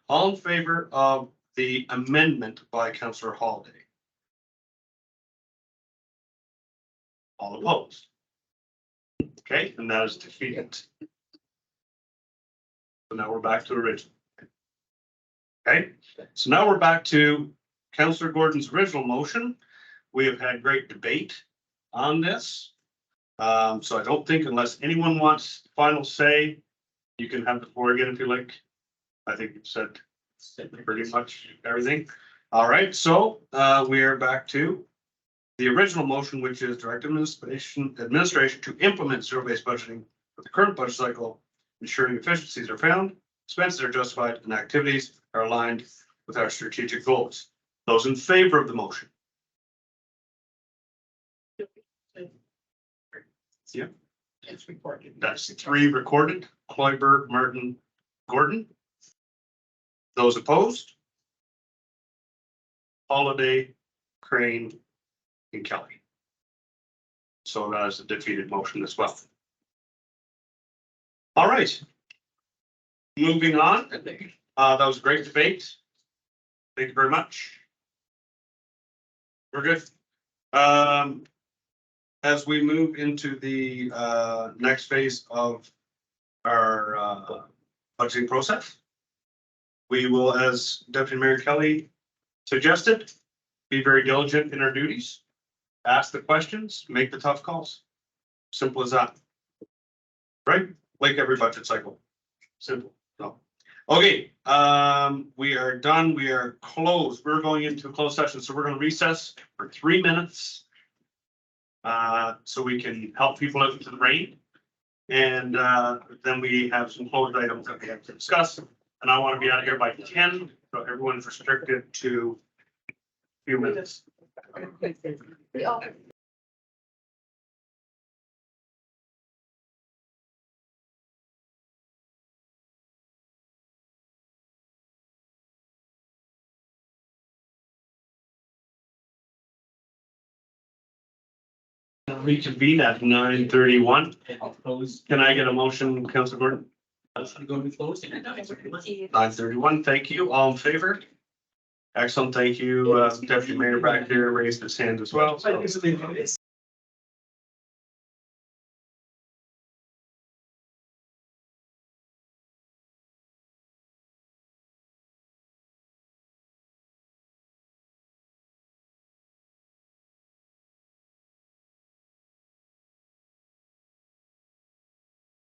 All in favor of the amendment by Councillor Holiday? All opposed? Okay, and that is defeated. So now we're back to original. Okay, so now we're back to Councillor Gordon's original motion. We have had great debate. on this. So I don't think unless anyone wants final say, you can have the floor again if you like. I think you've said pretty much everything. All right, so we are back to the original motion, which is direct administration to implement zero-based budgeting for the current budget cycle, ensuring efficiencies are found, expenses are justified, and activities are aligned with our strategic goals. Those in favor of the motion? Yeah. It's recorded. That's 3 recorded, Kloiber, Martin, Gordon. Those opposed? Holiday, Crane, and Kelly. So that is a defeated motion as well. All right. Moving on. That was a great debate. Thank you very much. We're good. As we move into the next phase of our budgeting process, we will, as Deputy Mayor Kelly suggested, be very diligent in our duties, ask the questions, make the tough calls. Simple as that. Right? Like every budget cycle. Simple. No. Okay, we are done. We are closed. We're going into a closed session, so we're going to recess for 3 minutes. So we can help people out into the rain. And then we have some closed items that we have to discuss. And I want to be out of here by 10, so everyone's restricted to a few minutes. Reconvene at 9:31. Can I get a motion, Councilor Gordon? Going to close. 9:31, thank you. All in favor? Excellent, thank you. Deputy Mayor back there raised his hand as well. So